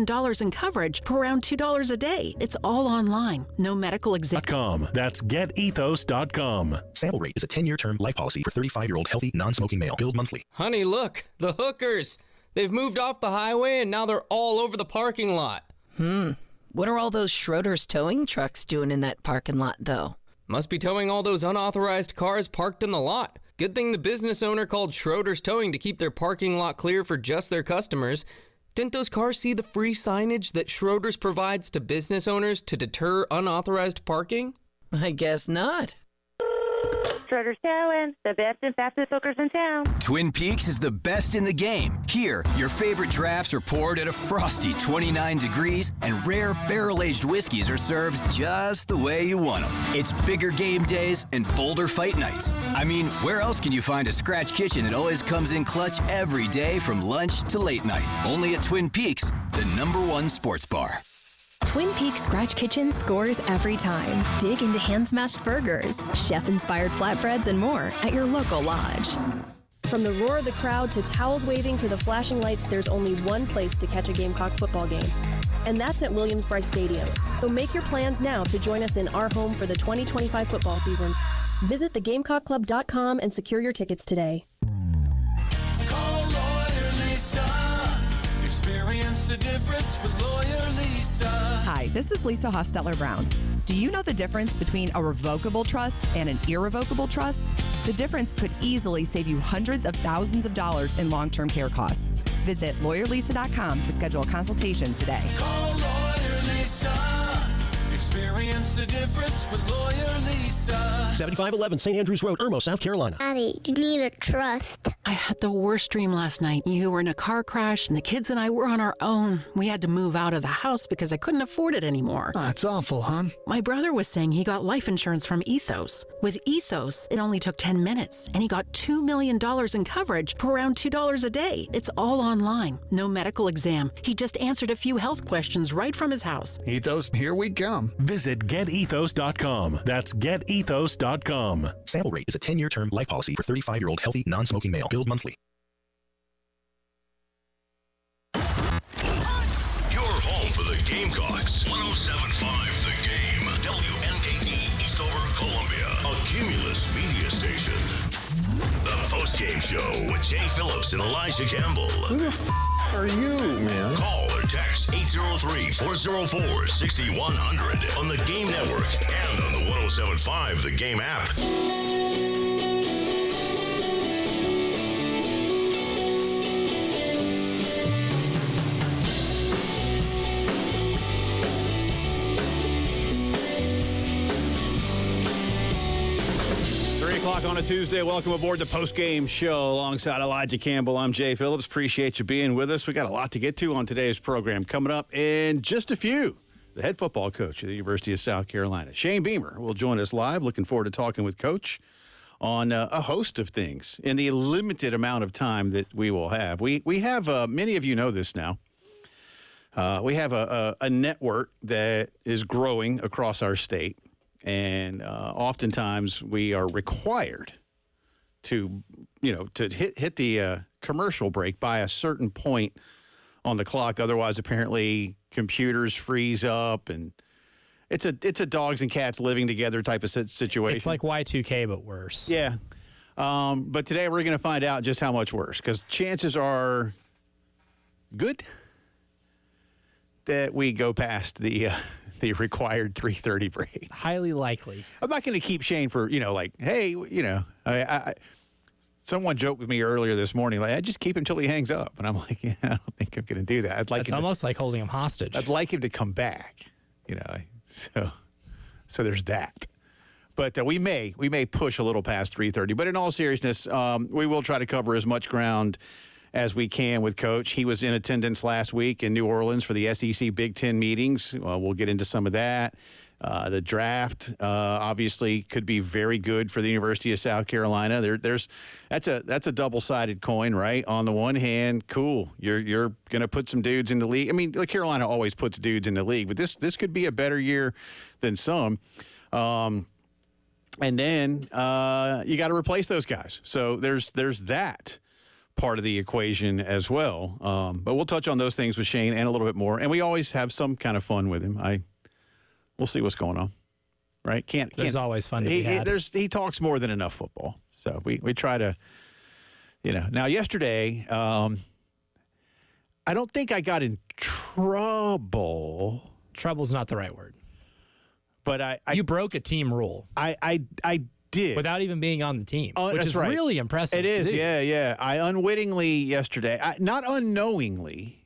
dollars in coverage for around $2 a day. It's all online. No medical exam. That's getethos.com. Sample rate is a 10-year term life policy for 35-year-old healthy, non-smoking male. Billed monthly. Honey, look, the hookers. They've moved off the highway and now they're all over the parking lot. What are all those Schroeder's towing trucks doing in that parking lot, though? Must be towing all those unauthorized cars parked in the lot. Good thing the business owner called Schroeder's Towing to keep their parking lot clear for just their customers. Didn't those cars see the free signage that Schroeder's provides to business owners to deter unauthorized parking? I guess not. Schroeder's Towing, the best and fastest hookers in town. Twin Peaks is the best in the game. Here, your favorite drafts are poured at a frosty 29 degrees, and rare barrel-aged whiskeys are served just the way you want them. It's bigger game days and bolder fight nights. I mean, where else can you find a scratch kitchen that always comes in clutch every day from lunch to late night? Only at Twin Peaks, the #1 sports bar. Twin Peaks Scratch Kitchen scores every time. Dig into hand-smashed burgers, chef-inspired flatbreads, and more at your local lodge. From the roar of the crowd to towels waving to the flashing lights, there's only one place to catch a Gamecock football game. And that's at Williams-Brice Stadium. So make your plans now to join us in our home for the 2025 football season. Visit thegamecockclub.com and secure your tickets today. Call Lawyer Lisa. Experience the difference with Lawyer Lisa. Hi, this is Lisa Hostetler-Brown. Do you know the difference between a revocable trust and an irrevocable trust? The difference could easily save you hundreds of thousands of dollars in long-term care costs. Visit lawyerlisa.com to schedule a consultation today. Call Lawyer Lisa. Experience the difference with Lawyer Lisa. 7511 St. Andrews Road, Irmo, South Carolina. Daddy, you need a trust. I had the worst dream last night. You were in a car crash, and the kids and I were on our own. We had to move out of the house because I couldn't afford it anymore. That's awful, hon. My brother was saying he got life insurance from Ethos. With Ethos, it only took 10 minutes, and he got $2 million in coverage for around $2 a day. It's all online. No medical exam. He just answered a few health questions right from his house. Ethos, here we come. Visit getethos.com. That's getethos.com. Sample rate is a 10-year term life policy for 35-year-old healthy, non-smoking male. Billed monthly. Your home for the Gamecocks. 107.5 The Game. WNKT Eastover, Columbia. A Cumulus media station. The Postgame Show with Jay Phillips and Elijah Campbell. Who the are you, man? Call or text 803-404-6100 on the Game Network and on the 107.5 The Game app. 3 o'clock on a Tuesday. Welcome aboard the Postgame Show alongside Elijah Campbell. I'm Jay Phillips. Appreciate you being with us. We got a lot to get to on today's program. Coming up in just a few, the head football coach at the University of South Carolina, Shane Beamer, will join us live. Looking forward to talking with Coach on a host of things in the limited amount of time that we will have. We have, many of you know this now, we have a network that is growing across our state. And oftentimes we are required to, to hit the commercial break by a certain point on the clock. Otherwise, apparently, computers freeze up, and it's a dogs and cats living together type of situation. It's like Y2K, but worse. Yeah. But today we're going to find out just how much worse, because chances are good that we go past the required 3:30 break. Highly likely. I'm not going to keep Shane for, hey, someone joked with me earlier this morning, like, I just keep him till he hangs up. And I'm like, yeah, I don't think I'm going to do that. It's almost like holding him hostage. I'd like him to come back, so there's that. But we may push a little past 3:30. But in all seriousness, we will try to cover as much ground as we can with Coach. He was in attendance last week in New Orleans for the SEC Big Ten meetings. We'll get into some of that. The draft obviously could be very good for the University of South Carolina. That's a double-sided coin, right? On the one hand, cool, you're going to put some dudes in the league. I mean, Carolina always puts dudes in the league, but this could be a better year than some. And then you got to replace those guys. So there's that. part of the equation as well. But we'll touch on those things with Shane and a little bit more. And we always have some kind of fun with him. We'll see what's going on. Right? There's always fun to be had. He talks more than enough football. So we try to, Now, yesterday, I don't think I got in trouble. Trouble's not the right word. But you broke a team rule. I did. Without even being on the team, which that's is right. really impressive. It is, yeah. I unwittingly yesterday, not unknowingly.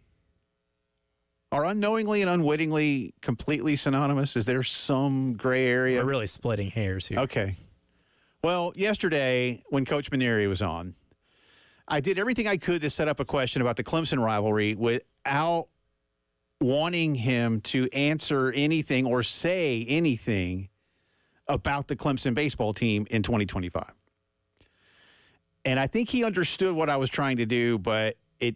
Are unknowingly and unwittingly completely synonymous? Is there some gray area? We're really splitting hairs here. Okay. Well, yesterday when Coach Maneri was on, I did everything I could to set up a question about the Clemson rivalry without wanting him to answer anything or say anything about the Clemson baseball team in 2025. And I think he understood what I was trying to do, but it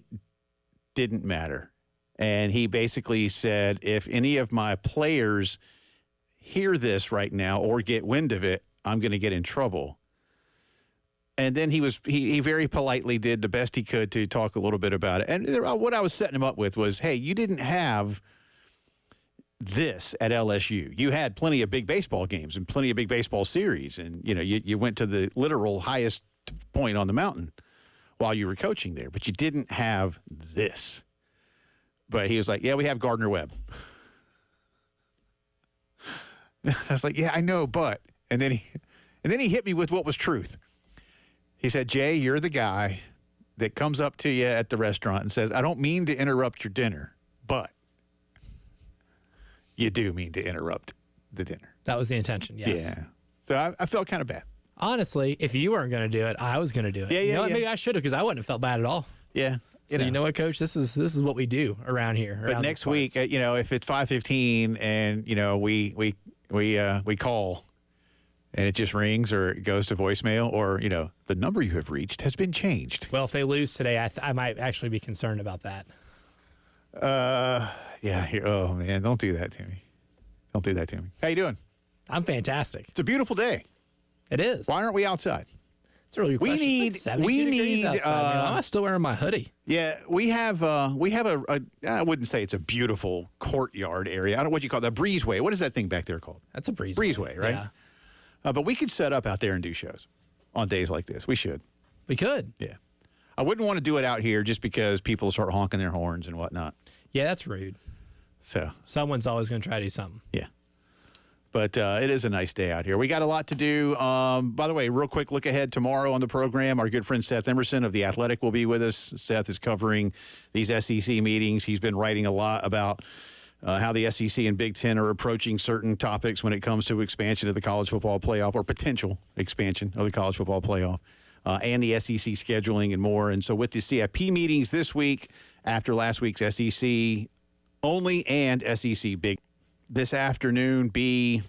didn't matter. And he basically said, if any of my players hear this right now or get wind of it, I'm going to get in trouble. And then he very politely did the best he could to talk a little bit about it. And what I was setting him up with was, hey, you didn't have this at LSU. You had plenty of big baseball games and plenty of big baseball series. And, you went to the literal highest point on the mountain while you were coaching there. But you didn't have this. But he was like, yeah, we have Gardner Webb. I was like, yeah, I know, but. And then he hit me with what was truth. He said, Jay, you're the guy that comes up to you at the restaurant and says, I don't mean to interrupt your dinner, but you do mean to interrupt the dinner. That was the intention, yes. Yeah. So I felt kind of bad. Honestly, if you weren't going to do it, I was going to do it. Yeah, Maybe I should have, because I wouldn't have felt bad at all. Yeah. So you know what, Coach? This is what we do around here. But next week, if it's 5:15 and we call and it just rings or it goes to voicemail or the number you have reached has been changed. Well, if they lose today, I might actually be concerned about that. Yeah. Oh man, don't do that to me. Don't do that to me. How you doing? I'm fantastic. It's a beautiful day. It is. Why aren't we outside? It's a really good question. We need. I'm still wearing my hoodie. Yeah, we have a I wouldn't say it's a beautiful courtyard area. I don't know what you call it. The breezeway. What is that thing back there called? That's a breezeway. Breezeway, right? Yeah. But we could set up out there and do shows on days like this. We should. We could. Yeah. I wouldn't want to do it out here just because people start honking their horns and whatnot. Yeah, that's rude. So someone's always going to try to do something. Yeah. But it is a nice day out here. We got a lot to do. By the way, real quick look ahead tomorrow on the program. Our good friend Seth Emerson of The Athletic will be with us. Seth is covering these SEC meetings. He's been writing a lot about how the SEC and Big Ten are approaching certain topics when it comes to expansion of the college football playoff or potential expansion of the college football playoff and the SEC scheduling and more. And so with the CIP meetings this week, after last week's SEC only and SEC Big, this afternoon be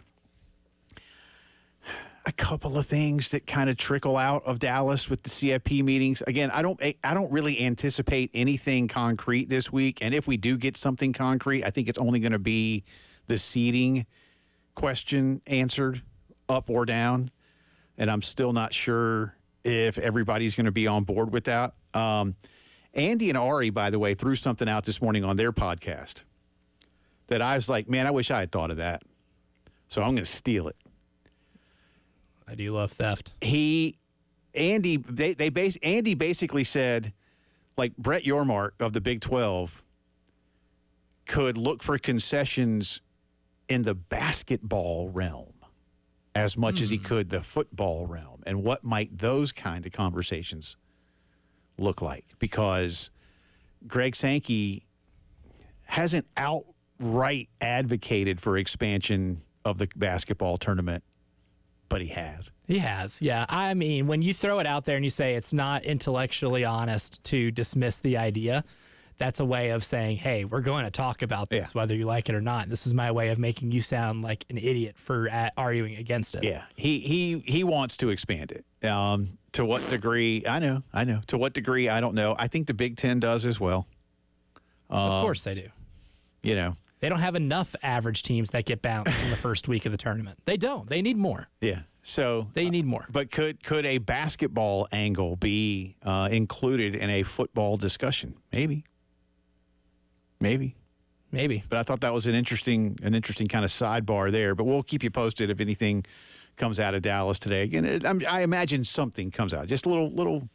a couple of things that kind of trickle out of Dallas with the CIP meetings. Again, I don't really anticipate anything concrete this week. And if we do get something concrete, I think it's only going to be the seeding question answered up or down. And I'm still not sure if everybody's going to be on board with that. Andy and Ari, by the way, threw something out this morning on their podcast that I was like, man, I wish I had thought of that. So I'm going to steal it. I do love theft. Andy basically said, like Brett Yormark of the Big 12 could look for concessions in the basketball realm as much as he could the football realm. And what might those kind of conversations look like? Because Greg Sankey hasn't outright advocated for expansion of the basketball tournament, but he has. He has, yeah. I mean, when you throw it out there and you say it's not intellectually honest to dismiss the idea, that's a way of saying, hey, we're going to talk about this, whether you like it or not. This is my way of making you sound like an idiot for arguing against it. Yeah, he wants to expand it. To what degree? I know. To what degree? I don't know. I think the Big Ten does as well. Of course they do. They don't have enough average teams that get bounced in the first week of the tournament. They don't. They need more. Yeah. So they need more. But could a basketball angle be included in a football discussion? Maybe. But I thought that was an interesting kind of sidebar there. But we'll keep you posted if anything comes out of Dallas today. Again, I imagine something comes out. Just little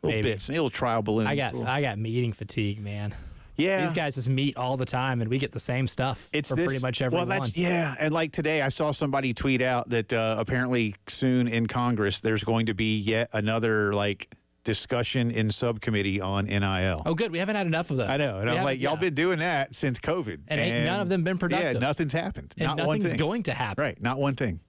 bits, a little trial balloons. I got meeting fatigue, man. Yeah, these guys just meet all the time, and we get the same stuff pretty much every one. And like today, I saw somebody tweet out that apparently soon in Congress there's going to be yet another discussion in subcommittee on NIL. Oh, good. We haven't had enough of those. I know, and I'm like, y'all been doing that since COVID, and ain't none of them been productive. Yeah, nothing's happened. And not one nothing's thing. going to happen. Right, not one thing.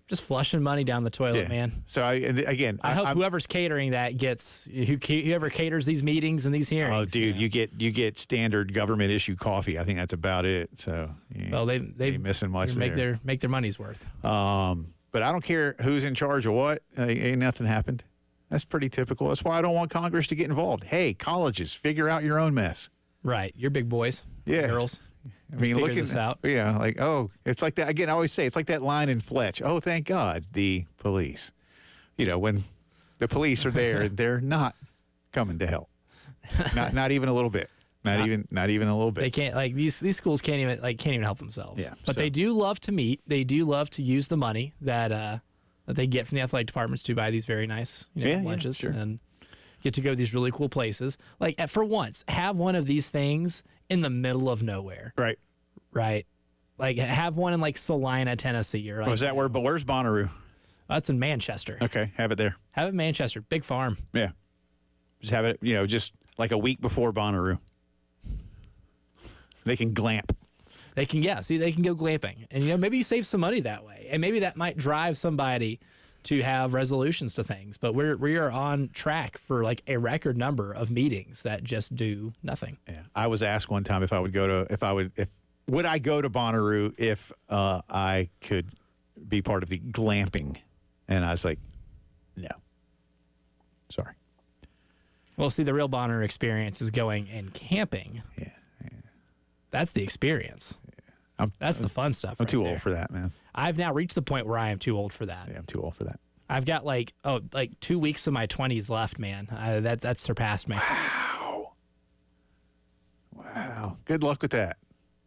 Just flushing money down the toilet, man. So I hope whoever's catering that gets whoever caters these meetings and these hearings. Oh, dude, you get standard government issue coffee. I think that's about it. So they missing much there. Make their money's worth. But I don't care who's in charge of what. Ain't nothing happened. That's pretty typical. That's why I don't want Congress to get involved. Hey, colleges, figure out your own mess. Right, you're big boys, girls. I mean, looking this out. Yeah, it's like that. Again, I always say it's like that line in Fletch. Oh, thank God, the police. When the police are there, they're not coming to help. Not even a little bit. Not even a little bit. They can't these schools can't even help themselves. Yeah, but they do love to meet. They do love to use the money that they get from the athletic departments to buy these very nice lunches and get to go to these really cool places. For once, have one of these things in the middle of nowhere. Right. Have one in Salina, Tennessee. Or where's Bonnaroo? That's in Manchester. Okay, have it there. Have it in Manchester. Big farm. Yeah. Just have it, just like a week before Bonnaroo. They can glamp. They can go glamping. And, maybe you save some money that way. And maybe that might drive somebody to have resolutions to things. But we are on track for a record number of meetings that just do nothing. Yeah. I was asked one time would I go to Bonnaroo if I could be part of the glamping? And I was like, no. Sorry. Well, see, the real Bonnaroo experience is going and camping. Yeah. That's the experience. Yeah. That's the fun stuff. I'm too old for that, man. I've now reached the point where I am too old for that. Yeah, I'm too old for that. I've got 2 weeks of my 20s left, man. That's surpassed me. Wow. Good luck with that.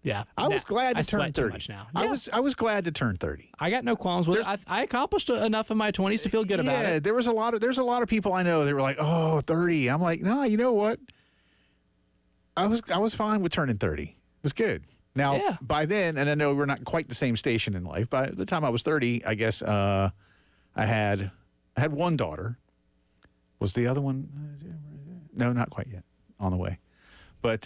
Yeah. I was glad to turn 30. Too much now. Yeah. I was glad to turn 30. I got no qualms with it. I accomplished enough in my 20s to feel good about it. Yeah, there's a lot of people I know that were like, "Oh, 30." I'm like, "No, you know what? I was fine with turning 30. It was good." Now, by then, and I know we're not quite the same station in life, by the time I was 30, I guess I had one daughter. Was the other one? No, not quite yet. On the way. But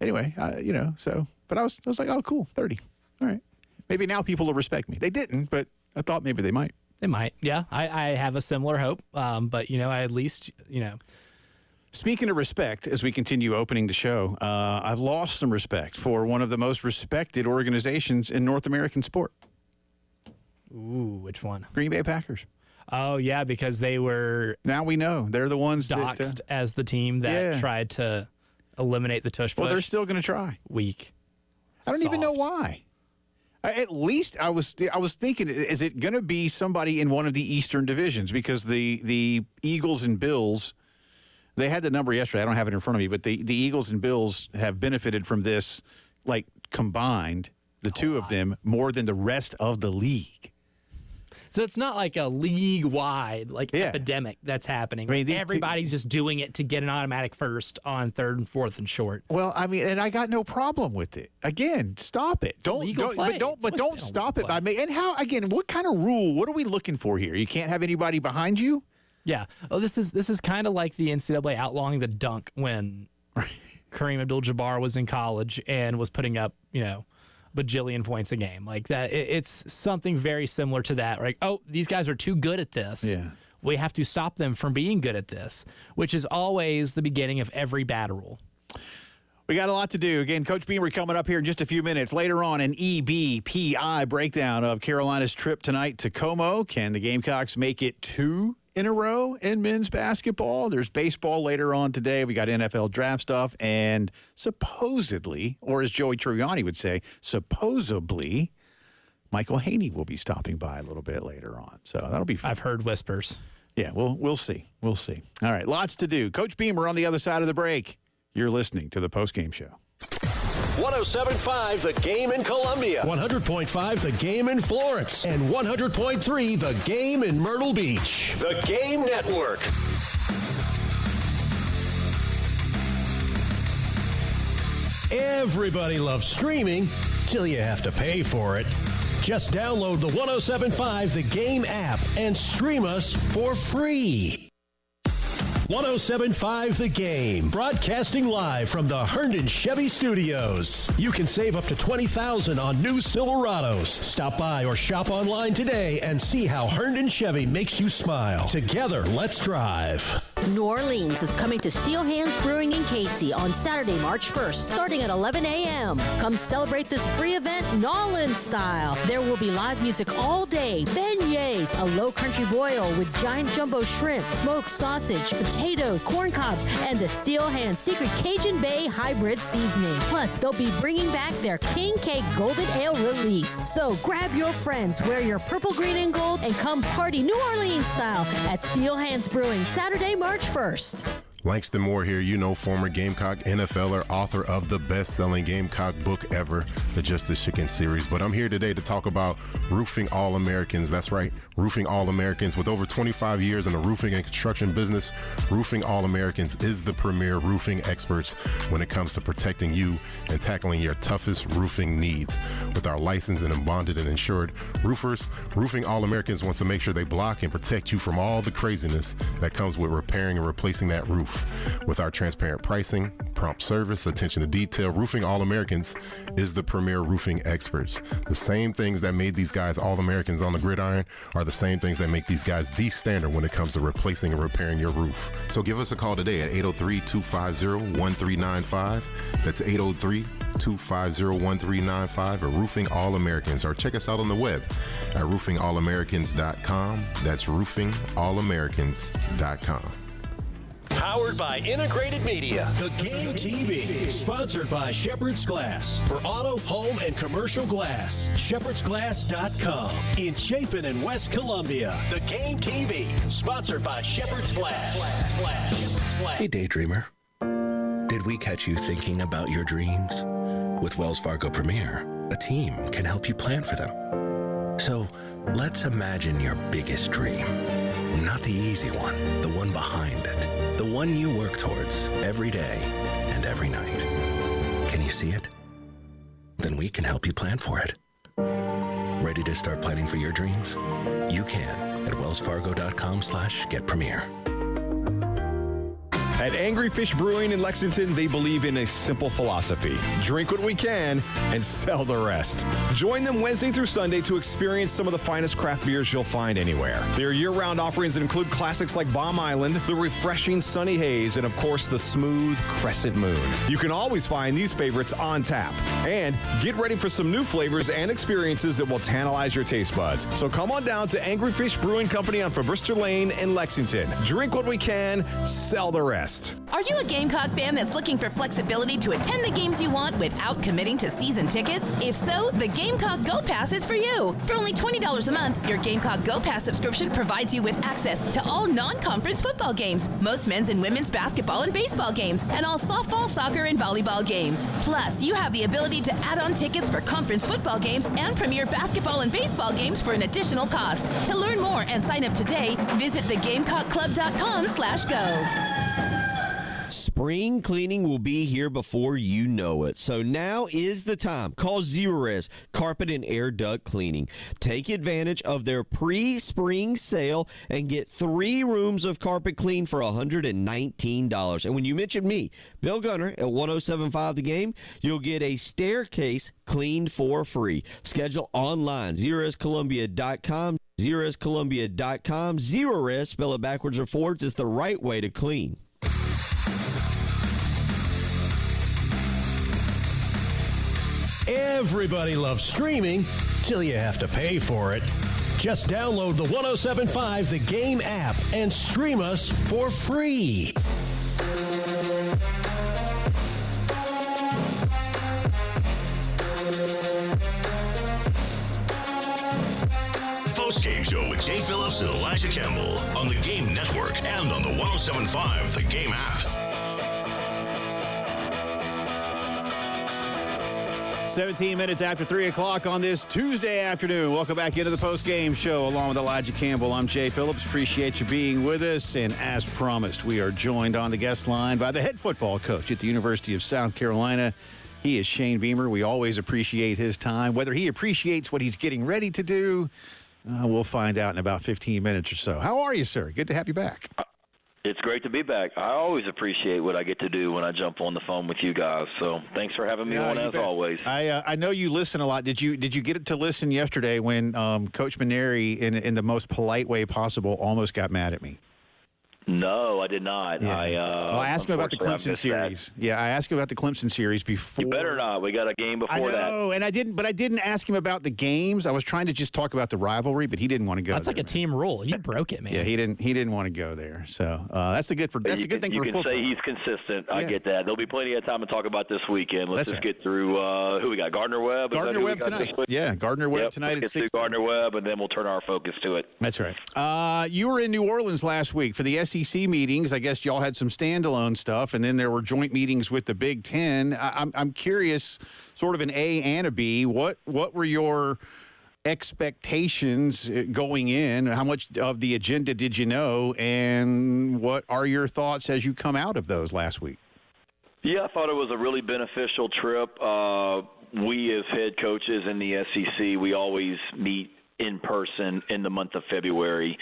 anyway, but I was like, oh, cool, 30. All right. Maybe now people will respect me. They didn't, but I thought maybe they might. They might, yeah. I have a similar hope, but, I at least, Speaking of respect, as we continue opening the show, I've lost some respect for one of the most respected organizations in North American sport. Ooh, which one? Green Bay Packers. Oh, yeah, because they were... Now we know. They're the ones doxed as the team that tried to eliminate the tush push. Well, they're still going to try. Weak. I don't even know why. At least I was thinking, is it going to be somebody in one of the Eastern divisions? Because the Eagles and Bills... They had the number yesterday. I don't have it in front of me, but the Eagles and Bills have benefited from this, combined, the two of them, more than the rest of the league. So it's not like a league-wide epidemic that's happening. I mean, everybody's just doing it to get an automatic first on 3rd and 4th and short. Well, I mean, and I got no problem with it. Again, stop it. Don't stop it by me. And how? Again, what kind of rule? What are we looking for here? You can't have anybody behind you. Yeah. Oh, this is kind of like the NCAA outlawing the dunk when Kareem Abdul-Jabbar was in college and was putting up, bajillion points a game. Like that, it's something very similar to that. Like, oh, these guys are too good at this. Yeah. We have to stop them from being good at this, which is always the beginning of every bad rule. We got a lot to do. Again, Coach Beamer coming up here in just a few minutes. Later on, an EBPI breakdown of Carolina's trip tonight to Como. Can the Gamecocks make it to in a row in men's basketball. There's baseball later on today. We got NFL draft stuff. And supposedly, or as Joey Tribbiani would say, supposedly, Michael Haney will be stopping by a little bit later on. So that'll be fun. I've heard whispers. Yeah, we'll see. We'll see. All right, lots to do. Coach Beamer on the other side of the break. You're listening to the Postgame Show. 107.5 The Game in Columbia. 100.5 The Game in Florence. And 100.3 The Game in Myrtle Beach. The Game Network. Everybody loves streaming till you have to pay for it. Just download the 107.5 The Game app and stream us for free. 107.5 The Game, broadcasting live from the Herndon Chevy Studios. You can save up to $20,000 on new Silverados. Stop by or shop online today and see how Herndon Chevy makes you smile. Together, let's drive. New Orleans is coming to Steel Hands Brewing in Casey on Saturday, March 1st, starting at 11 a.m. Come celebrate this free event Nolan style. There will be live music all day, beignets, a low country boil with giant jumbo shrimp, smoked sausage, potatoes, corn cobs, and the Steel Hands Secret Cajun Bay Hybrid Seasoning. Plus, they'll be bringing back their King Cake Golden Ale release. So grab your friends, wear your purple, green, and gold, and come party New Orleans style at Steel Hands Brewing, Saturday, March 1st. Langston Moore here, former Gamecock NFLer, author of the best-selling Gamecock book ever, the Justice Chicken series. But I'm here today to talk about Roofing All-Americans. That's right, Roofing All-Americans. With over 25 years in the roofing and construction business, Roofing All-Americans is the premier roofing experts when it comes to protecting you and tackling your toughest roofing needs. With our licensed and bonded and insured roofers, Roofing All-Americans wants to make sure they block and protect you from all the craziness that comes with repairing and replacing that roof. With our transparent pricing, prompt service, attention to detail, Roofing All-Americans is the premier roofing experts. The same things that made these guys All-Americans on the gridiron are the same things that make these guys the standard when it comes to replacing and repairing your roof. So give us a call today at 803-250-1395. That's 803-250-1395 or Roofing All-Americans, or check us out on the web at roofingallamericans.com. That's roofingallamericans.com. Powered by Integrated Media. The Game TV. Sponsored by Shepherd's Glass. For auto, home, and commercial glass. ShepherdsGlass.com. In Chapin and West Columbia. The Game TV. Sponsored by Shepherd's Glass. Hey, Daydreamer. Did we catch you thinking about your dreams? With Wells Fargo Premier, a team can help you plan for them. So let's imagine your biggest dream. Not the easy one, the one behind it. The one you work towards every day and every night. Can you see it? Then we can help you plan for it. Ready to start planning for your dreams? You can at wellsfargo.com/getpremier. At Angry Fish Brewing in Lexington, they believe in a simple philosophy. Drink what we can and sell the rest. Join them Wednesday through Sunday to experience some of the finest craft beers you'll find anywhere. Their year-round offerings include classics like Bomb Island, the refreshing Sunny Haze, and of course, the smooth Crescent Moon. You can always find these favorites on tap. And get ready for some new flavors and experiences that will tantalize your taste buds. So come on down to Angry Fish Brewing Company on Fabrister Lane in Lexington. Drink what we can, sell the rest. Are you a Gamecock fan that's looking for flexibility to attend the games you want without committing to season tickets? If so, the Gamecock Go Pass is for you. For only $20 a month, your Gamecock Go Pass subscription provides you with access to all non-conference football games, most men's and women's basketball and baseball games, and all softball, soccer, and volleyball games. Plus, you have the ability to add on tickets for conference football games and premier basketball and baseball games for an additional cost. To learn more and sign up today, visit thegamecockclub.com/go. Spring cleaning will be here before you know it. So now is the time. Call Zerorez Carpet and Air Duct Cleaning. Take advantage of their pre-spring sale and get 3 rooms of carpet clean for $119. And when you mention me, Bill Gunner at 107.5 The Game, you'll get a staircase cleaned for free. Schedule online, ZerorezColumbia.com. ZerorezColumbia.com. Zerorez, spell it backwards or forwards, is the right way to clean. Everybody loves streaming till you have to pay for it. Just download the 107.5 The Game app and stream us for free. Postgame Show with Jay Phillips and Elijah Campbell on the Game Network and on the 107.5 The Game app. 17 minutes after 3 o'clock on this Tuesday afternoon. Welcome back into the Postgame Show along with Elijah Campbell. I'm Jay Phillips. Appreciate you being with us. And as promised, we are joined on the guest line by the head football coach at the University of South Carolina. He is Shane Beamer. We always appreciate his time. Whether he appreciates what he's getting ready to do, we'll find out in about 15 minutes or so. How are you, sir? Good to have you back. It's great to be back. I always appreciate what I get to do when I jump on the phone with you guys. So thanks for having me on as always. I know you listen a lot. Did you get to listen yesterday when Coach Maneri, in the most polite way possible, almost got mad at me? No, I did not. Yeah. I asked him about the Clemson series. Yeah, I asked him about the Clemson series before. You better not. We got a game before that. I know, and I didn't ask him about the games. I was trying to just talk about the rivalry, but he didn't want to go. That's like a team rule. You broke it, man. Yeah, he didn't want to go there. So that's a good thing for football. You can say he's consistent. I get that. There'll be plenty of time to talk about this weekend. Let's get through who we got. Gardner Webb. Gardner Webb tonight. Yeah, Gardner Webb tonight at 6. Let's get through Gardner Webb, and then we'll turn our focus to it. That's right. You were in New Orleans last week for the SEC meetings. I guess y'all had some standalone stuff, and then there were joint meetings with the Big Ten. I'm curious, sort of an A and a B. What were your expectations going in? How much of the agenda did you know, and what are your thoughts as you come out of those last week? Yeah, I thought it was a really beneficial trip. We as head coaches in the SEC, we always meet in person in the month of February,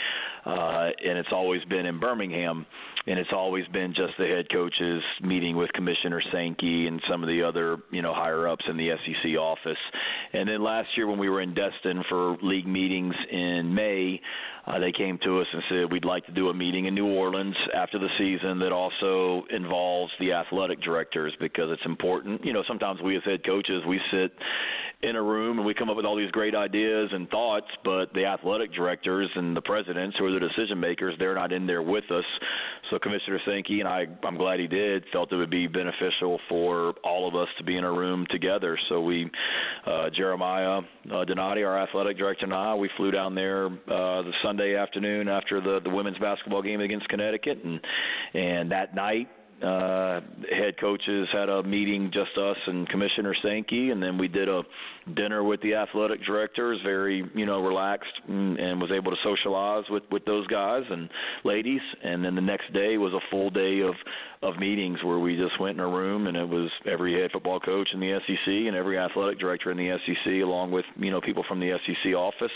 and it's always been in Birmingham, and it's always been just the head coaches meeting with Commissioner Sankey and some of the other, higher-ups in the SEC office. And then last year when we were in Destin for league meetings in May, they came to us and said we'd like to do a meeting in New Orleans after the season that also involves the athletic directors, because it's important. Sometimes we as head coaches, we sit in a room and we come up with all these great ideas and thoughts, but the athletic directors and the presidents, who are the decision makers, they're not in there with us. So Commissioner Sankey, and I'm glad he did, felt it would be beneficial for all of us to be in a room together. So we, Jeremiah Donati, our athletic director, and I, we flew down there the Sunday afternoon after the women's basketball game against Connecticut, and that night, head coaches had a meeting, just us and Commissioner Sankey, and then we did a dinner with the athletic directors, very relaxed, and was able to socialize with those guys and ladies. And then the next day was a full day of meetings where we just went in a room, and it was every head football coach in the SEC and every athletic director in the SEC, along with people from the SEC office,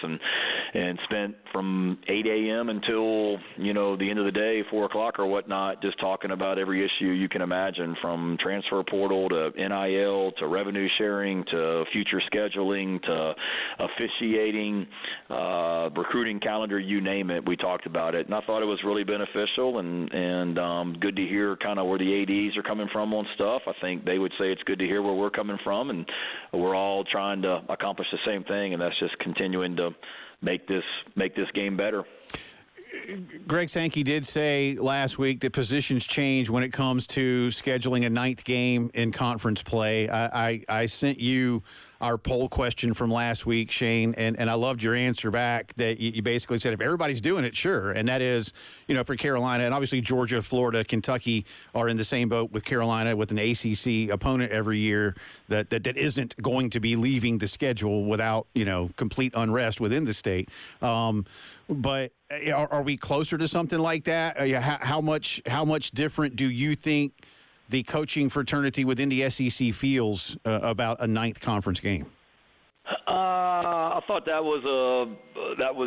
and spent from 8 a.m. until the end of the day, 4 o'clock or whatnot, just talking about every issue you can imagine, from transfer portal to NIL to revenue sharing to future scheduling to officiating, recruiting calendar, you name it. We talked about it, and I thought it was really beneficial and good to hear kind of where the ADs are coming from on stuff. I think they would say it's good to hear where we're coming from, and we're all trying to accomplish the same thing, and that's just continuing to make this game better. Greg Sankey did say last week that positions change when it comes to scheduling a 9th game in conference play. I sent you our poll question from last week, Shane, and I loved your answer back, that you basically said if everybody's doing it, sure. And that is, for Carolina, and obviously Georgia, Florida, Kentucky are in the same boat with Carolina, with an ACC opponent every year that isn't going to be leaving the schedule without, complete unrest within the state. But are we closer to something like that? How much different do you think the coaching fraternity within the SEC feels about a 9th conference game? I thought that was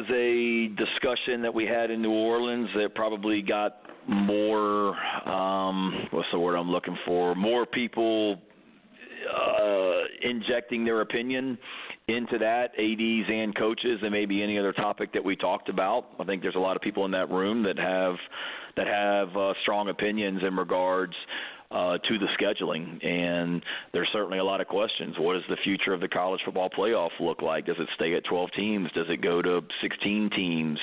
a discussion that we had in New Orleans that probably got more, what's the word I'm looking for, more people injecting their opinion into that, ADs and coaches, than maybe any other topic that we talked about. I think there's a lot of people in that room that have strong opinions in regards to the scheduling. And there's certainly a lot of questions. What does the future of the college football playoff look like? Does it stay at 12 teams? Does it go to 16 teams?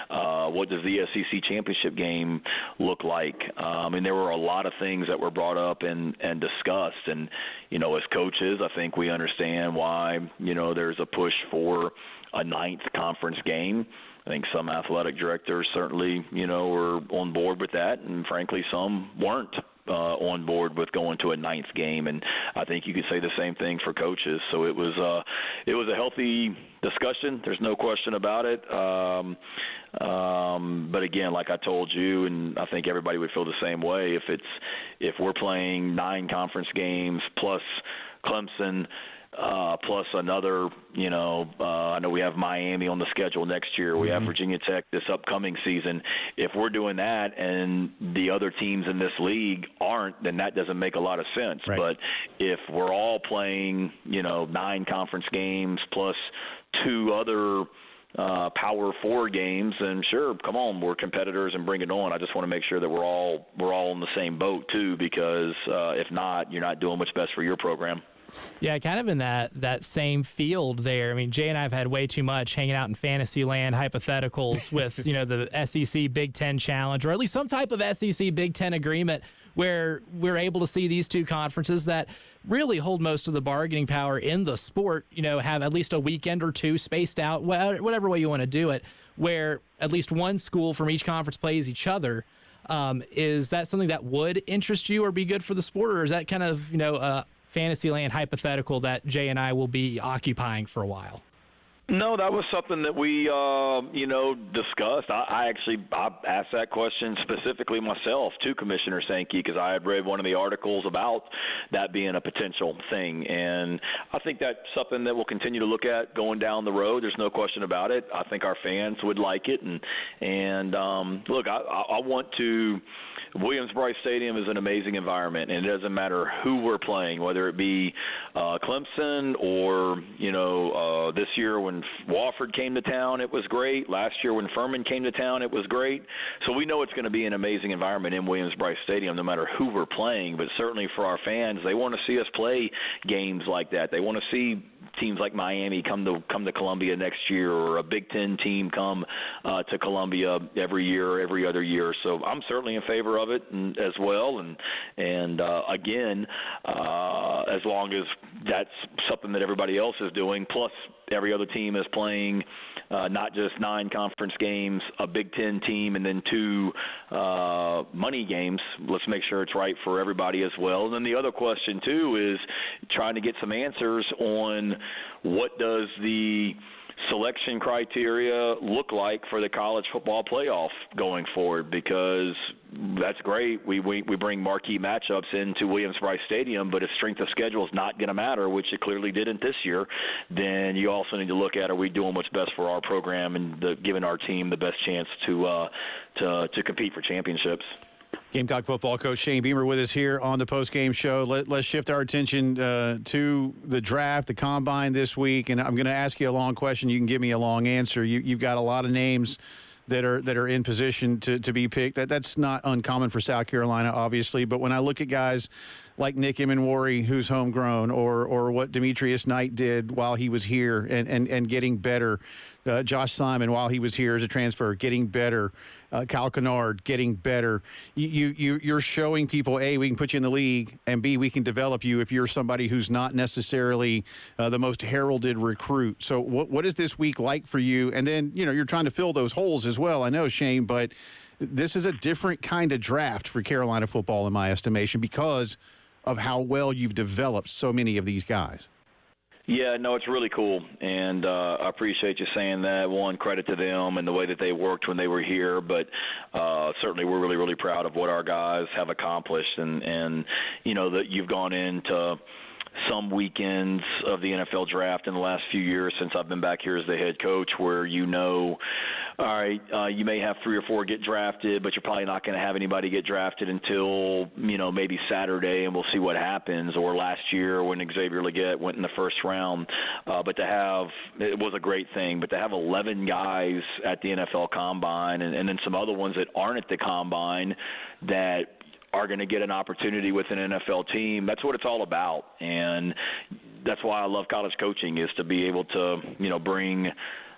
What does the SEC championship game look like? And there were a lot of things that were brought up and discussed. And, as coaches, I think we understand why, there's a push for a ninth conference game. I think some athletic directors certainly, were on board with that, and frankly, some weren't on board with going to a ninth game. And I think you could say the same thing for coaches. So it was a healthy discussion. There's no question about it. But again, like I told you, and I think everybody would feel the same way, if we're playing 9 conference games plus Clemson, plus another, I know we have Miami on the schedule next year. We have Virginia Tech this upcoming season. If we're doing that and the other teams in this league aren't, then that doesn't make a lot of sense. Right. But if we're all playing, 9 conference games plus 2 other Power 4 games, and sure, come on, we're competitors and bring it on. I just want to make sure that we're all in the same boat too, because if not, you're not doing what's best for your program. Yeah, kind of in that same field there. I mean, Jay and I have had way too much hanging out in fantasy land hypotheticals with, the SEC Big Ten Challenge, or at least some type of SEC Big Ten agreement where we're able to see these 2 conferences that really hold most of the bargaining power in the sport, have at least a weekend or 2 spaced out, whatever way you want to do it, where at least one school from each conference plays each other. Is that something that would interest you or be good for the sport, or is that kind of, Fantasyland hypothetical that Jay and I will be occupying for a while? No, that was something that we, discussed. I asked that question specifically myself to Commissioner Sankey, because I had read one of the articles about that being a potential thing. And I think that's something that we'll continue to look at going down the road. There's no question about it. I think our fans would like it. And look, I want to – Williams-Brice Stadium is an amazing environment, and it doesn't matter who we're playing, whether it be Clemson or, this year when Wofford came to town, it was great. Last year when Furman came to town, it was great. So we know it's going to be an amazing environment in Williams-Brice Stadium no matter who we're playing, but certainly for our fans, they want to see us play games like that. They want to see teams like Miami come to Columbia next year, or a Big Ten team come to Columbia every year, every other year. So I'm certainly in favor of it as well. And again, as long as that's something that everybody else is doing, plus every other team is playing not just 9 conference games, a Big Ten team, and then 2 money games. Let's make sure it's right for everybody as well. And then the other question, too, is trying to get some answers on what does the selection criteria look like for the college football playoff going forward, because that's great. We bring marquee matchups into Williams-Brice Stadium, but if strength of schedule is not going to matter, which it clearly didn't this year, then you also need to look at, are we doing what's best for our program and giving our team the best chance to compete for championships. Gamecock football coach Shane Beamer with us here on the Postgame Show. Let's shift our attention to the draft, the combine this week, and I'm going to ask you a long question. You can give me a long answer. You've got a lot of names that are in position to be picked. That's not uncommon for South Carolina, obviously, but when I look at guys like Nick Emenwari, who's homegrown, or what Demetrius Knight did while he was here and getting better, Josh Simon while he was here as a transfer, getting better, Kyle Kennard getting better. You're showing people, A, we can put you in the league, and B, we can develop you if you're somebody who's not necessarily the most heralded recruit. So what is this week like for you? And then, you're trying to fill those holes as well, I know, Shane, but this is a different kind of draft for Carolina football in my estimation because of how well you've developed so many of these guys. Yeah, no, it's really cool, and I appreciate you saying that. One, credit to them and the way that they worked when they were here, but certainly we're really, really proud of what our guys have accomplished, and that you've gone into some weekends of the NFL draft in the last few years since I've been back here as the head coach where all right, you may have 3 or 4 get drafted, but you're probably not going to have anybody get drafted until, maybe Saturday, and we'll see what happens. Or last year when Xavier Legette went in the first round. But it was a great thing, but to have 11 guys at the NFL Combine and then some other ones that aren't at the Combine that are going to get an opportunity with an NFL team. That's what it's all about, and that's why I love college coaching, is to be able to,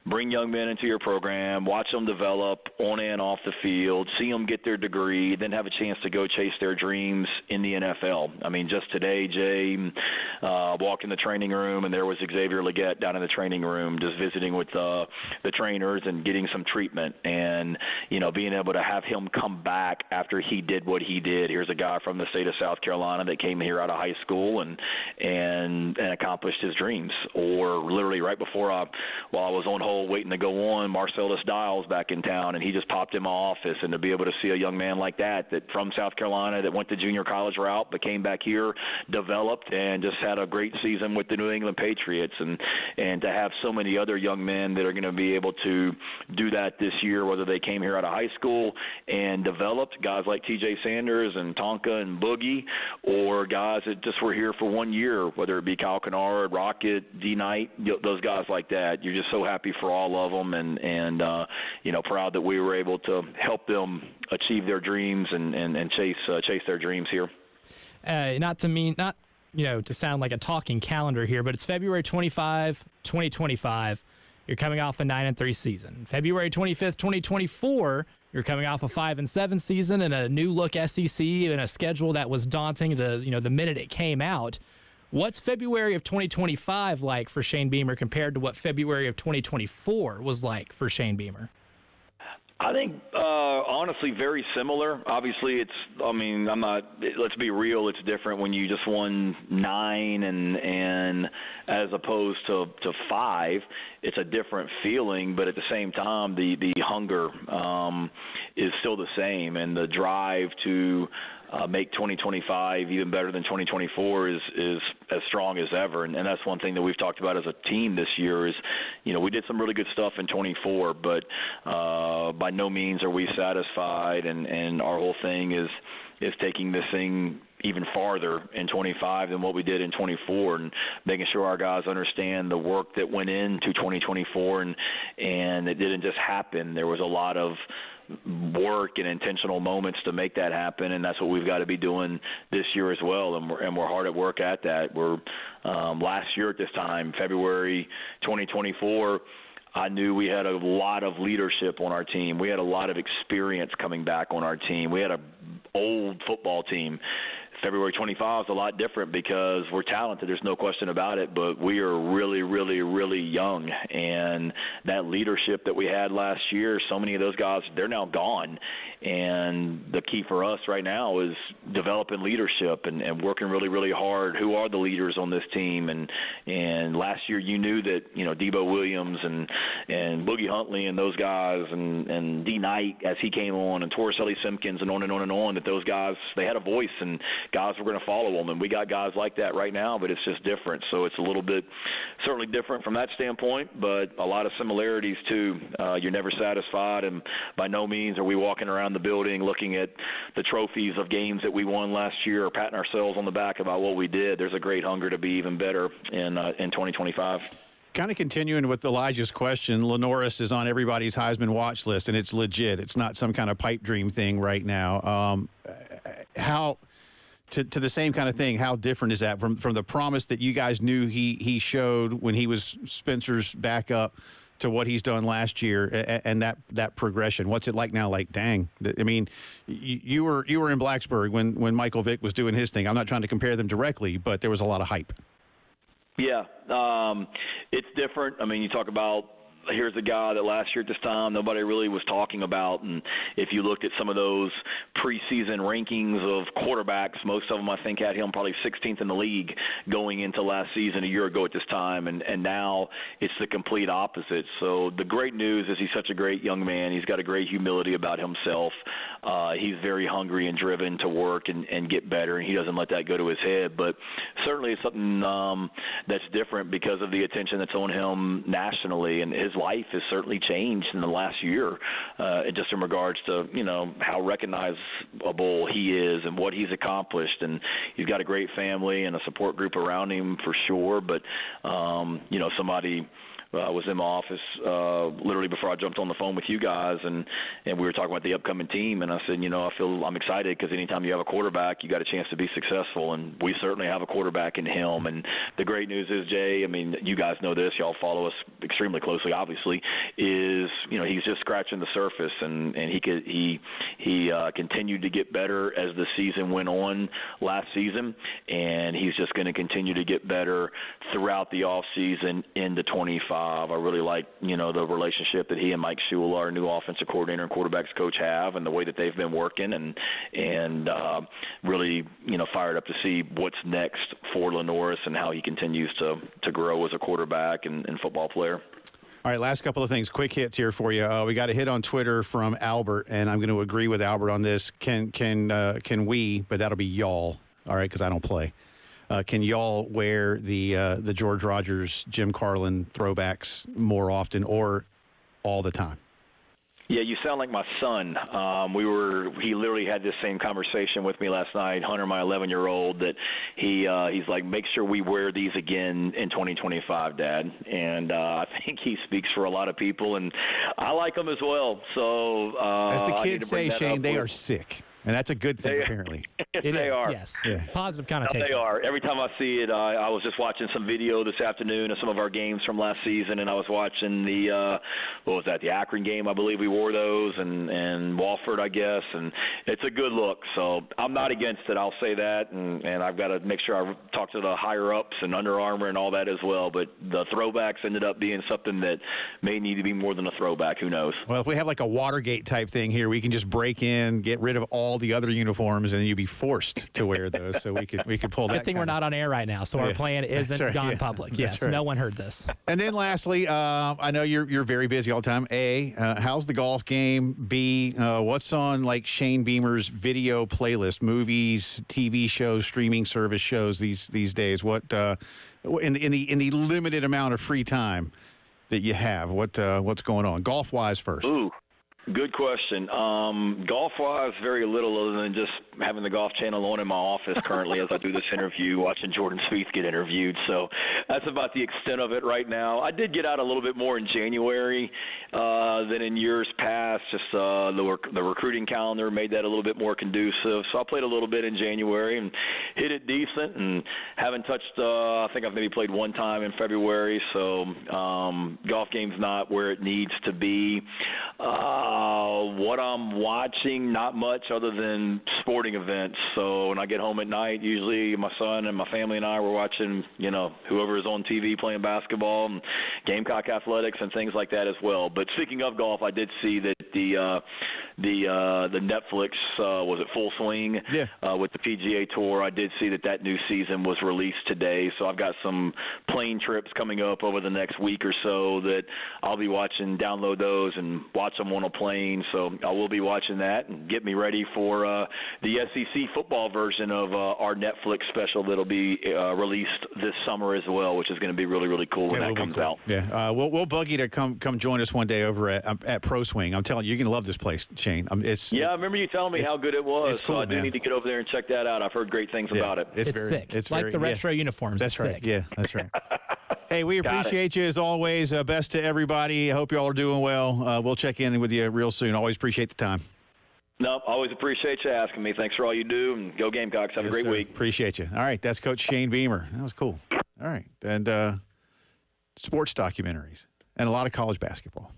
bring young men into your program, watch them develop on and off the field, see them get their degree, then have a chance to go chase their dreams in the NFL. I mean, just today, Jay, walked in the training room, and there was Xavier Legette down in the training room just visiting with the trainers and getting some treatment, and, being able to have him come back after he did what he did. Here's a guy from the state of South Carolina that came here out of high school and accomplished his dreams. Or literally right before while I was on hold waiting to go on, Marcellus Dials back in town, and he just popped in my office. And to be able to see a young man like that from South Carolina, that went the junior college route but came back here, developed, and just had a great season with the New England Patriots, and to have so many other young men that are going to be able to do that this year, whether they came here out of high school and developed, guys like TJ Sanders and Tonka and Boogie, or guys that just were here for 1 year, whether it be Kyle Kennard, Rocket, D Knight, those guys like that. You're just so happy for all of them, and proud that we were able to help them achieve their dreams and chase their dreams here. Not to sound like a talking calendar here, but it's February 25, 2025. You're coming off a 9-3 season. February 25th, 2024, you're coming off a 5-7 season and a new look SEC and a schedule that was daunting the minute it came out. What's February of 2025 like for Shane Beamer compared to what February of 2024 was like for Shane Beamer? I think, honestly, very similar. Obviously, let's be real, it's different when you just won 9 and as opposed to 5. It's a different feeling, but at the same time, the hunger is still the same, and the drive to make 2025 even better than 2024 is as strong as ever. And that's one thing that we've talked about as a team this year is, we did some really good stuff in 24, but by no means are we satisfied. And our whole thing is taking this thing even farther in 25 than what we did in 24, and making sure our guys understand the work that went into 2024, and it didn't just happen. There was a lot of work and intentional moments to make that happen, and that's what we've got to be doing this year as well, and we're hard at work at that. We're last year at this time, February 2024, I knew we had a lot of leadership on our team. We had a lot of experience coming back on our team. We had an old football team. February 25 is a lot different because we're talented. There's no question about it, but we are really, really, really young. And that leadership that we had last year, so many of those guys, they're now gone. And the key for us right now is developing leadership and working really, really hard. Who are the leaders on this team? And last year you knew that, Debo Williams and Boogie Huntley and those guys and D Knight as he came on and Torricelli Simpkins and on and on and on, that those guys, they had a voice and guys were going to follow them. And we got guys like that right now, but it's just different. So it's a little bit certainly different from that standpoint, but a lot of similarities too. You're never satisfied, and by no means are we walking around the building looking at the trophies of games that we won last year or patting ourselves on the back about what we did. There's a great hunger to be even better in 2025. Kind of continuing with Elijah's question, Lenoris is on everybody's Heisman watch list, and it's legit. It's not some kind of pipe dream thing right now. To the same kind of thing, how different is that from the promise that you guys knew he showed when he was Spencer's backup to what he's done last year, and that progression? What's it like now? Like, dang, I mean, you were in Blacksburg when Michael Vick was doing his thing. I'm not trying to compare them directly, but there was a lot of hype. Yeah, it's different. I mean, you talk about, here's a guy that last year at this time nobody really was talking about, and if you looked at some of those preseason rankings of quarterbacks, most of them I think had him probably 16th in the league going into last season a year ago at this time, and now it's the complete opposite. So the great news is he's such a great young man. He's got a great humility about himself. He's very hungry and driven to work and get better, and he doesn't let that go to his head. But certainly it's something that's different because of the attention that's on him nationally, and his life has certainly changed in the last year, just in regards to, how recognizable he is and what he's accomplished. And he's got a great family and a support group around him for sure. But, somebody I was in my office literally before I jumped on the phone with you guys, and we were talking about the upcoming team, and I said, I'm excited because anytime you have a quarterback, you got a chance to be successful, and we certainly have a quarterback in him. And the great news is, Jay, I mean, you guys know this, y'all follow us extremely closely, obviously, is, he's just scratching the surface, and he continued to get better as the season went on last season, and he's just going to continue to get better throughout the offseason into 25. I really like, the relationship that he and Mike Shula, our new offensive coordinator and quarterbacks coach, have, and the way that they've been working, and really, fired up to see what's next for Lenoris and how he continues to grow as a quarterback and football player. All right, last couple of things, quick hits here for you. We got a hit on Twitter from Albert, and I'm going to agree with Albert on this. Can we, but that'll be y'all, all right, because I don't play. Can y'all wear the George Rogers, Jim Carlin throwbacks more often or all the time? Yeah, you sound like my son. He literally had this same conversation with me last night, Hunter, my 11-year-old, that he's like, make sure we wear these again in 2025, Dad. And I think he speaks for a lot of people, and I like them as well. So as the kids say, Shane, they are sick. And that's a good thing, apparently. They are. Yes. Yeah. Positive connotation. They are. Every time I see it, I was just watching some video this afternoon of some of our games from last season, and I was watching the Akron game, I believe we wore those, and Wofford, I guess, and it's a good look. So I'm not against it, I'll say that, and I've got to make sure I talk to the higher-ups and Under Armour and all that as well. But the throwbacks ended up being something that may need to be more than a throwback. Who knows? Well, if we have like a Watergate type thing here, we can just break in, get rid of all the other uniforms, and you'd be forced to wear those. So we could pull that. Good thing we're not on air right now, so our plan isn't gone public. Yes, no one heard this. And then lastly, I know you're very busy all the time. A, how's the golf game? B, what's on like Shane Beamer's video playlist, movies, TV shows, streaming service shows these days? What in the limited amount of free time that you have, what's going on golf wise first? Ooh. Good question. Golf-wise, very little other than just having the Golf Channel on in my office currently as I do this interview, watching Jordan Spieth get interviewed. So that's about the extent of it right now. I did get out a little bit more in January than in years past. Just the recruiting calendar made that a little bit more conducive. So I played a little bit in January and hit it decent, and haven't touched I think I've maybe played one time in February. So golf game's not where it needs to be. What I'm watching, not much other than sporting events. So when I get home at night, usually my son and my family and I were watching, whoever is on TV playing basketball, and Gamecock athletics and things like that as well. But speaking of golf, I did see that the Netflix was it Full Swing with the PGA Tour. I did see that new season was released today. So I've got some plane trips coming up over the next week or so that I'll be watching, download those and watch them on a plane. So I will be watching that and get me ready for the SEC football version of our Netflix special that'll be released this summer as well, which is going to be really, really cool when that comes out. Yeah, we'll bug you to come join us one day over at Pro Swing. I'm telling you, you're going to love this place, Shane. I remember you telling me how good it was. It's cool, so I do need to get over there and check that out. I've heard great things about it. It's very sick. It's like the retro uniforms. That's right. Sick. Yeah, that's right. Hey, we appreciate you as always. Best to everybody. I hope you all are doing well. We'll check in with you real soon. Always appreciate the time. Nope, always appreciate you asking me. Thanks for all you do, and go Gamecocks. Have a great week. Appreciate you. All right, that's Coach Shane Beamer. That was cool. All right, and sports documentaries and a lot of college basketball.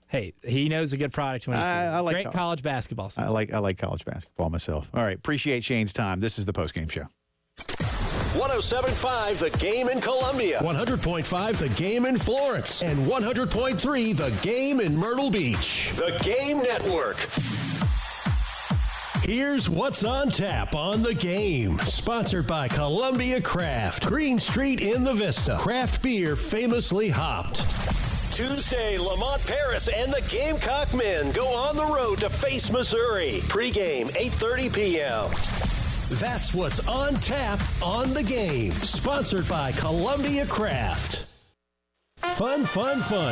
Hey, he knows a good product when he sees it. I like great college basketball season. I like college basketball myself. All right, appreciate Shane's time. This is the Postgame Show. 107.5 The Game in Columbia, 100.5 The Game in Florence, and 100.3 The Game in Myrtle Beach. The Game Network. Here's what's on tap on The Game. Sponsored by Columbia Craft. Green Street in the Vista. Craft beer famously hopped. Tuesday, Lamont Paris and the Gamecock men go on the road to face Missouri. Pre-game, 8:30 p.m. That's what's on tap on The Game. Sponsored by Columbia Craft. Fun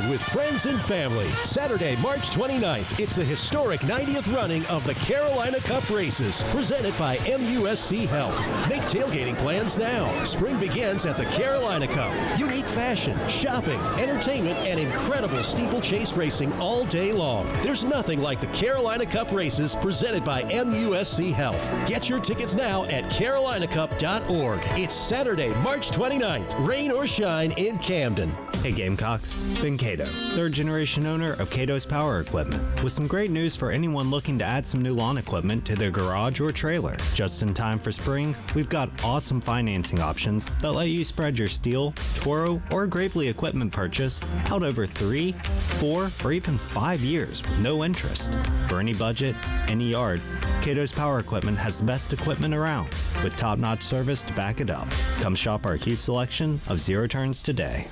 with friends and family. Saturday, March 29th, it's the historic 90th running of the Carolina Cup races, presented by MUSC Health. Make tailgating plans now. Spring begins at the Carolina Cup. Unique fashion, shopping, entertainment, and incredible steeplechase racing all day long. There's nothing like the Carolina Cup races presented by MUSC Health. Get your tickets now at carolinacup.org. It's Saturday, March 29th, rain or shine in Camden. Hey Gamecocks, Ben Cato, third generation owner of Cato's Power Equipment, with some great news for anyone looking to add some new lawn equipment to their garage or trailer. Just in time for spring, we've got awesome financing options that let you spread your Steel, Toro, or Gravely equipment purchase out over 3, 4, or even 5 years with no interest. For any budget, any yard, Cato's Power Equipment has the best equipment around, with top-notch service to back it up. Come shop our huge selection of zero turns today.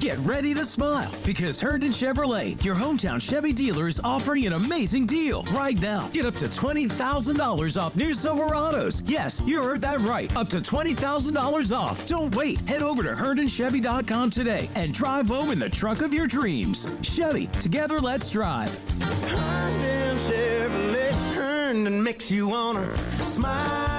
Get ready to smile because Herndon Chevrolet, your hometown Chevy dealer, is offering an amazing deal right now. Get up to $20,000 off new Silverados. Yes, you heard that right. Up to $20,000 off. Don't wait. Head over to HerndonChevy.com today and drive home in the truck of your dreams. Chevy, together let's drive. Herndon Chevrolet, Herndon makes you wanna smile.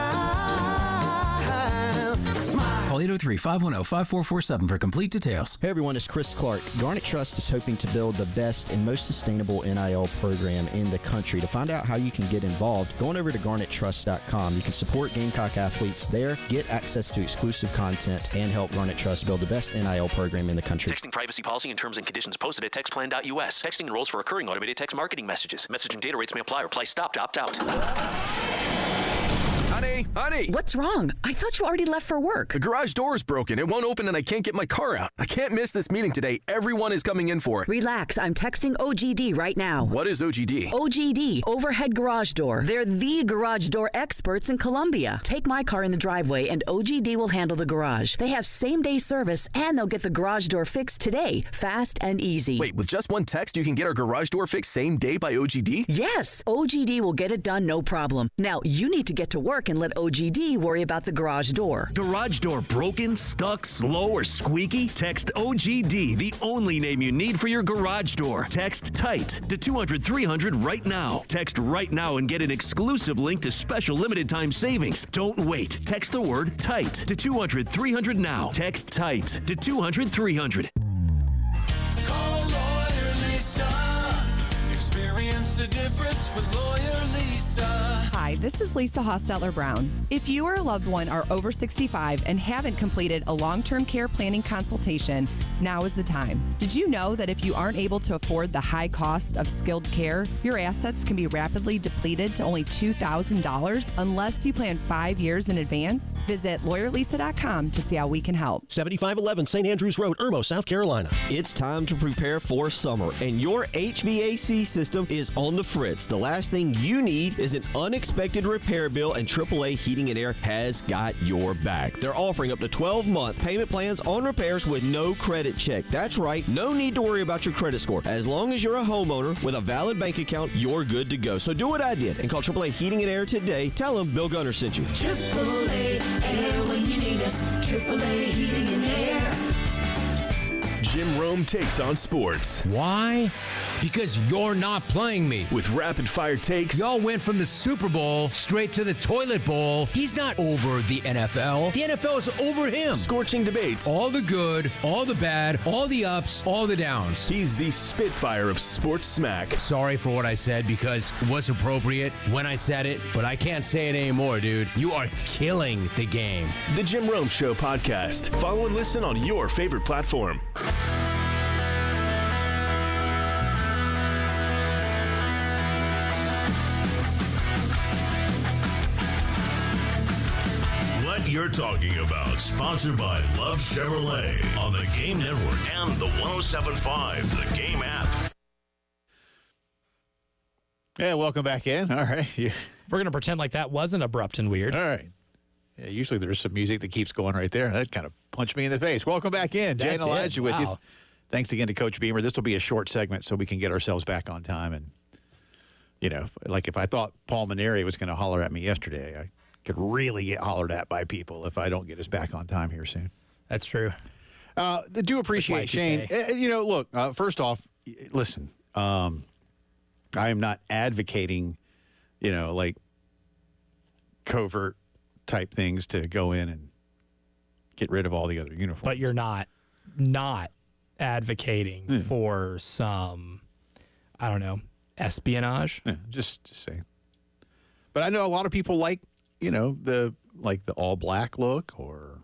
Call 803-510-5447 for complete details. Hey everyone, it's Chris Clark. Garnet Trust is hoping to build the best and most sustainable NIL program in the country. To find out how you can get involved, go on over to garnettrust.com. You can support Gamecock athletes there, get access to exclusive content, and help Garnet Trust build the best NIL program in the country. Texting privacy policy and terms and conditions posted at textplan.us. Texting enrolls for recurring automated text marketing messages. Messaging data rates may apply. Reply stop to opt out. Honey! What's wrong? I thought you already left for work. The garage door is broken. It won't open and I can't get my car out. I can't miss this meeting today. Everyone is coming in for it. Relax. I'm texting OGD right now. What is OGD? OGD, Overhead Garage Door. They're the garage door experts in Columbia. Take my car in the driveway and OGD will handle the garage. They have same-day service and they'll get the garage door fixed today. Fast and easy. Wait, with just one text, you can get our garage door fixed same day by OGD? Yes, OGD will get it done no problem. Now, you need to get to work and let OGD worry about the garage door. Garage door broken, stuck, slow, or squeaky? Text OGD, the only name you need for your garage door. Text TIGHT to 200-300 right now. Text right now and get an exclusive link to special limited time savings. Don't wait. Text the word TIGHT to 200-300 now. Text TIGHT to 200-300. Call Lawyer Lisa. Experience the difference with Lawyer Lisa. Hi, this is Lisa Hostetler Brown. If you or a loved one are over 65 and haven't completed a long-term care planning consultation, now is the time. Did you know that if you aren't able to afford the high cost of skilled care, your assets can be rapidly depleted to only $2,000 unless you plan 5 years in advance? Visit lawyerlisa.com to see how we can help. 7511 St. Andrews Road, Irmo, South Carolina. It's time to prepare for summer, and your HVAC system is on the fritz. The last thing you need is an unexpected repair bill, and AAA Heating and Air has got your back. They're offering up to 12-month payment plans on repairs with no credit check. That's right, no need to worry about your credit score. As long as you're a homeowner with a valid bank account, you're good to go. So do what I did and call AAA Heating and Air today. Tell them Bill Gunner sent you. AAA Air when you need us. AAA Heating and Air. Jim Rome takes on sports. Why? Because you're not playing me. With rapid-fire takes. Y'all went from the Super Bowl straight to the toilet bowl. He's not over the NFL. The NFL is over him. Scorching debates. All the good, all the bad, all the ups, all the downs. He's the Spitfire of sports smack. Sorry for what I said because it was appropriate when I said it, but I can't say it anymore, dude. You are killing the game. The Jim Rome Show podcast. Follow and listen on your favorite platform. What You're Talking About, sponsored by Love Chevrolet on the Game Network and the 107.5 The Game app. Yeah, welcome back in. All right. We're going to pretend like that wasn't abrupt and weird. All right. Yeah, usually there's some music that keeps going right there. That kind of punched me in the face. Welcome back in. Jay and Elijah with you. Thanks again to Coach Beamer. This will be a short segment so we can get ourselves back on time. And, you know, like if I thought Paul Maneri was going to holler at me yesterday, I could really get hollered at by people if I don't get us back on time here soon. That's true. I do appreciate like Shane. You know, look, first off, listen, I am not advocating, you know, like covert type things to go in and get rid of all the other uniforms. But you're not. not advocating for some, I don't know, espionage. Yeah, just saying. But I know a lot of people like, the all black look or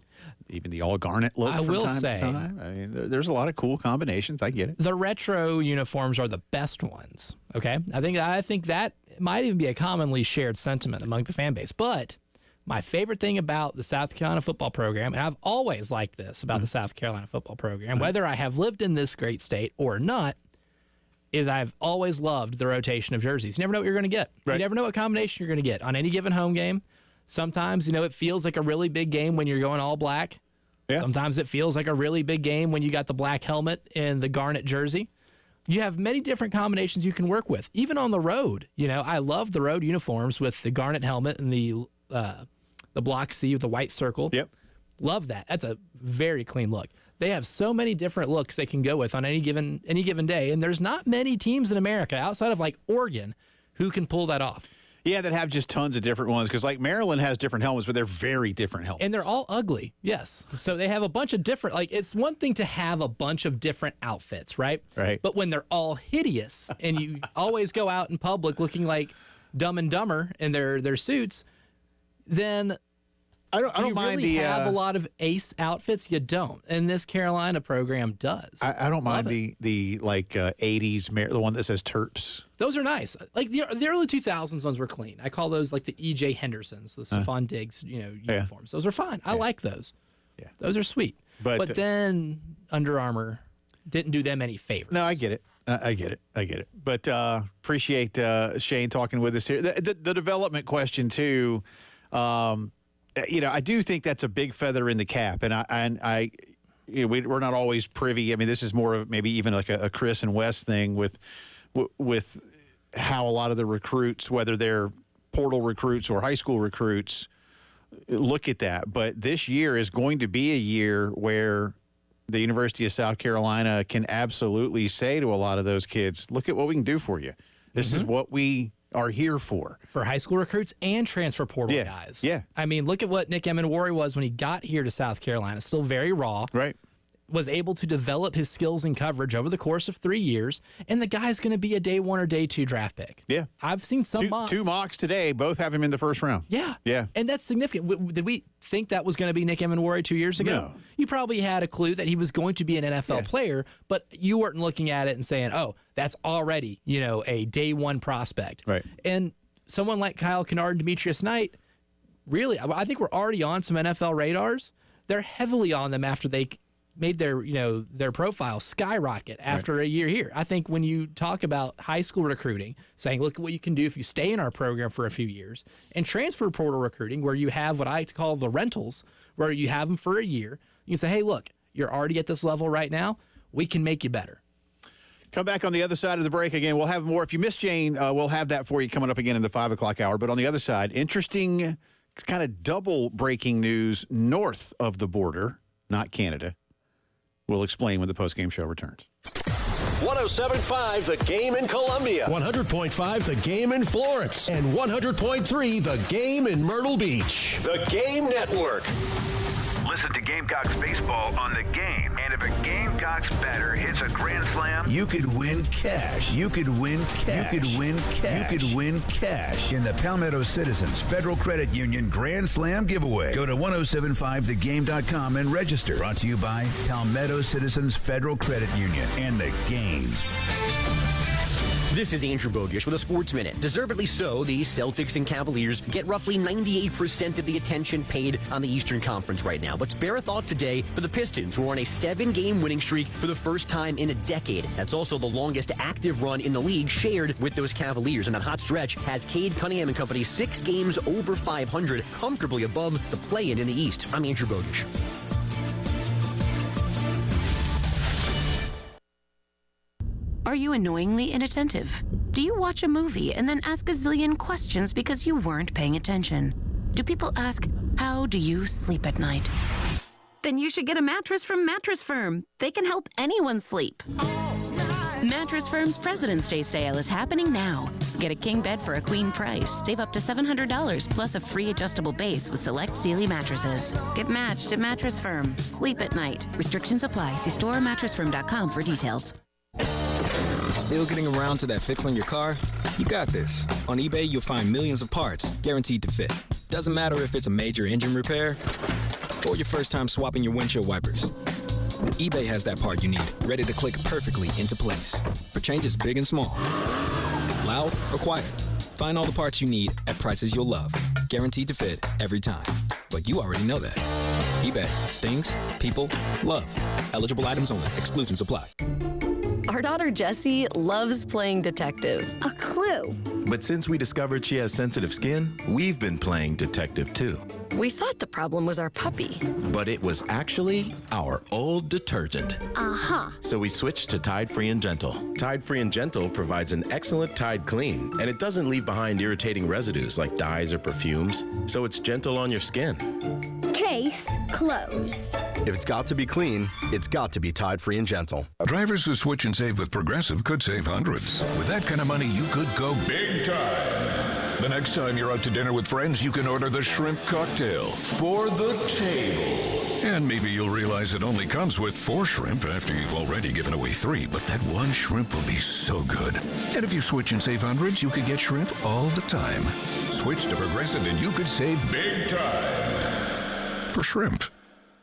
even the all garnet look. I will time say, to time. I mean, there's a lot of cool combinations. I get it. The retro uniforms are the best ones. Okay, I think that might even be a commonly shared sentiment among the fan base. But my favorite thing about the South Carolina football program, and I've always liked this about the South Carolina football program, whether I have lived in this great state or not, is I've always loved the rotation of jerseys. You never know what you're going to get. Right. You never know what combination you're going to get on any given home game. Sometimes, it feels like a really big game when you're going all black. Yeah. Sometimes it feels like a really big game when you got the black helmet and the garnet jersey. You have many different combinations you can work with, even on the road. I love the road uniforms with the garnet helmet and the block C with the white circle. Yep. Love that. That's a very clean look. They have so many different looks they can go with on any given day, and there's not many teams in America outside of Oregon who can pull that off. Yeah, that have just tons of different ones because Maryland has different helmets, but they're very different helmets. And they're all ugly, yes. So they have a bunch of different, it's one thing to have a bunch of different outfits, right? Right. But when they're all hideous and you always go out in public looking like Dumb and Dumber in their suits, then I don't mind really the have a lot of ace outfits. You don't, and this Carolina program does. I don't mind the 80s, the one that says Terps. Those are nice. The early 2000s ones were clean. I call those the E.J. Hendersons, the Stephon Diggs, uniforms. Those are fine. I like those. Yeah, those are sweet. But then Under Armour didn't do them any favors. No, I get it. I get it. But appreciate Shane talking with us here. The development question too. I do think that's a big feather in the cap, and we're not always privy. I mean, this is more of maybe even a Chris and Wes thing with how a lot of the recruits, whether they're portal recruits or high school recruits, look at that. But this year is going to be a year where the University of South Carolina can absolutely say to a lot of those kids, look at what we can do for you. This is what we are here for high school recruits and transfer portal guys. Yeah. I mean, look at what Nick Emenwari was when he got here to South Carolina. Still very raw. Right. Was able to develop his skills and coverage over the course of 3 years, and the guy's going to be a day 1 or day 2 draft pick. Yeah. I've seen some mocks. Two mocks today, both have him in the first round. Yeah. Yeah. And that's significant. Did we think that was going to be Nick Emenwari 2 years ago? No. You probably had a clue that he was going to be an NFL player, but you weren't looking at it and saying, oh, that's already, a day 1 prospect. Right. And someone like Kyle Kennard and Demetrius Knight, really, I think we're already on some NFL radars. They're heavily on them after they made their profile skyrocket after a year here. I think when you talk about high school recruiting, saying, look at what you can do if you stay in our program for a few years, and transfer portal recruiting, where you have what I call the rentals, where you have them for a year, you can say, hey, look, you're already at this level right now. We can make you better. Come back on the other side of the break again. We'll have more. If you missed Jane, we'll have that for you coming up again in the 5 o'clock hour. But on the other side, interesting kind of double breaking news north of the border, not Canada. We'll explain when the postgame show returns. 107.5 The Game in Columbia, 100.5 The Game in Florence, and 100.3 The Game in Myrtle Beach. The Game Network. Listen to Gamecocks baseball on The Game. And if a Gamecocks batter hits a grand slam, you could win cash. You could win cash. You could win cash. You could win cash in the Palmetto Citizens Federal Credit Union Grand Slam giveaway. Go to 1075thegame.com and register. Brought to you by Palmetto Citizens Federal Credit Union and The Game. This is Andrew Bogish with a Sports Minute. Deservedly so, the Celtics and Cavaliers get roughly 98% of the attention paid on the Eastern Conference right now. But spare a thought today for the Pistons, who are on a 7-game winning streak for the first time in a decade. That's also the longest active run in the league, shared with those Cavaliers. And that hot stretch has Cade Cunningham and company 6 games over 500, comfortably above the play-in in the East. I'm Andrew Bogish. Are you annoyingly inattentive? Do you watch a movie and then ask a zillion questions because you weren't paying attention? Do people ask, how do you sleep at night? Then you should get a mattress from Mattress Firm. They can help anyone sleep. Mattress Firm's President's Day sale is happening now. Get a king bed for a queen price. Save up to $700 plus a free adjustable base with select Sealy mattresses. Get matched at Mattress Firm. Sleep at night. Restrictions apply. See store or mattressfirm.com for details. Still getting around to that fix on your car? You got this. On eBay, you'll find millions of parts guaranteed to fit. Doesn't matter if it's a major engine repair or your first time swapping your windshield wipers. eBay has that part you need, ready to click perfectly into place for changes big and small. Loud or quiet, find all the parts you need at prices you'll love. Guaranteed to fit every time. But you already know that. eBay. Things, people, love. Eligible items only. Exclusions apply. Our daughter Jessie loves playing detective. A clue. But since we discovered she has sensitive skin, we've been playing detective too. We thought the problem was our puppy. But it was actually our old detergent. Uh-huh. So we switched to Tide Free and Gentle. Tide Free and Gentle provides an excellent Tide clean, and it doesn't leave behind irritating residues like dyes or perfumes, so it's gentle on your skin. Case closed. If it's got to be clean, it's got to be Tide Free and Gentle. Drivers who switch and save with Progressive could save hundreds. With that kind of money, you could go big time. The next time you're out to dinner with friends, you can order the shrimp cocktail for the table. And maybe you'll realize it only comes with 4 shrimp after you've already given away 3, but that one shrimp will be so good. And if you switch and save hundreds, you could get shrimp all the time. Switch to Progressive and you could save big time. For shrimp.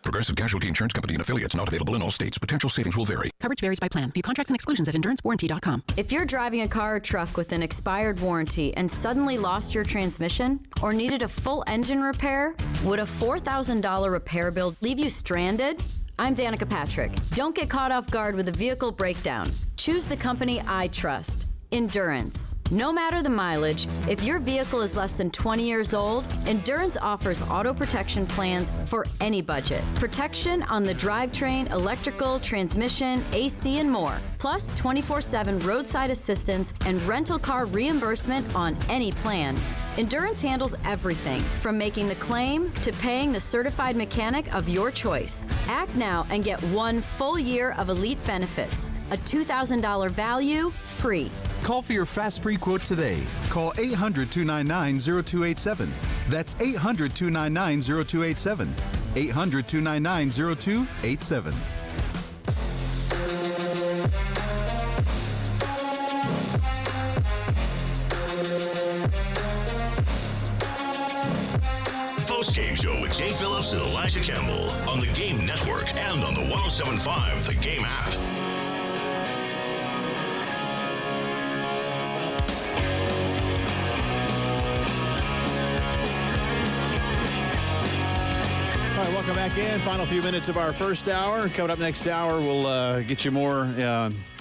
Progressive Casualty Insurance Company and affiliates, not available in all states. Potential savings will vary. Coverage varies by plan. View contracts and exclusions at endurancewarranty.com. If you're driving a car or truck with an expired warranty and suddenly lost your transmission or needed a full engine repair, would a $4,000 repair bill leave you stranded? I'm Danica Patrick. Don't get caught off guard with a vehicle breakdown. Choose the company I trust. Endurance. No matter the mileage, if your vehicle is less than 20 years old, Endurance offers auto protection plans for any budget. Protection on the drivetrain, electrical, transmission, AC, and more. Plus 24/7 roadside assistance and rental car reimbursement on any plan. Endurance handles everything from making the claim to paying the certified mechanic of your choice. Act now and get 1 full year of elite benefits. A $2,000 value, free. Call for your fast free quote today. Call 800-299-0287. That's 800-299-0287. 800-299-0287. Postgame Show with Jay Phillips and Elijah Campbell on the Game Network and on the 107.5 The Game app. All right, welcome back in. Final few minutes of our first hour. Coming up next hour, we'll get you more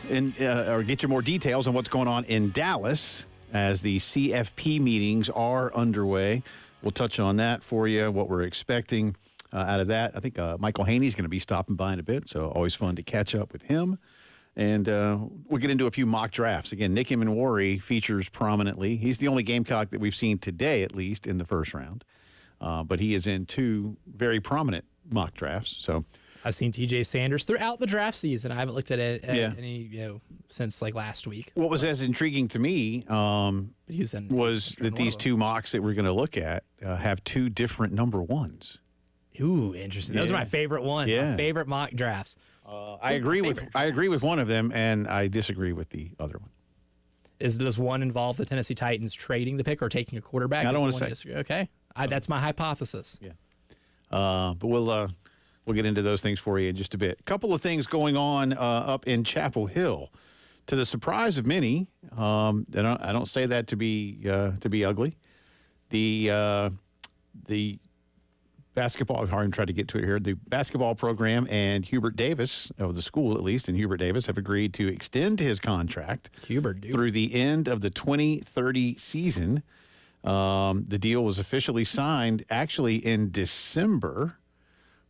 get you more details on what's going on in Dallas as the CFP meetings are underway. We'll touch on that for you, what we're expecting out of that. I think Michael Haney's going to be stopping by in a bit, so always fun to catch up with him. And we'll get into a few mock drafts. Again, Nick Immanwori features prominently. He's the only Gamecock that we've seen today, at least, in the first round. But he is in 2 very prominent mock drafts. So I've seen TJ Sanders throughout the draft season. I haven't looked at it any since like last week. What was as intriguing to me was that these 2 mocks that we're going to look at have 2 different number 1s. Ooh, interesting. Those are my favorite ones. Yeah. My favorite mock drafts. I agree with one of them, and I disagree with the other one. Does one involve the Tennessee Titans trading the pick or taking a quarterback? I don't want to say. Okay, that's my hypothesis. Yeah, but we'll get into those things for you in just a bit. A couple of things going on up in Chapel Hill, to the surprise of many. I don't say that to be ugly. The basketball. Hard to try to get to it here. The basketball program and Hubert Davis, of the school at least, and Hubert Davis have agreed to extend his contract through the end of the 2030 season. The deal was officially signed actually in December,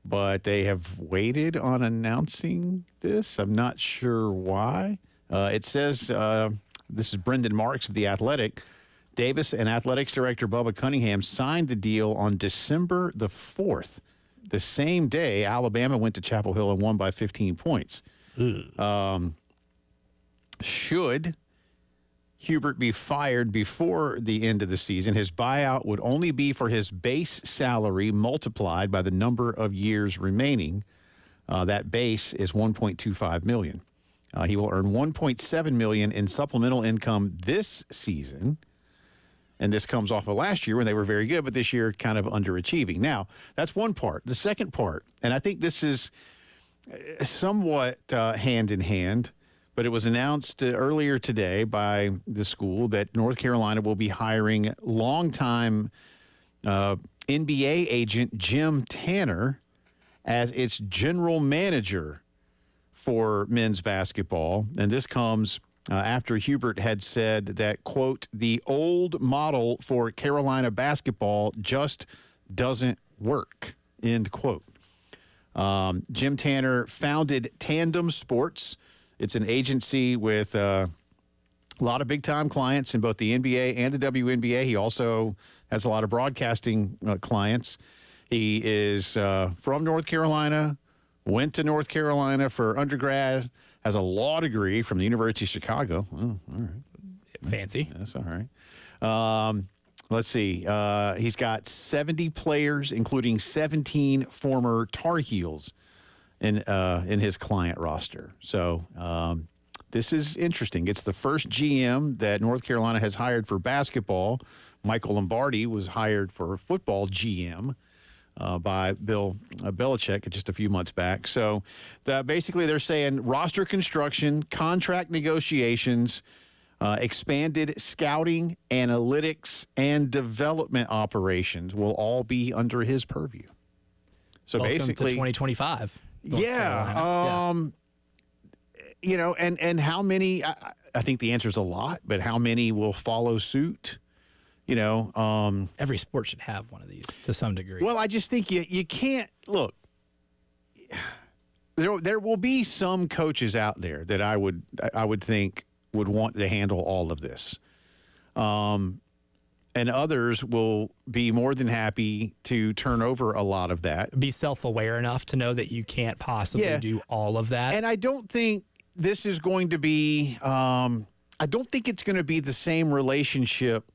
but they have waited on announcing this. I'm not sure why. It says, this is Brendan Marks of The Athletic, Davis and Athletics Director Bubba Cunningham signed the deal on December the 4th. The same day, Alabama went to Chapel Hill and won by 15 points. Should Hubert be fired before the end of the season, his buyout would only be for his base salary multiplied by the number of years remaining. That base is $1.25 million. He will earn $1.7 million in supplemental income this season. And this comes off of last year when they were very good, but this year kind of underachieving. Now, that's one part. The second part, and I think this is somewhat hand in hand, but it was announced earlier today by the school that North Carolina will be hiring longtime NBA agent Jim Tanner as its general manager for men's basketball. And this comes after Hubert had said that, quote, the old model for Carolina basketball just doesn't work, end quote. Jim Tanner founded Tandem Sports. It's an agency with a lot of big-time clients in both the NBA and the WNBA. He also has a lot of broadcasting clients. He is from North Carolina, went to North Carolina for undergrad, has a law degree from the University of Chicago. Oh, all right. Fancy. That's all right. Let's see. He's got 70 players, including 17 former Tar Heels in his client roster. So this is interesting. It's the first GM that North Carolina has hired for basketball. Michael Lombardi was hired for football GM by Bill Belichick just a few months back. So basically they're saying roster construction, contract negotiations, expanded scouting, analytics, and development operations will all be under his purview. So Welcome basically to 2025. Yeah. You know, and how many, I think the answer is a lot, but how many will follow suit? You know, every sport should have one of these to some degree. Well, I just think you can't look. There will be some coaches out there that I would think would want to handle all of this, and others will be more than happy to turn over a lot of that. Be self-aware enough to know that you can't possibly do all of that. And I don't think this is going to be. I don't think it's going to be the same relationship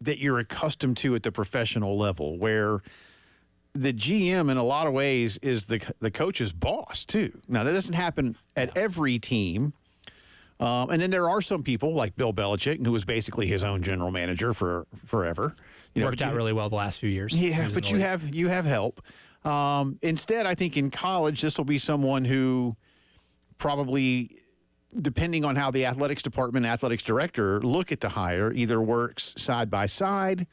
that you're accustomed to at the professional level, where the GM in a lot of ways is the coach's boss too. Now that doesn't happen at every team. And then there are some people like Bill Belichick, who was basically his own general manager for forever. Worked out really well the last few years. Yeah, but you have help. Instead, I think in college, this will be someone who probably, depending on how the athletics department, athletics director look at the hire, either works side by side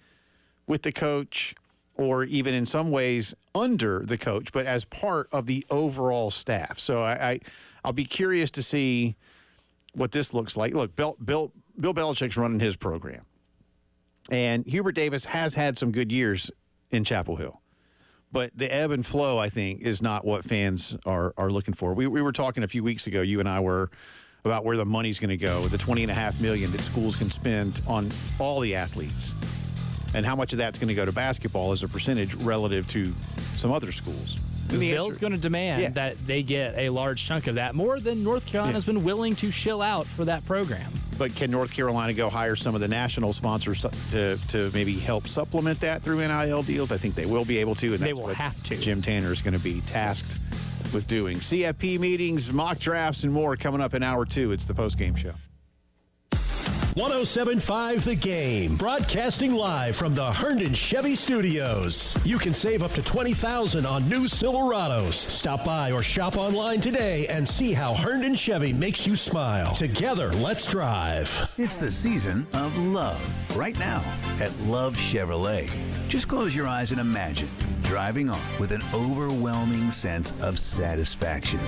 with the coach or even in some ways under the coach, but as part of the overall staff. So I'll be curious to see what this looks like. Look, Bill Belichick's running his program. And Hubert Davis has had some good years in Chapel Hill. But the ebb and flow, I think, is not what fans are looking for. We were talking a few weeks ago, you and I were, about where the money's going to go, the $20.5 million that schools can spend on all the athletes, and how much of that's going to go to basketball as a percentage relative to some other schools. Bill's going to demand that they get a large chunk of that, more than North Carolina's been willing to shill out for that program. But can North Carolina go hire some of the national sponsors to maybe help supplement that through NIL deals? I think they will be able to. And they will have to. Jim Tanner is going to be tasked with doing. CFP meetings, mock drafts, and more coming up in hour 2. It's the Postgame Show. 107.5 The Game, broadcasting live from the Herndon Chevy Studios. You can save up to $20,000 on new Silverados. Stop by or shop online today and see how Herndon Chevy makes you smile. Together, let's drive. It's the season of love right now at Love Chevrolet. Just close your eyes and imagine driving off with an overwhelming sense of satisfaction.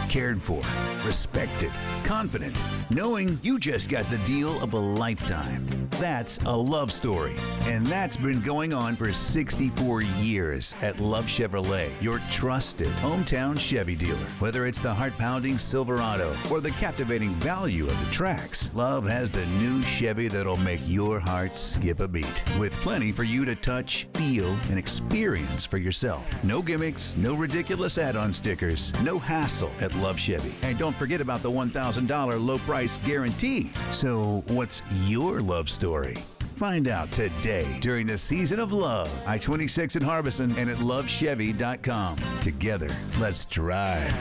Cared for, respected, confident, knowing you just got the deal of a lifetime. That's a love story, and that's been going on for 64 years at Love Chevrolet, your trusted hometown Chevy dealer. Whether it's the heart-pounding Silverado or the captivating value of the Trax, Love has the new Chevy that'll make your heart skip a beat, with plenty for you to touch, feel, and experience for yourself. No gimmicks, no ridiculous add-on stickers, no hassle at Love Chevy. And don't forget about the $1,000 low price guarantee. So what's your love story? Find out today during the Season of Love. I-26 in Harbison and at lovechevy.com. Together, let's drive.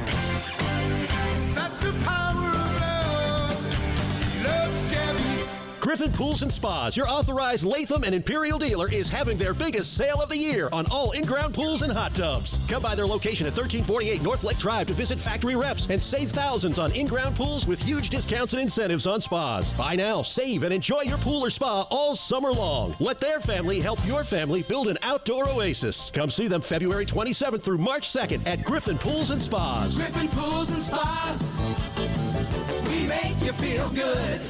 That's the power of love. Love Chevy. Griffin Pools and Spas, your authorized Latham and Imperial dealer, is having their biggest sale of the year on all in-ground pools and hot tubs. Come by their location at 1348 North Lake Drive to visit factory reps and save thousands on in-ground pools with huge discounts and incentives on spas. Buy now, save, and enjoy your pool or spa all summer long. Let their family help your family build an outdoor oasis. Come see them February 27th through March 2nd at Griffin Pools and Spas. Griffin Pools and Spas. We make you feel good.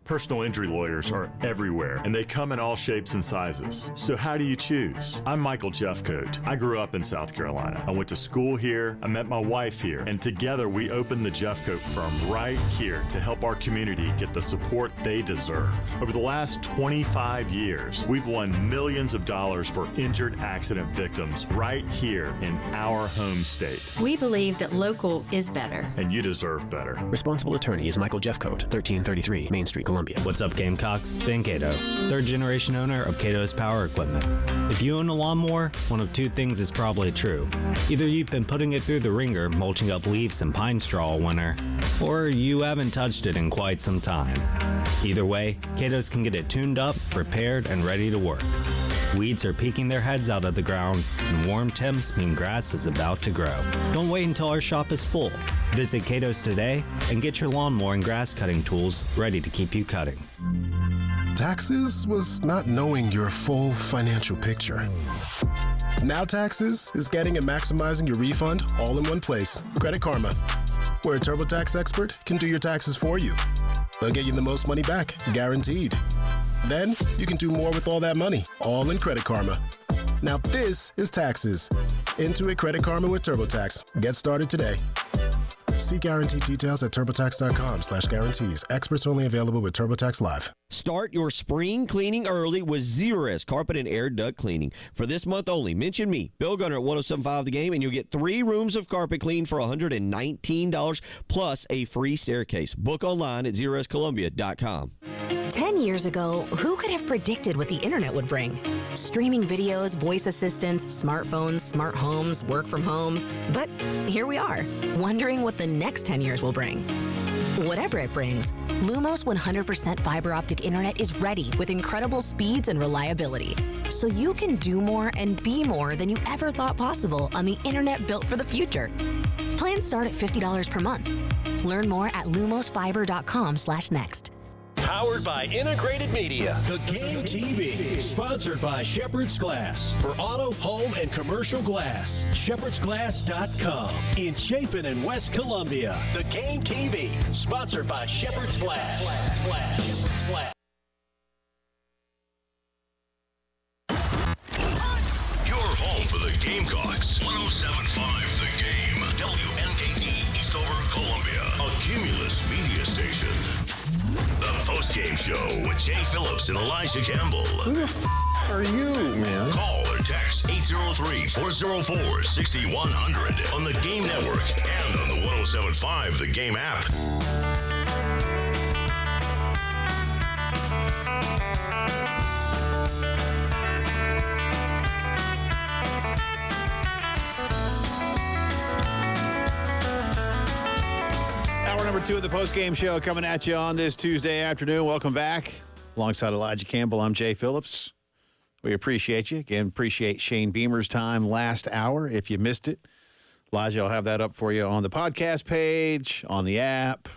Personal injury lawyers are everywhere, and they come in all shapes and sizes. So how do you choose? I'm Michael Jeffcoat. I grew up in South Carolina. I went to school here, I met my wife here, and together we opened the Jeffcoat firm right here to help our community get the support they deserve. Over the last 25 years, we've won millions of dollars for injured accident victims right here in our home state. We believe that local is better. And you deserve better. Responsible attorney is Michael Jeffcoat, 1333 Main Street, Columbia. What's up, Gamecocks? Ben Cato, third generation owner of Cato's Power Equipment. If you own a lawnmower, one of two things is probably true. Either you've been putting it through the ringer, mulching up leaves and pine straw all winter, or you haven't touched it in quite some time. Either way, Cato's can get it tuned up, repaired, and ready to work. Weeds are peeking their heads out of the ground, and warm temps mean grass is about to grow. Don't wait until our shop is full. Visit Cato's today and get your lawnmower and grass cutting tools ready to keep you cutting. Taxes was not knowing your full financial picture. Now Taxes is getting and maximizing your refund all in one place. Credit Karma, where a TurboTax expert can do your taxes for you. They'll get you the most money back, guaranteed. Then you can do more with all that money, all in Credit Karma. Now this is Taxes. Intuit Credit Karma with TurboTax. Get started today. See guarantee details at turbotax.com/guarantees. Experts only available with TurboTax Live. Start your spring cleaning early with Zerust Carpet and Air Duct Cleaning. For this month only, mention me, Bill Gunner at 107.5 The Game, and you'll get 3 rooms of carpet clean for $119 plus a free staircase. Book online at ZerustColumbia.com. 10 years ago, who could have predicted what the internet would bring? Streaming videos, voice assistants, smartphones, smart homes, work from home. But here we are, wondering what the next 10 years will bring. Whatever it brings, Lumos 100% fiber optic internet is ready with incredible speeds and reliability. So you can do more and be more than you ever thought possible on the internet built for the future. Plans start at $50 per month. Learn more at lumosfiber.com/next. Powered by Integrated Media. The Game TV. Sponsored by Shepherd's Glass. For auto, home, and commercial glass. ShepherdsGlass.com. In Chapin and West Columbia. The Game TV. Sponsored by Shepherd's Glass. Shepherd's Glass. Your home for the Gamecocks. 107.5 The Game. WNKT Eastover, Columbia. A Cumulus media station. The Postgame Show with Jay Phillips and Elijah Campbell. Who the are you, man? Call or text 803-404-6100 on the Game Network and on the 107.5 The Game app. Number 2 of the Postgame Show coming at you on this Tuesday afternoon. Welcome back. Alongside Elijah Campbell, I'm Jay Phillips. We appreciate you. Again, appreciate Shane Beamer's time last hour. If you missed it, Elijah will have that up for you on the podcast page, on the app,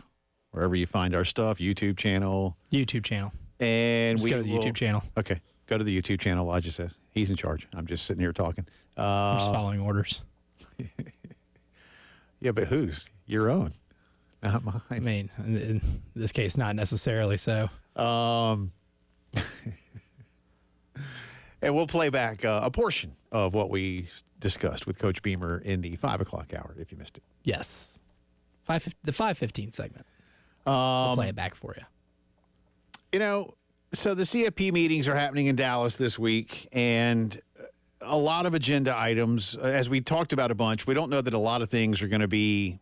wherever you find our stuff, YouTube channel. YouTube channel. And Just go to the YouTube channel. Okay. Go to the YouTube channel, Elijah says. He's in charge. I'm just sitting here talking. I'm just following orders. Yeah, but whose? Your own. Not mine. I mean, in this case, not necessarily so. And we'll play back a portion of what we discussed with Coach Beamer in the 5 o'clock hour, if you missed it. Yes. The 5:15 segment. We'll play it back for you. You know, so the CFP meetings are happening in Dallas this week, and a lot of agenda items. As we talked about a bunch, we don't know that a lot of things are going to be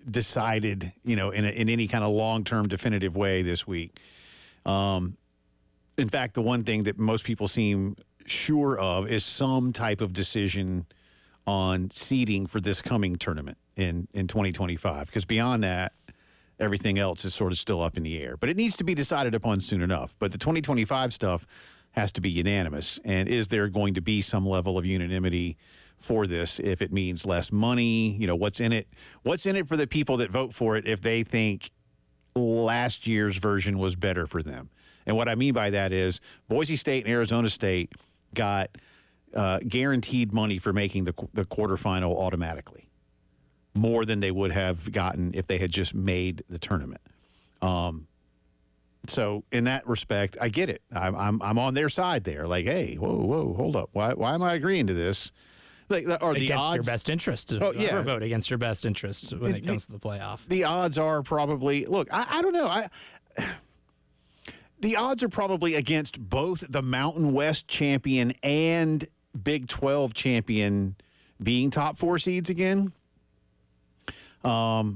decided, in any kind of long-term definitive way this week. In fact, the one thing that most people seem sure of is some type of decision on seeding for this coming tournament in 2025. Because beyond that, everything else is sort of still up in the air. But it needs to be decided upon soon enough. But the 2025 stuff has to be unanimous. And is there going to be some level of unanimity for this if it means less money? What's in it? What's in it for the people that vote for it if they think last year's version was better for them? And what I mean by that is Boise State and Arizona State got guaranteed money for making the quarterfinal automatically, more than they would have gotten if they had just made the tournament. So in that respect, I get it. I'm on their side there. Like, hey, whoa, hold up. Why am I agreeing to this? Like, are the against odds your best interest? Never vote against your best interest when it comes to the playoff. The odds are probably I don't know. The odds are probably against both the Mountain West champion and Big 12 champion being top 4 seeds again. I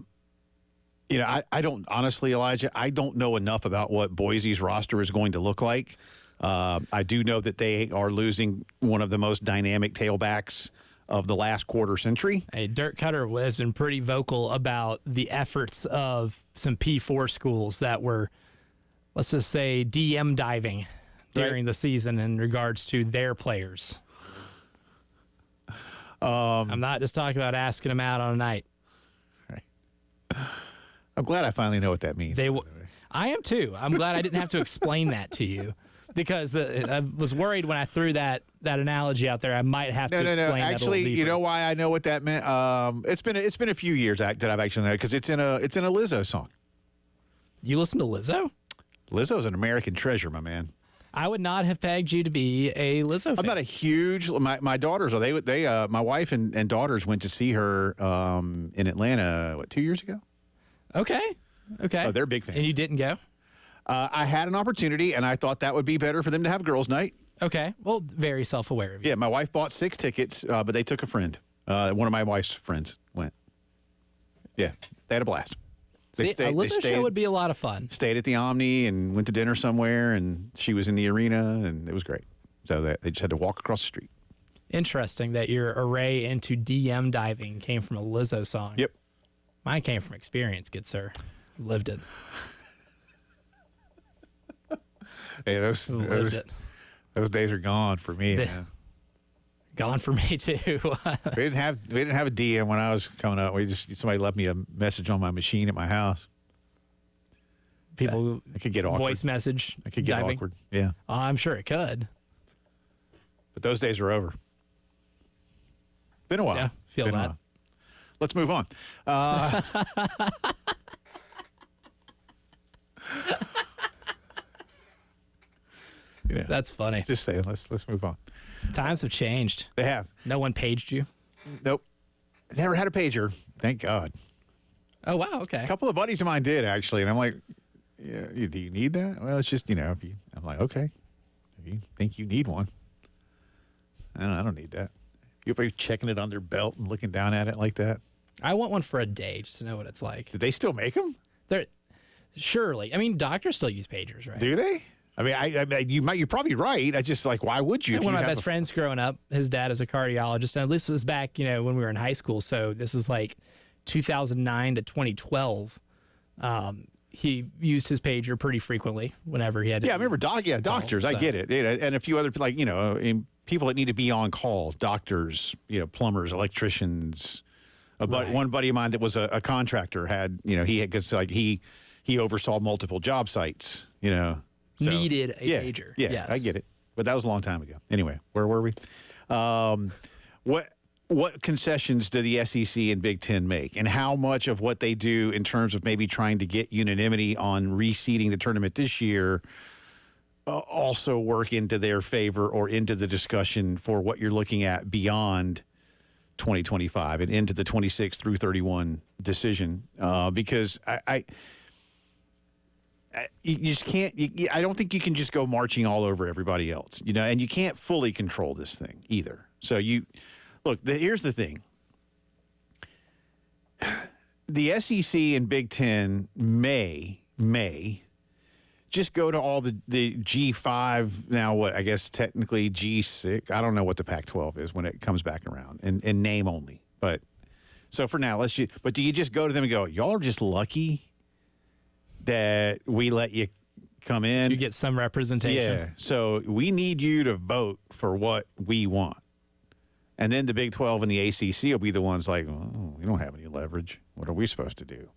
don't honestly, Elijah, I don't know enough about what Boise's roster is going to look like. I do know that they are losing one of the most dynamic tailbacks of the last quarter century. Hey, Dirk Cutter has been pretty vocal about the efforts of some P4 schools that were, let's just say, DM diving during the season in regards to their players. I'm not just talking about asking them out on a night. I'm glad I finally know what that means. I am too. I'm glad I didn't have to explain that to you, because I was worried when I threw that analogy out there I might have to explain that. Actually, you know why I know what that meant? It's been a few years that I've actually known, because it's in a Lizzo song. You listen to Lizzo? Lizzo's an American treasure, my man. I would not have pegged you to be a Lizzo fan. I'm not a huge. My daughters are. My wife and daughters went to see her in Atlanta 2 years ago. Okay. Oh, they're big fans. And you didn't go? I had an opportunity, and I thought that would be better for them to have girls' night. Okay. Well, very self-aware of you. Yeah, my wife bought 6 tickets, but they took a friend. One of my wife's friends went. Yeah, they had a blast. A Lizzo show would be a lot of fun. Stayed at the Omni and went to dinner somewhere, and she was in the arena, and it was great. So they just had to walk across the street. Interesting that your array into DM diving came from a Lizzo song. Yep. Mine came from experience, good sir. Lived it. Hey, those days are gone for me, man. Gone for me too. we didn't have a DM when I was coming up. Somebody left me a message on my machine at my house. People, I could get awkward. Voice message. I could get diving. awkward. Yeah, I'm sure it could. But those days are over. Been a while. Yeah, feel Been a that. while. Let's move on. That's funny. Just saying. Let's move on. Times have changed. They have. No one paged you? Nope. Never had a pager. Thank God. Oh, wow. Okay. A couple of buddies of mine did, actually. And I'm like, yeah, do you need that? Well, it's just, I'm like, okay. If you think you need one. I don't need that. You're checking it on their belt and looking down at it like that. I want one for a day just to know what it's like. Do they still make them? Surely. I mean, doctors still use pagers, right? Do they? I mean, you're probably right. I just why would you? One of my best friends growing up, his dad is a cardiologist, and this was back, when we were in high school. So this is like 2009 to 2012. He used his pager pretty frequently whenever he had to. Yeah, I remember doctors. I get it. And a few other people that need to be on call, doctors, plumbers, electricians. One buddy of mine that was a contractor had, he oversaw multiple job sites, So, needed a pager. Yeah, yes. I get it. But that was a long time ago. Anyway, where were we? What concessions do the SEC and Big Ten make? And how much of what they do in terms of maybe trying to get unanimity on reseeding the tournament this year also work into their favor or into the discussion for what you're looking at beyond 2025 and into the 26 through 31 decision? Because you just can't. I don't think you can just go marching all over everybody else, and you can't fully control this thing either. So here's the thing: the SEC and Big Ten may just go to all the G5, now what, I guess technically G6. I don't know what the Pac-12 is when it comes back around, in name only. But so for now, but do you just go to them and go, y'all are just lucky that we let you come in? You get some representation. Yeah, so we need you to vote for what we want. And then the Big 12 and the ACC will be the ones like, oh, we don't have any leverage. What are we supposed to do?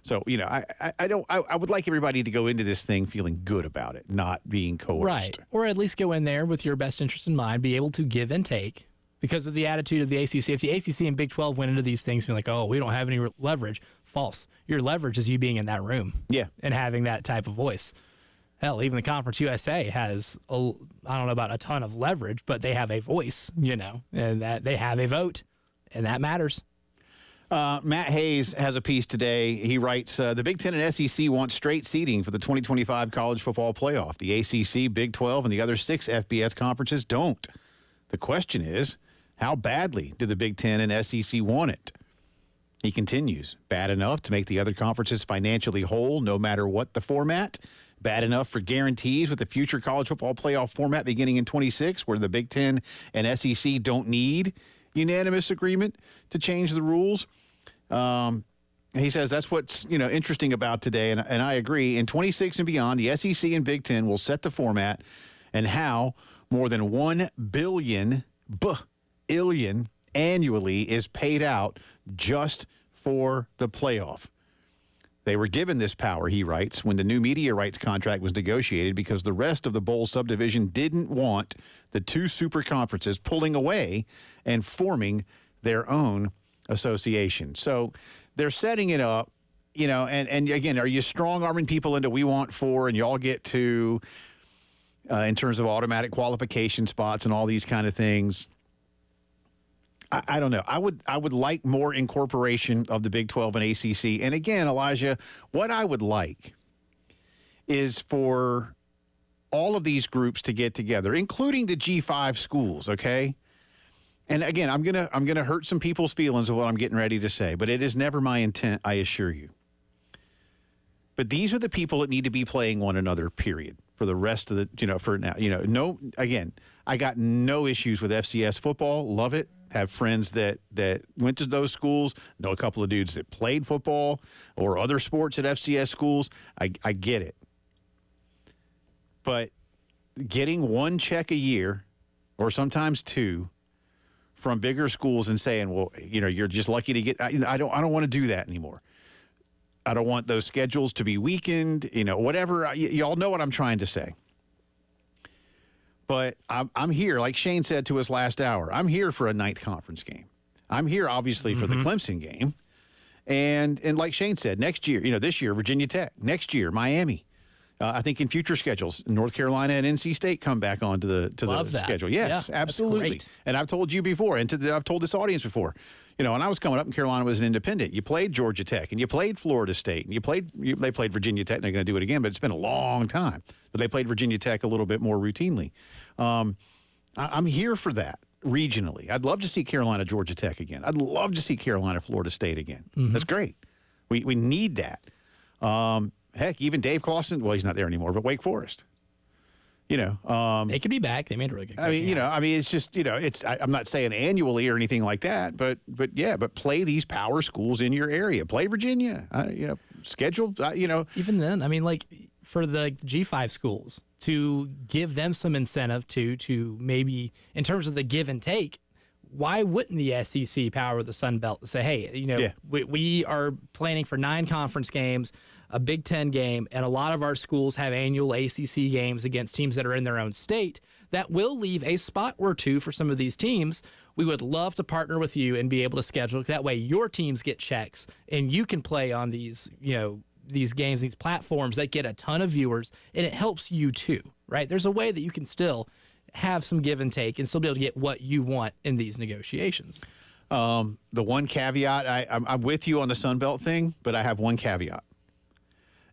So, I would like everybody to go into this thing feeling good about it, not being coerced. Right. Or at least go in there with your best interest in mind, be able to give and take. Because of the attitude of the ACC, if the ACC and Big 12 went into these things being like, oh, we don't have any leverage, false. Your leverage is you being in that room. Yeah. And having that type of voice. Hell, even the Conference USA has, I don't know about a ton of leverage, but they have a voice, and that they have a vote, and that matters. Matt Hayes has a piece today. He writes, the Big Ten and SEC want straight seeding for the 2025 college football playoff. The ACC, Big 12, and the other 6 FBS conferences don't. The question is, how badly do the Big Ten and SEC want it? He continues, bad enough to make the other conferences financially whole no matter what the format? Bad enough for guarantees with the future college football playoff format beginning in 26, where the Big Ten and SEC don't need unanimous agreement to change the rules? He says that's what's interesting about today, and I agree. In 26 and beyond, the SEC and Big Ten will set the format and how more than $1 billion annually is paid out just for the playoff. They were given this power, he writes, when the new media rights contract was negotiated because the rest of the bowl subdivision didn't want the 2 super conferences pulling away and forming their own association. So they're setting it up, and again, are you strong-arming people into we want 4 and y'all get 2 in terms of automatic qualification spots and all these kind of things? I don't know. I would like more incorporation of the Big 12 and ACC. And again, Elijah, what I would like is for all of these groups to get together, including the G5 schools, okay? And again, I'm gonna hurt some people's feelings of what I'm getting ready to say, but it is never my intent, I assure you. But these are the people that need to be playing one another, period, for the rest of the, for now. No, again, I got no issues with FCS football. Love it. Have friends that went to those schools. Know a couple of dudes that played football or other sports at FCS schools. I get it. But getting 1 check a year or sometimes 2 from bigger schools and saying, well, you're just lucky to get – I don't want to do that anymore. I don't want those schedules to be weakened, whatever. Y'all know what I'm trying to say. But I'm here, like Shane said to us last hour, I'm here for a 9th conference game. I'm here, obviously, for the Clemson game. And like Shane said, next year, this year, Virginia Tech. Next year, Miami. I think in future schedules, North Carolina and NC State come back onto the schedule. Yes, yeah, absolutely. And I've told you before, and I've told this audience before, when I was coming up and Carolina was an independent, you played Georgia Tech and you played Florida State and they played Virginia Tech, and they're going to do it again, but it's been a long time. But they played Virginia Tech a little bit more routinely. I'm here for that regionally. I'd love to see Carolina, Georgia Tech again. I'd love to see Carolina, Florida State again. That's great. We need that. Heck, even Dave Clawson, well, he's not there anymore, but Wake Forest. They could be back. They made a really good coaching. It's just, I'm not saying annually or anything like that, but play these power schools in your area. Play Virginia, schedule, Even then, for the G5 schools, to give them some incentive to maybe, in terms of the give and take, why wouldn't the SEC power the Sun Belt to say, hey, we are planning for 9 conference games, a Big Ten game, and a lot of our schools have annual ACC games against teams that are in their own state. That will leave a spot or 2 for some of these teams. We would love to partner with you and be able to schedule. That way your teams get checks and you can play on these, these games, these platforms that get a ton of viewers, and it helps you too, right? There's a way that you can still have some give and take and still be able to get what you want in these negotiations. The one caveat, I'm with you on the Sun Belt thing, but I have one caveat.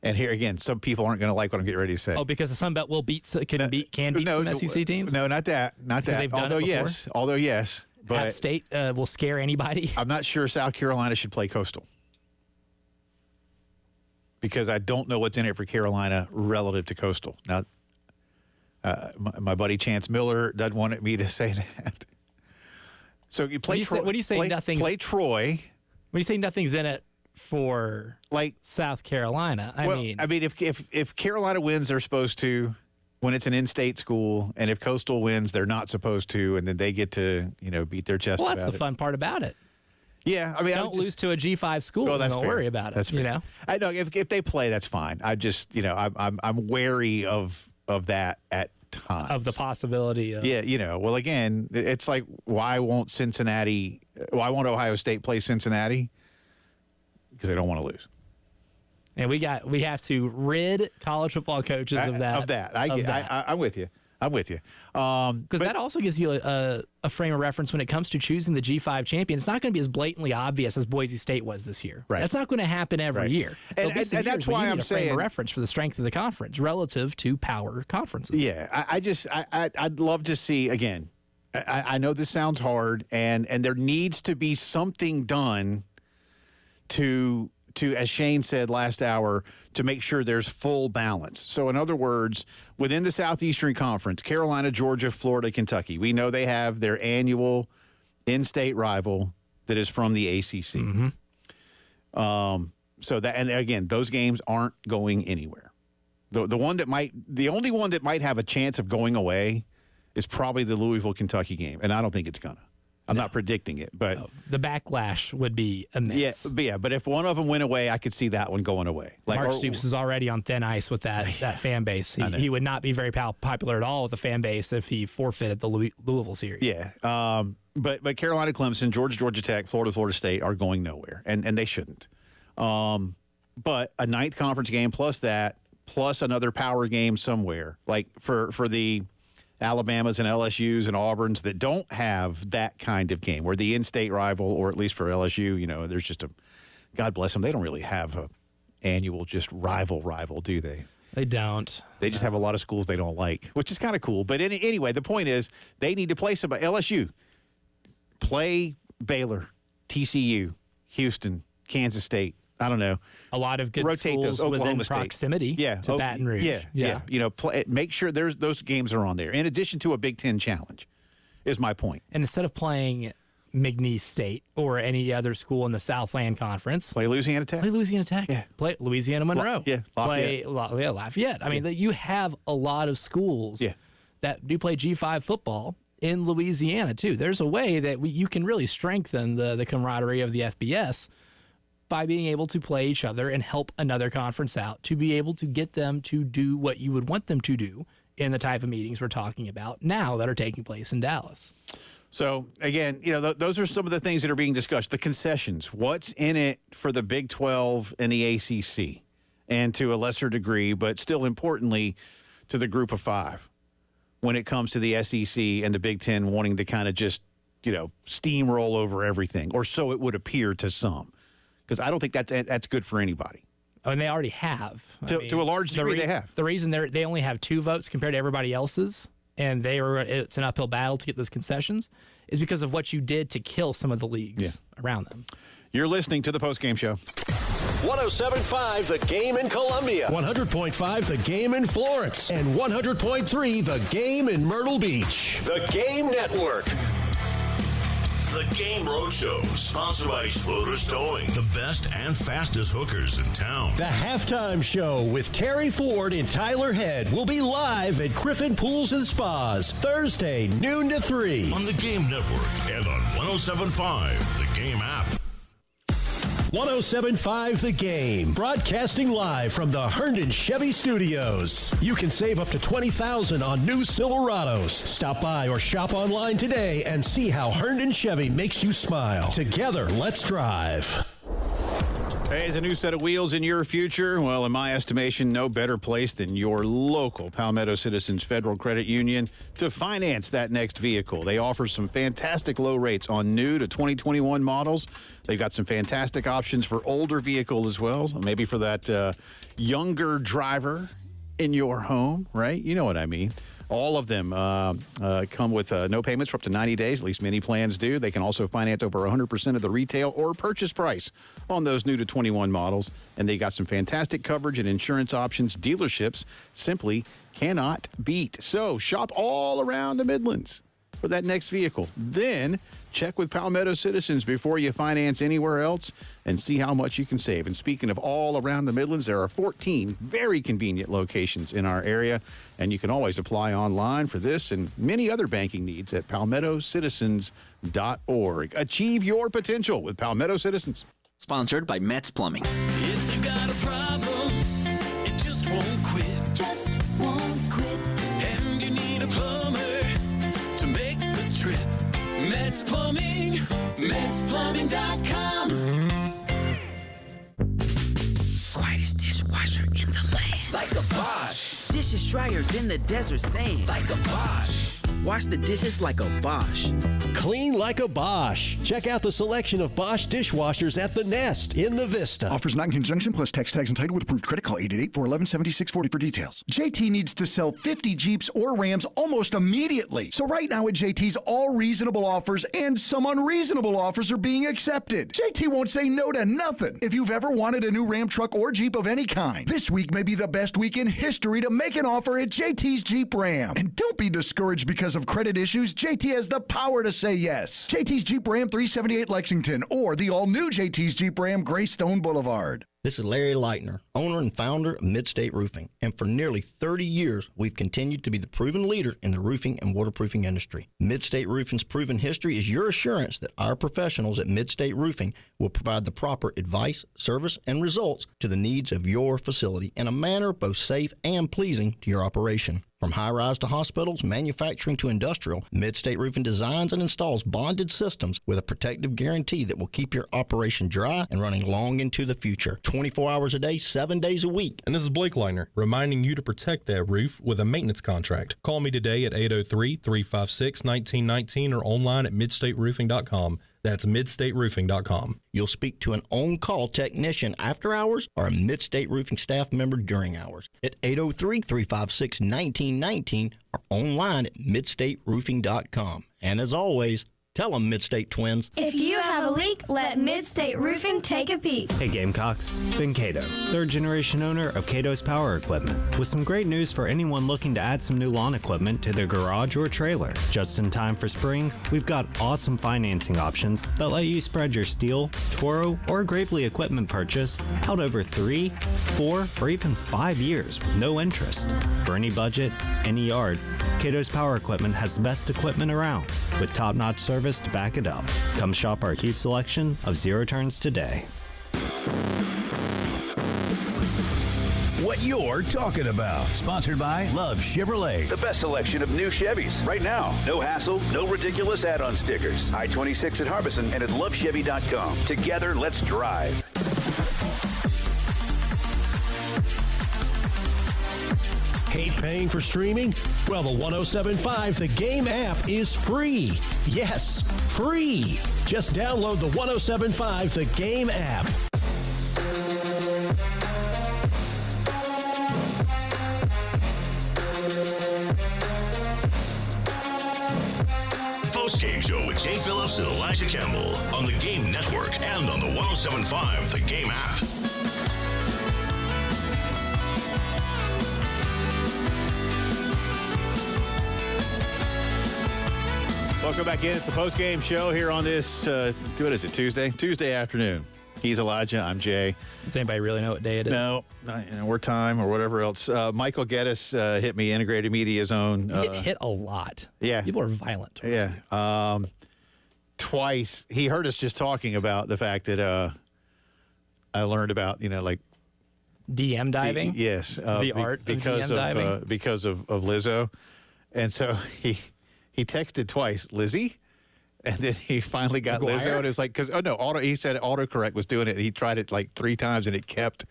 And here again, some people aren't going to like what I'm getting ready to say. Oh, because the Sun Belt can beat some SEC teams? No, not that. Not that. They've done it before? Although yes. But App State will scare anybody. I'm not sure South Carolina should play Coastal. because I don't know what's in it for Carolina relative to Coastal. Now, my buddy Chance Miller doesn't want me to say that. So you play Troy. What do you say nothing's... Play Troy. When you say nothing's in it for South Carolina, I mean, if Carolina wins, they're supposed to. When it's an in-state school, and if Coastal wins, they're not supposed to, and then they get to beat their chest. Well, that's the fun part about it. Yeah, I mean, don't lose to a G5 school. Well, don't worry about it. That's fair. I know if they play, that's fine. I just I'm wary of that at times. Of the possibility of Well, again, it's like why won't Ohio State play Cincinnati? Because they don't want to lose. And we have to rid college football coaches of that. I'm with you. Because that also gives you a frame of reference when it comes to choosing the G5 champion. It's not going to be as blatantly obvious as Boise State was this year. Right. That's not going to happen every year. And that's why I'm saying frame of reference for the strength of the conference relative to power conferences. Yeah, I'd love to see again. I know this sounds hard, and there needs to be something done to, as Shane said last hour, to make sure there's full balance. So, in other words, within the Southeastern Conference, Carolina, Georgia, Florida, Kentucky, we know they have their annual in-state rival that is from the ACC. Mm-hmm. So that, and again, those games aren't going anywhere. The only one that might have a chance of going away is probably the Louisville, Kentucky game, and I don't think it's gonna. I'm not predicting it, but the backlash would be immense. Yeah, but if one of them went away, I could see that one going away. Mark Stoops is already on thin ice with that fan base. He would not be very popular at all with the fan base if he forfeited the Louisville series. Yeah, but Carolina, Clemson, Georgia Tech, Florida State are going nowhere, and they shouldn't. But a ninth conference game plus another power game somewhere, like for the Alabamas and LSUs and Auburns that don't have that kind of game where the in-state rival, or at least for LSU, there's just God bless them, they don't really have a annual just rival, do they? They don't. They just have a lot of schools they don't like, which is kind of cool. But anyway, the point is they need to play somebody. LSU, play Baylor, TCU, Houston, Kansas State. I don't know. A lot of good rotate schools those. Oklahoma within State. proximity to Baton Rouge. Yeah. Make sure those games are on there. In addition to a Big Ten challenge, is my point. And instead of playing McNeese State or any other school in the Southland Conference, play Louisiana Tech. Yeah. Play Louisiana Monroe. Lafayette. Play Lafayette. I mean, you have a lot of schools that do play G5 football in Louisiana too. There's a way that you can really strengthen the camaraderie of the FBS by being able to play each other and help another conference out to be able to get them to do what you would want them to do in the type of meetings we're talking about now that are taking place in Dallas. So, again, those are some of the things that are being discussed. The concessions, what's in it for the Big 12 and the ACC, and to a lesser degree, but still importantly, to the Group of Five when it comes to the SEC and the Big Ten wanting to kind of just, steamroll over everything, or so it would appear to some. Because I don't think that's good for anybody. Oh, and they already have. To a large degree, they have. The reason they only have 2 votes compared to everybody else's, and it's an uphill battle to get those concessions, is because of what you did to kill some of the leagues around them. You're listening to the Postgame Show. 107.5 The Game in Columbia, 100.5 The Game in Florence, and 100.3 The Game in Myrtle Beach. The Game Network. The Game Roadshow, sponsored by Schroeder's Towing, the best and fastest hookers in town. The Halftime Show with Terry Ford and Tyler Head will be live at Griffin Pools and Spas, Thursday, noon to 3. On the Game Network and on 107.5, the Game app. 107.5 The Game, broadcasting live from the Herndon Chevy Studios. You can save up to $20,000 on new Silverados. Stop by or shop online today and see how Herndon Chevy makes you smile. Together, let's drive. Hey, is a new set of wheels in your future? Well, in my estimation, no better place than your local Palmetto Citizens Federal Credit Union to finance that next vehicle. They offer some fantastic low rates on new to 2021 models. They've got some fantastic options for older vehicles as well, maybe for that younger driver in your home, right? You know what I mean. All of them come with no payments for up to 90 days. At least many plans do. They can also finance over 100% of the retail or purchase price on those new to 21 models. And they got some fantastic coverage and insurance options dealerships simply cannot beat. So shop all around the Midlands for that next vehicle. Then check with Palmetto Citizens before you finance anywhere else and see how much you can save. And speaking of all around the Midlands, there are 14 very convenient locations in our area, and you can always apply online for this and many other banking needs at palmettocitizens.org. Achieve your potential with Palmetto Citizens. Sponsored by Metz Plumbing. If you got a problem, it just won't quit. Just won't quit. And you need a plumber to make the trip. Metz Plumbing, MetzPlumbing.com. Quietest dishwasher in the land. Like a Bosch. Dishes drier than the desert sand. Like a Bosch. Wash the dishes like a Bosch. Clean like a Bosch. Check out the selection of Bosch dishwashers at the Nest in the Vista. Offers not in conjunction plus tax tags entitled with approved credit. Call 888-411-7640 for details. JT needs to sell 50 Jeeps or Rams almost immediately. So right now at JT's, all reasonable offers and some unreasonable offers are being accepted. JT won't say no to nothing. If you've ever wanted a new Ram truck or Jeep of any kind, this week may be the best week in history to make an offer at JT's Jeep Ram. And don't be discouraged because of credit issues. JT has the power to say yes. JT's Jeep Ram 378 Lexington or the all-new JT's Jeep Ram Greystone Boulevard. This is Larry Leitner, owner and founder of Midstate Roofing, and for nearly 30 years, we've continued to be the proven leader in the roofing and waterproofing industry. Midstate Roofing's proven history is your assurance that our professionals at Midstate Roofing will provide the proper advice, service, and results to the needs of your facility in a manner both safe and pleasing to your operation. From high-rise to hospitals, manufacturing to industrial, Midstate Roofing designs and installs bonded systems with a protective guarantee that will keep your operation dry and running long into the future. 24 hours a day, 7 days a week. And this is Blake Leitner, reminding you to protect that roof with a maintenance contract. Call me today at 803-356-1919 or online at midstateroofing.com. That's midstateroofing.com. You'll speak to an on-call technician after hours or a Midstate Roofing staff member during hours at 803-356-1919 or online at midstateroofing.com. And as always, tell them Midstate Twins. If you have a leak, let Midstate Roofing take a peek. Hey Gamecocks, Ben Cato, third generation owner of Cato's Power Equipment, with some great news for anyone looking to add some new lawn equipment to their garage or trailer. Just in time for spring, we've got awesome financing options that let you spread your Steel, Toro, or Gravely equipment purchase out over 3, 4, or even 5 years with no interest. For any budget, any yard, Cato's Power Equipment has the best equipment around, with top-notch service to back it up. Come shop our huge selection of zero turns today. What you're talking about. Sponsored by Love Chevrolet. The best selection of new Chevys. Right now. No hassle, no ridiculous add-on stickers. I-26 at Harbison and at lovechevy.com. Together, let's drive. Hate paying for streaming? Well, the 107.5 The Game app is free. Yes, free. Just download the 107.5 The Game app. Postgame Show with Jay Phillips and Elijah Campbell on the Game Network and on the 107.5 The Game app. Welcome back in. It's the post-game show here on this, what is it, Tuesday? Tuesday afternoon. He's Elijah. I'm Jay. Does anybody really know what day it is? No. We're time or whatever else. Michael Geddes hit me, Integrated Media Zone. You get hit a lot. Yeah. People are violent. Yeah. Twice. He heard us just talking about the fact that I learned about, like DM diving? Yes. The art of DM diving? Because of Lizzo. And so he texted twice, Lizzie, and then he finally got McGuire? Lizzo, and it's like, he said autocorrect was doing it. He tried it like 3 times, and it kept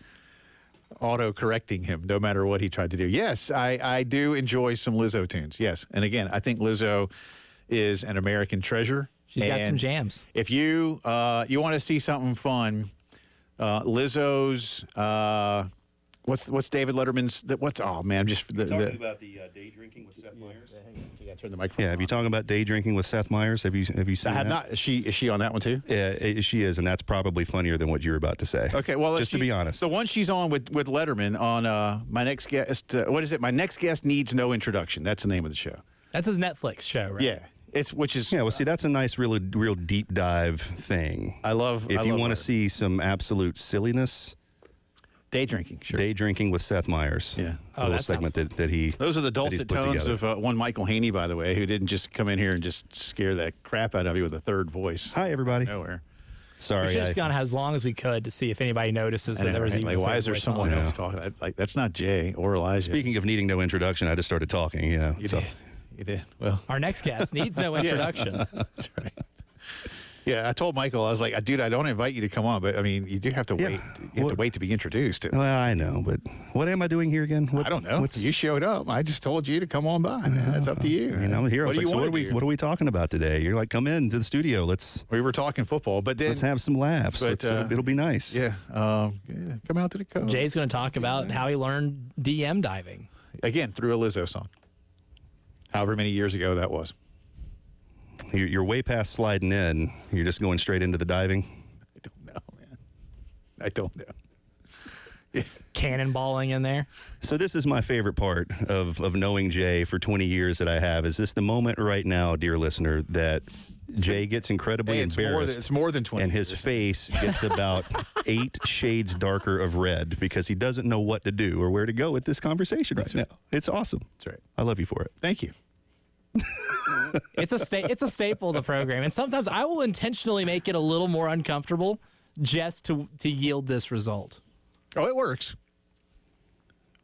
auto-correcting him no matter what he tried to do. Yes, I do enjoy some Lizzo tunes, yes. And again, I think Lizzo is an American treasure. She's got some jams. If you want to see something fun, Lizzo's What's David Letterman's? Oh man, I'm just talking about the day drinking with Seth Meyers. Yeah, turn the microphone. Yeah, have you talking about day drinking with Seth Meyers? Have you seen? I have that? not. Is she on that one too? Yeah, she is, and that's probably funnier than what you were about to say. Okay, well, just to be honest, the one she's on with Letterman on my next guest. What is it? My next guest needs no introduction. That's the name of the show. That's his Netflix show, right? Yeah. Well, see, that's a nice, real deep dive thing. I love. If you want to see some absolute silliness, day drinking, sure. Day drinking with Seth Meyers. Yeah, a little segment that he. Those are the dulcet tones of one Michael Haney, by the way, who didn't just come in here and just scare the crap out of you with a third voice. Hi, everybody. Nowhere. Sorry, we should have just gone as long as we could to see if anybody notices that there was even. Why is there someone else talking? That's not Jay or Elijah. Speaking of needing no introduction, I just started talking. You did. Well, our next guest needs no introduction. That's right. Yeah, I told Michael, I was like, dude, I don't invite you to come on, but I mean, you do have to wait. You have to wait to be introduced. Well, I know, but what am I doing here again? I don't know. You showed up. I just told you to come on by. Man. That's up to you. I'm here. I was like, so what are we talking about today? You're like, come in to the studio. We were talking football, but then let's have some laughs. It'll be nice. Yeah. Come out to the coast. Jay's going to talk about how he learned DM diving again through a Lizzo song. However many years ago that was. You're way past sliding in. You're just going straight into the diving. I don't know, man. I don't know. Yeah. Cannonballing in there. So this is my favorite part of knowing Jay for 20 years that I have. Is this the moment right now, dear listener, that Jay gets incredibly embarrassed? It's more than 20 and his face gets about 8 shades darker of red because he doesn't know what to do or where to go with this conversation right now. It's awesome. That's right. I love you for it. Thank you. It's a staple of the program, and sometimes I will intentionally make it a little more uncomfortable just to yield this result. Oh, it works.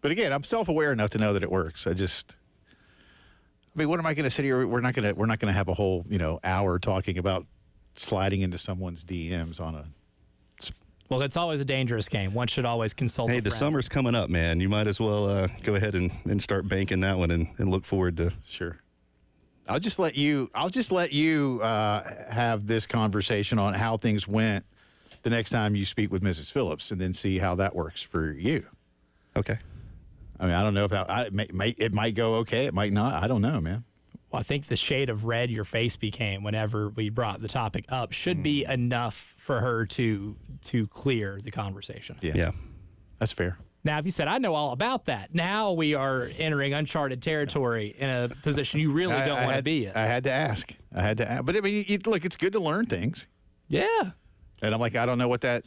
But again, I'm self-aware enough to know that it works. I mean, what am I going to sit here? We're not going to have a whole hour talking about sliding into someone's DMs on a. Well, it's always a dangerous game. One should always consult. Hey, the summer's coming up, man. You might as well go ahead and start banking that one and look forward to. Sure. I'll just let you have this conversation on how things went the next time you speak with Mrs. Phillips, and then see how that works for you. Okay. I mean, I don't know if it might go okay. It might not. I don't know, man. Well, I think the shade of red your face became whenever we brought the topic up should be enough for her to clear the conversation. Yeah. That's fair. Now, if you said, I know all about that, now we are entering uncharted territory in a position you really don't want to be in. I had to ask. But I mean, look, it's good to learn things. Yeah. And I'm like, I don't know what that,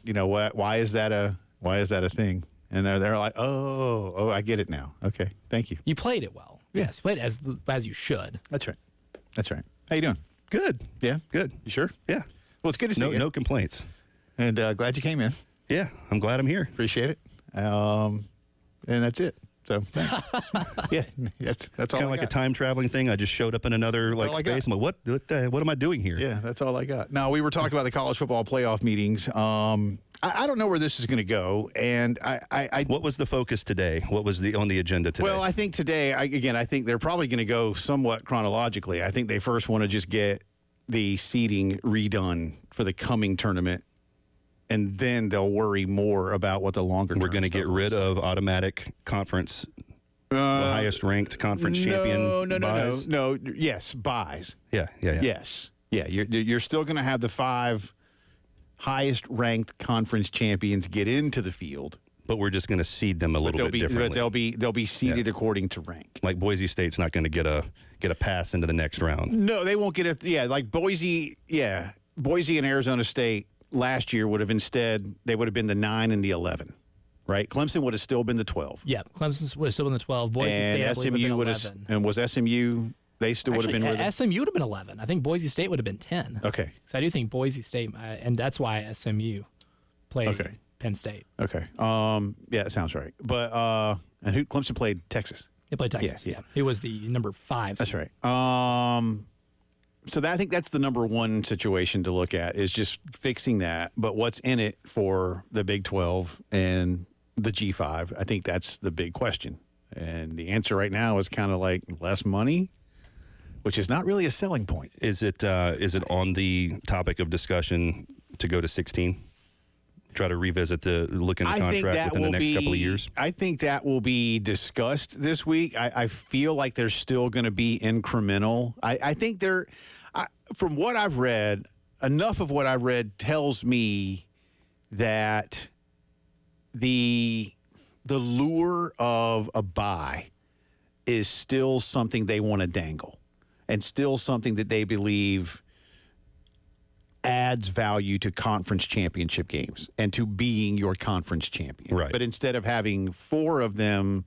why is that a thing? And they're like, oh, I get it now. Okay, thank you. You played it well. Yeah. Yes, you played it as you should. That's right. How you doing? Good. Yeah? Good. You sure? Yeah. Well, it's good to see you. No complaints. And glad you came in. Yeah, I'm glad I'm here. Appreciate it. And that's it. So, yeah, that's all. Kind of like a time traveling thing. I just showed up in another space. I'm like, what am I doing here? Yeah, that's all I got. Now, we were talking about the college football playoff meetings. I don't know where this is going to go, and I what was the focus today? What was on the agenda today? Well, I think today, I think they're probably going to go somewhat chronologically. I think they first want to just get the seeding redone for the coming tournament, and then they'll worry more about what the longer term. We're going to get rid of automatic conference, the highest ranked conference champion. No. Yes, buys. Yeah. Yes, yeah. You're still going to have the 5 highest ranked conference champions get into the field, but we're just going to seed them a little bit differently. They'll be seeded according to rank. Like Boise State's not going to get a pass into the next round. No, they won't get it. Yeah, like Boise. Yeah, Boise and Arizona State last year would have been the 9 and the 11, right? Clemson would have still been the 12. Yeah, Clemson would have still been the 12. Boise State, I believe, SMU would have been 11. And was SMU? They still would have been with SMU would have been 11. I think Boise State would have been 10. Okay. So I do think Boise State, and that's why SMU played Penn State. Okay. Yeah, that sounds right. But and who Clemson played Texas? They played Texas. Yeah. It was the number 5. That's right. So I think that's the number one situation to look at is just fixing that. But what's in it for the Big 12 and the G5? I think that's the big question. And the answer right now is kind of like less money, which is not really a selling point. Is it on the topic of discussion to go to 16? try to revisit the look in the contract within the next couple of years? I think that will be discussed this week. I feel like there's still going to be incremental. I think from what I've read, enough of what I've read tells me that the lure of a bye is still something they want to dangle and still something that they believe adds value to conference championship games and to being your conference champion. Right. But instead of having 4 of them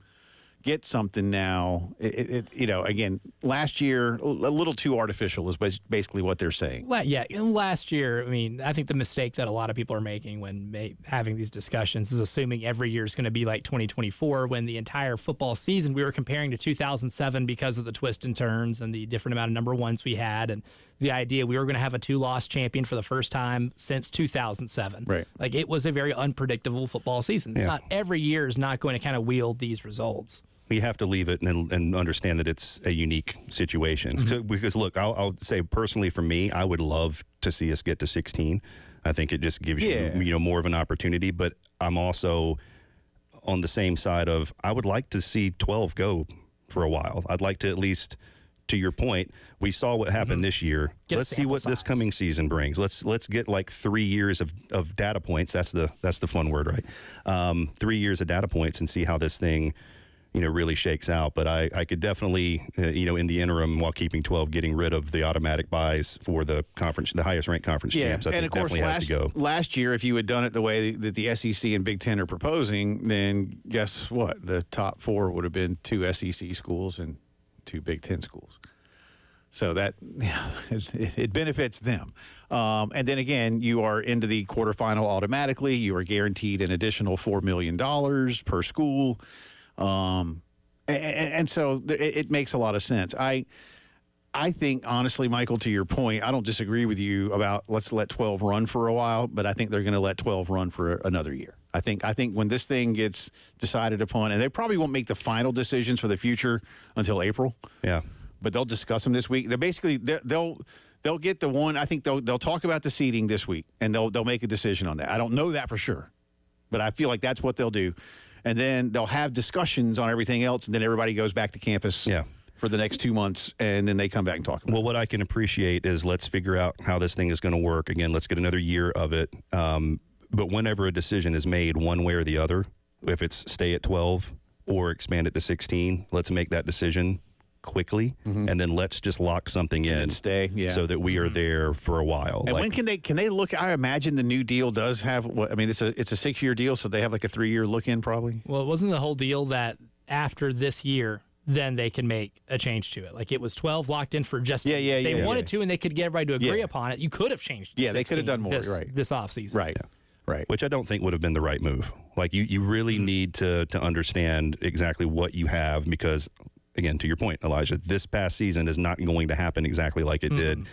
get something now, again, last year, a little too artificial is basically what they're saying. Yeah, last year, I mean, I think the mistake that a lot of people are making when having these discussions is assuming every year is going to be like 2024 when the entire football season, we were comparing to 2007 because of the twists and turns and the different amount of number ones we had and the idea we were going to have a 2-loss champion for the first time since 2007. Right. Like, it was a very unpredictable football season. It's not every year is not going to kind of wield these results. We have to leave it and understand that it's a unique situation. So, because, look, I'll say personally for me, I would love to see us get to 16. I think it just gives you more of an opportunity. But I'm also on the same side of I would like to see 12 go for a while. I'd like to at least, to your point, we saw what happened this year. Let's see what this coming season brings. Let's get like 3 years of data points. That's the fun word, right? 3 years of data points and see how this thing really shakes out. But I could definitely, in the interim, while keeping 12, getting rid of the automatic buys for the conference, the highest ranked conference champs. I think definitely has to go. Last year, if you had done it the way that the SEC and Big Ten are proposing, then guess what? The top 4 would have been 2 SEC schools and 2 Big Ten schools. So that it benefits them. And then again, you are into the quarterfinal automatically. You are guaranteed an additional $4 million per school. And so it makes a lot of sense. I think, honestly, Michael, to your point, I don't disagree with you about let's let 12 run for a while, but I think they're going to let 12 run for another year. I think when this thing gets decided upon, and they probably won't make the final decisions for the future until April. Yeah. But they'll discuss them this week. They'll get the one. I think they'll talk about the seeding this week, and they'll make a decision on that. I don't know that for sure, but I feel like that's what they'll do. And then they'll have discussions on everything else, and then everybody goes back to campus for the next 2 months, and then they come back and talk about it. Well, what I can appreciate is let's figure out how this thing is going to work. Again, let's get another year of it. But whenever a decision is made one way or the other, if it's stay at 12 or expand it to 16, let's make that decision quickly, and then let's just lock something in and stay, so that we are there for a while. And when can they look? I imagine the new deal does have. It's a 6-year deal, so they have like a 3-year look in probably. Well, it wasn't the whole deal that after this year, then they can make a change to it. Like it was 12 locked in for just. They wanted to, and they could get everybody to agree upon it. You could have changed. Yeah, they could have done more. This offseason. Right. Right. Which I don't think would have been the right move. Like you really need to understand exactly what you have because. Again, to your point, Elijah, this past season is not going to happen exactly like it did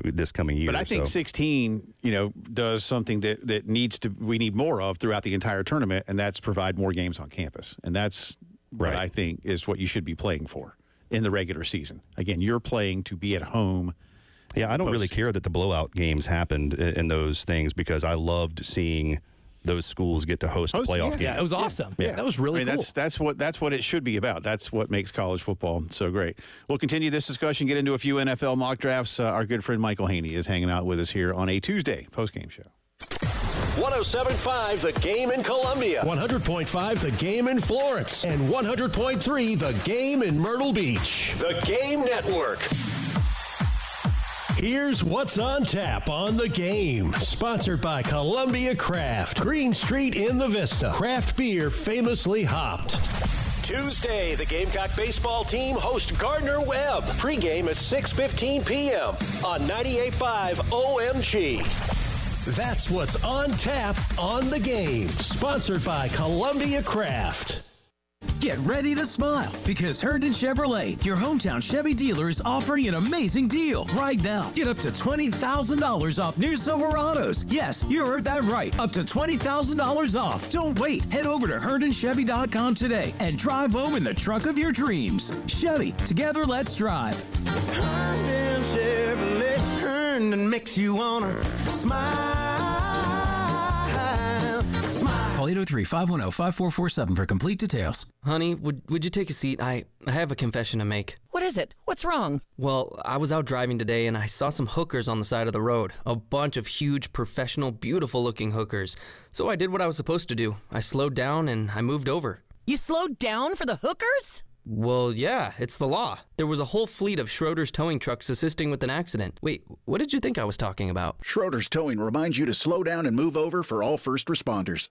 this coming year. But I think 16, does something that we need more of throughout the entire tournament, and that's provide more games on campus. And that's what I think is what you should be playing for in the regular season. Again, you're playing to be at home. Yeah, I don't really care that the blowout games happened in those things because I loved seeing those schools get to host a playoff game. Yeah, it was awesome. Yeah. That was really cool. That's what it should be about. That's what makes college football so great. We'll continue this discussion, get into a few NFL mock drafts. Our good friend Michael Haney is hanging out with us here on a Tuesday postgame show. 107.5 The Game in Columbia, 100.5 The Game in Florence, and 100.3 The Game in Myrtle Beach. The Game Network. Here's what's on tap on The Game. Sponsored by Columbia Craft. Green Street in the Vista. Craft beer famously hopped. Tuesday, the Gamecock baseball team host Gardner Webb. Pregame at 6:15 p.m. on 98.5 OMG. That's what's on tap on The Game. Sponsored by Columbia Craft. Get ready to smile because Herndon Chevrolet, your hometown Chevy dealer, is offering an amazing deal right now. Get up to $20,000 off new Silverados. Yes, you heard that right. Up to $20,000 off. Don't wait. Head over to HerndonChevy.com today and drive home in the truck of your dreams. Chevy, together let's drive. Herndon Chevrolet, Herndon makes you wanna smile. Call 803-510-5447 for complete details. Honey, would you take a seat? I have a confession to make. What is it? What's wrong? Well, I was out driving today and I saw some hookers on the side of the road. A bunch of huge, professional, beautiful-looking hookers. So I did what I was supposed to do. I slowed down and I moved over. You slowed down for the hookers? Well, yeah, it's the law. There was a whole fleet of Schroeder's towing trucks assisting with an accident. Wait, what did you think I was talking about? Schroeder's Towing reminds you to slow down and move over for all first responders.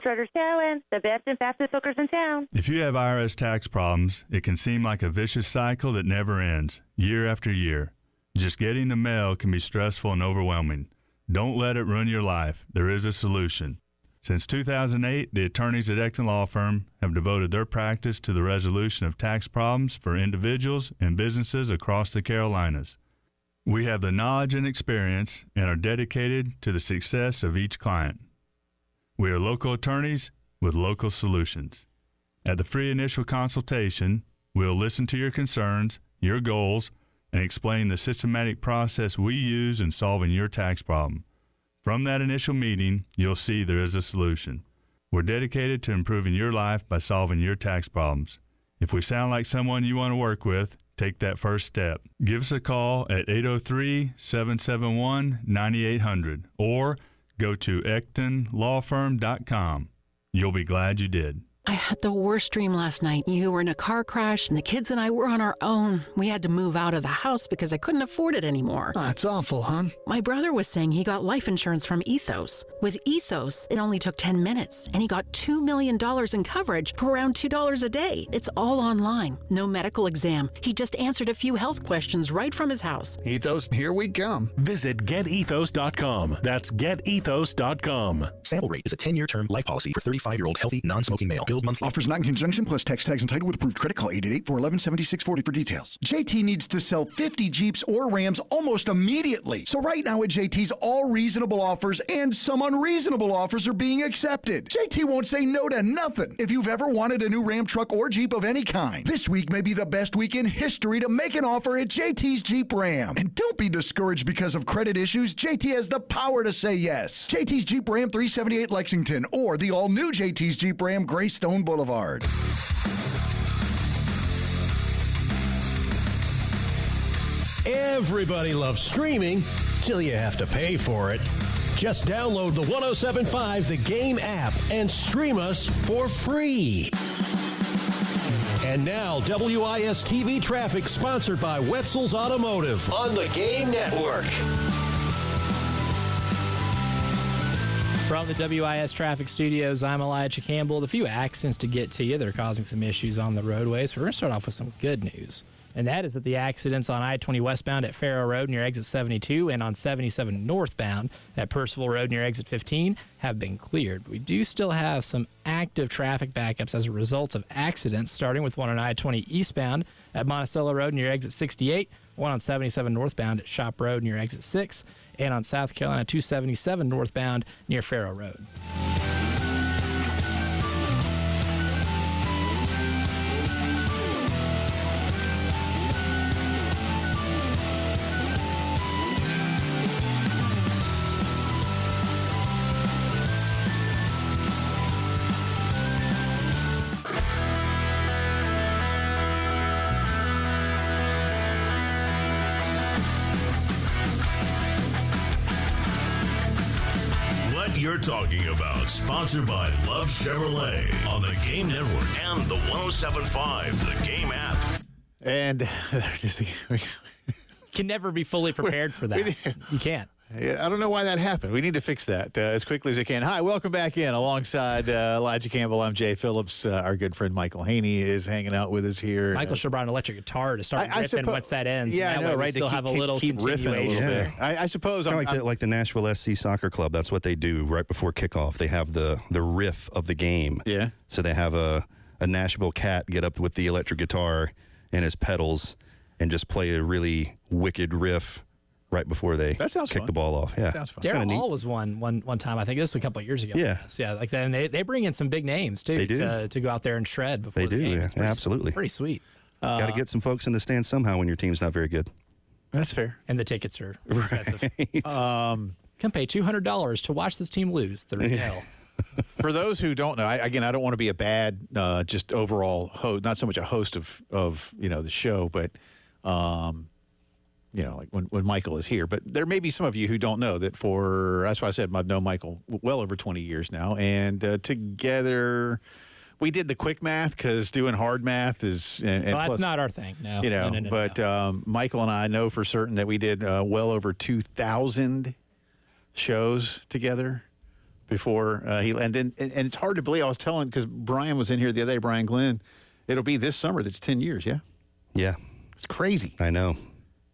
Schroeder's Towing, the best and fastest hookers in town. If you have IRS tax problems, it can seem like a vicious cycle that never ends, year after year. Just getting the mail can be stressful and overwhelming. Don't let it ruin your life. There is a solution. Since 2008, the attorneys at Ecton Law Firm have devoted their practice to the resolution of tax problems for individuals and businesses across the Carolinas. We have the knowledge and experience and are dedicated to the success of each client. We are local attorneys with local solutions. At the free initial consultation, we'll listen to your concerns, your goals, and explain the systematic process we use in solving your tax problem. From that initial meeting, you'll see there is a solution. We're dedicated to improving your life by solving your tax problems. If we sound like someone you want to work with, take that first step. Give us a call at 803-771-9800 or go to ectonlawfirm.com. You'll be glad you did. I had the worst dream last night. You were in a car crash, and the kids and I were on our own. We had to move out of the house because I couldn't afford it anymore. That's awful, hon. My brother was saying he got life insurance from Ethos. With Ethos, it only took 10 minutes, and he got $2 million in coverage for around $2 a day. It's all online. No medical exam. He just answered a few health questions right from his house. Ethos, here we come. Visit getethos.com. That's getethos.com. Sample rate is a 10-year term life policy for 35-year-old healthy, non-smoking male. Build monthly. Offers not in conjunction plus tax tags entitled with approved credit. Call 888-411-7640 for details. JT needs to sell 50 Jeeps or Rams almost immediately. So right now at JT's, all reasonable offers and some unreasonable offers are being accepted. JT won't say no to nothing. If you've ever wanted a new Ram truck or Jeep of any kind, this week may be the best week in history to make an offer at JT's Jeep Ram. And don't be discouraged because of credit issues. JT has the power to say yes. JT's Jeep Ram 378 Lexington or the all-new JT's Jeep Ram Greystone Boulevard. Everybody loves streaming till you have to pay for it. Just download the 107.5 The Game app and stream us for free. And now, WIS TV traffic sponsored by Wetzel's Automotive on the Game Network. From the WIS Traffic Studios, I'm Elijah Campbell. A few accidents to get to you that are causing some issues on the roadways. We're going to start off with some good news, and that is that the accidents on I-20 westbound at Faro Road near exit 72 and on 77 northbound at Percival Road near exit 15 have been cleared. We do still have some active traffic backups as a result of accidents, starting with one on I-20 eastbound at Monticello Road near exit 68, one on 77 northbound at Shop Road near exit 6, and on South Carolina 277 northbound near Faro Road. You're talking about, sponsored by Love Chevrolet on the Game Network and the 107.5 The Game app. And can never be fully prepared for that. You can't. I don't know why that happened. We need to fix that as quickly as we can. Hi, welcome back in. Alongside Elijah Campbell, I'm Jay Phillips. Our good friend Michael Haney is hanging out with us here. Michael should have brought an electric guitar to start riffing once that ends. Yeah, that I know, way right? We still have a little keep riffing a little bit. I suppose. Kind of like the Nashville SC Soccer Club. That's what they do right before kickoff. They have the riff of the game. Yeah. So they have a Nashville cat get up with the electric guitar and his pedals and just play a really wicked riff right before they kick the ball off. Yeah, sounds fun. Darryl Hall was one time. I think this was a couple of years ago. Yeah, like that. And they bring in some big names too. They do. To go out there and shred before they the do. game. Yeah, absolutely. Pretty sweet. Got to get some folks in the stands somehow when your team's not very good. That's fair. And the tickets are expensive. Come pay $200 to watch this team lose 3-0. For those who don't know, I don't want to be a bad, just overall host, not so much a host of the show, but like when Michael is here. But there may be some of you who don't know that that's why I said I've known Michael well over 20 years now. And together we did the quick math because doing hard math is. And well, that's plus, not our thing. No. No. But Michael and I know for certain that we did well over 2,000 shows together before and it's hard to believe. I was telling, because Brian was in here the other day, Brian Glenn, it'll be this summer that's 10 years, yeah? Yeah. It's crazy. I know.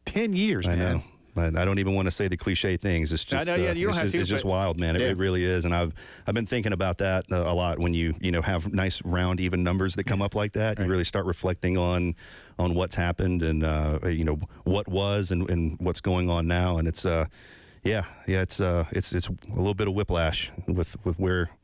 10 years, man. I know. But I don't even want to say the cliche things. It's just, I know, you don't have to. It's just wild, man. It really is. And I've been thinking about that a lot. When you have nice round even numbers that come up like that, you really start reflecting on what's happened and what was and what's going on now. And it's it's a little bit of whiplash with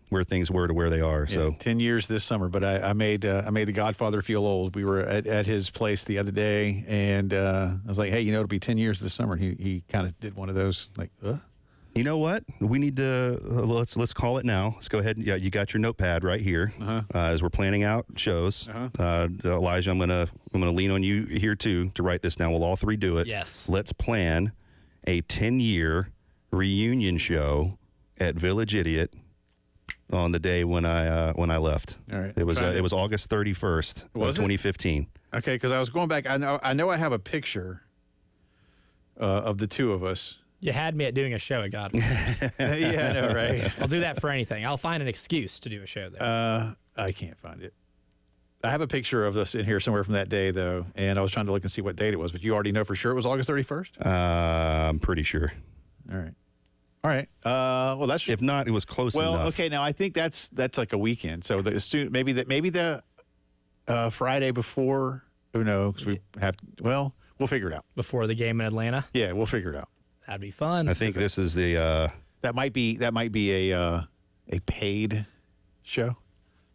where things were to where they are. So 10 years this summer, but I made the Godfather feel old. We were at his place the other day, and I was like, hey, it'll be 10 years this summer. He kind of did one of those, like, You know what? We need to let's call it now. Let's go ahead. Yeah, you got your notepad right here as we're planning out shows. Elijah, I'm gonna lean on you here too to write this down. We'll all three do it. Yes. Let's plan a 10-year reunion show at Village Idiot on the day when I left. All right. It was August 31st of 2015. Okay, because I was going back. I know I have a picture of the two of us. You had me at doing a show at Godwin. Yeah, I know, right? I'll do that for anything. I'll find an excuse to do a show there. I can't find it. I have a picture of us in here somewhere from that day, though, and I was trying to look and see what date it was, but you already know for sure it was August 31st? I'm pretty sure. All right. Well, that's if not, it was close enough. Well, okay. Now I think that's like a weekend. So the student maybe the Friday before. Who knows? Because we have. Well, we'll figure it out before the game in Atlanta. Yeah, we'll figure it out. That'd be fun. I think this is the. That might be a paid show,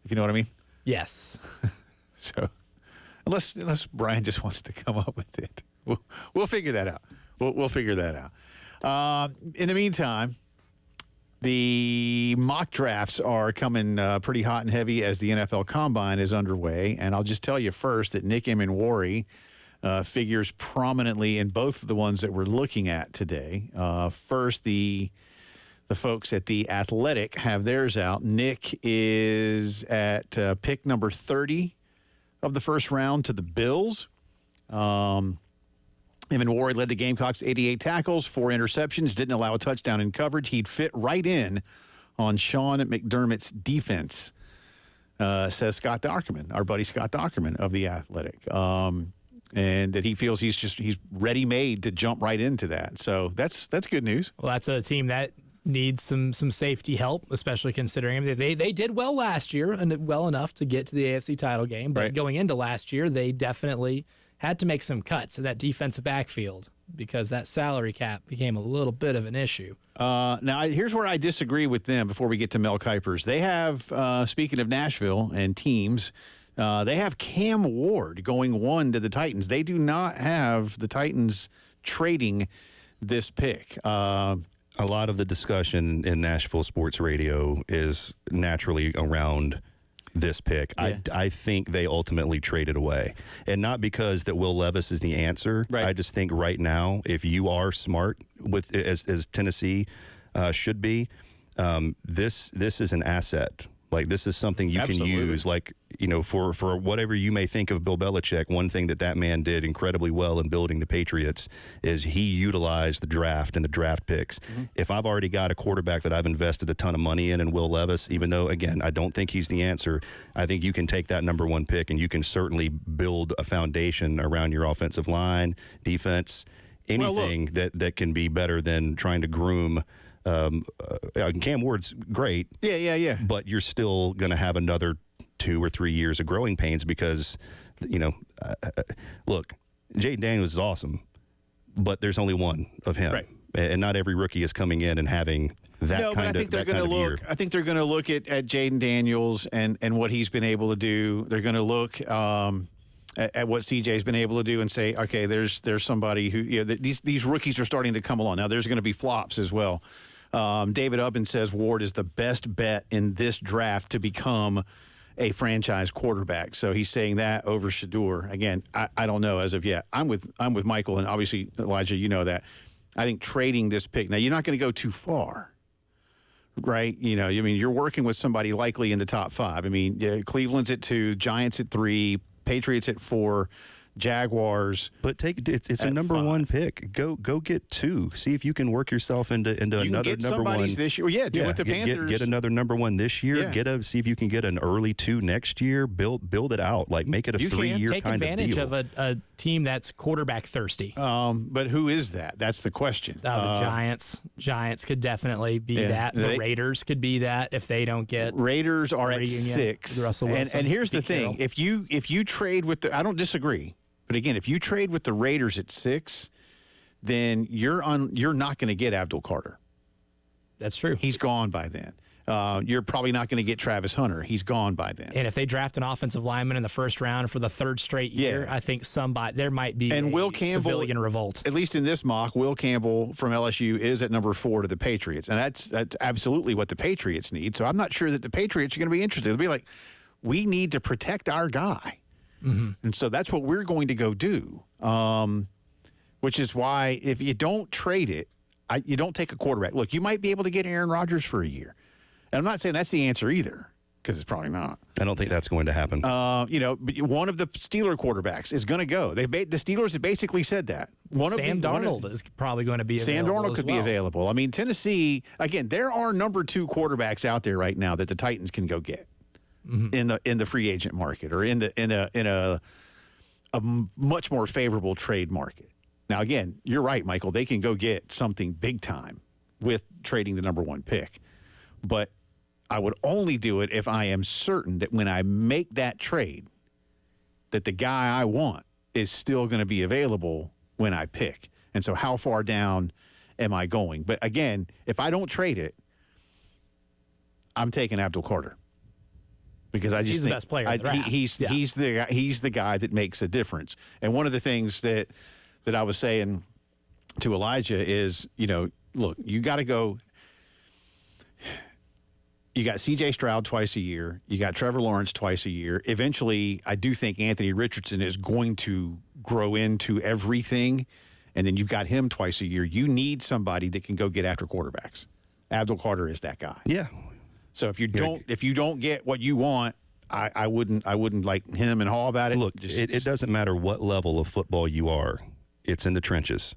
if you know what I mean. Yes. So, unless Brian just wants to come up with it, we'll figure that out. We'll figure that out. In the meantime, the mock drafts are coming pretty hot and heavy as the NFL Combine is underway. And I'll just tell you first that Nick Emanwari figures prominently in both of the ones that we're looking at today. First, the folks at The Athletic have theirs out. Nick is at pick number 30 of the first round to the Bills. Emanwari led the Gamecocks 88 tackles, 4 interceptions, didn't allow a touchdown in coverage. He'd fit right in on Sean McDermott's defense, says Scott Dockerman, our buddy Scott Dockerman of The Athletic. And that he feels he's ready-made to jump right into that. So that's good news. Well, that's a team that needs some safety help, especially considering they did well last year and well enough to get to the AFC title game. But going into last year, they definitely had to make some cuts in that defensive backfield because that salary cap became a little bit of an issue. Now, here's where I disagree with them before we get to Mel Kipers. They have, speaking of Nashville and teams, they have Cam Ward going 1 to the Titans. They do not have the Titans trading this pick. A lot of the discussion in Nashville sports radio is naturally around this pick. Yeah. I think they ultimately traded away. And not because that Will Levis is the answer. Right. I just think right now, if you are smart, with as Tennessee should be, this is an asset. Like, this is something you can use, like, for whatever you may think of Bill Belichick. One thing that man did incredibly well in building the Patriots is he utilized the draft and the draft picks. Mm-hmm. If I've already got a quarterback that I've invested a ton of money in Will Levis, even though, again, I don't think he's the answer, I think you can take that number 1 pick and you can certainly build a foundation around your offensive line, defense, anything that can be better than trying to groom. Cam Ward's great. Yeah. But you're still going to have another 2 or 3 years of growing pains because, look, Jaden Daniels is awesome, but there's only one of him. Right. And not every rookie is coming in and having that kind of year. I think they're going to look at Jaden Daniels and what he's been able to do. They're going to look at what CJ's been able to do and say, okay, there's somebody who these rookies are starting to come along. Now, there's going to be flops as well. David Ubben says Ward is the best bet in this draft to become a franchise quarterback. So he's saying that over Shedeur. Again, I don't know as of yet. I'm with Michael, and obviously, Elijah, you know that. I think trading this pick, now you're not going to go too far, right? You know, I mean, you're working with somebody likely in the top 5. I mean, Cleveland's at 2, Giants at 3, Patriots at 4, Jaguars. But it's a number 1 pick. Go get 2. See if you can work yourself into another number 1 this year. Yeah, do what the Panthers get another number 1 this year. Yeah. See if you can get an early 2 next year. Build it out. Like make it a 3-year take kind of deal. advantage of a team that's quarterback thirsty. But who is that? That's the question. The Giants. Giants could definitely be that. The Raiders could be that if they don't get. Raiders are at 6. Russell Wilson, and here's the Carroll. thing: if you trade with I don't disagree. But again, if you trade with the Raiders at 6, then you're not going to get Abdul Carter. That's true. He's gone by then. You're probably not going to get Travis Hunter. He's gone by then. And if they draft an offensive lineman in the first round for the 3rd straight year, I think there might be Will Campbell, civilian revolt. At least in this mock, Will Campbell from LSU is at number 4 to the Patriots. And that's absolutely what the Patriots need. So I'm not sure that the Patriots are going to be interested. They'll be like, we need to protect our guy. Mm-hmm. And so that's what we're going to go do, which is why if you don't trade it, you don't take a quarterback. Look, you might be able to get Aaron Rodgers for a year. And I'm not saying that's the answer either, because it's probably not. I don't think that's going to happen. But one of the Steeler quarterbacks is going to go. The Steelers have basically said that. Sam Darnold is probably going to be available. Sam Darnold could be available. I mean, Tennessee, again, there are number 2 quarterbacks out there right now that the Titans can go get. Mm-hmm. in the free agent market or in a much more favorable trade market. Now, again, you're right, Michael. They can go get something big time with trading the number 1 pick. But I would only do it if I am certain that when I make that trade, that the guy I want is still going to be available when I pick. And so how far down am I going? But again, if I don't trade it, I'm taking Abdul Carter. Because I just he's think the best player in the draft. He's the guy that makes a difference. And one of the things that I was saying to Elijah is, look, you got to go. You got C.J. Stroud twice a year. You got Trevor Lawrence twice a year. Eventually, I do think Anthony Richardson is going to grow into everything, and then you've got him twice a year. You need somebody that can go get after quarterbacks. Abdul Carter is that guy. Yeah. So if you don't get what you want, I wouldn't like him and haw about it. Look, it doesn't matter what level of football you are. It's in the trenches.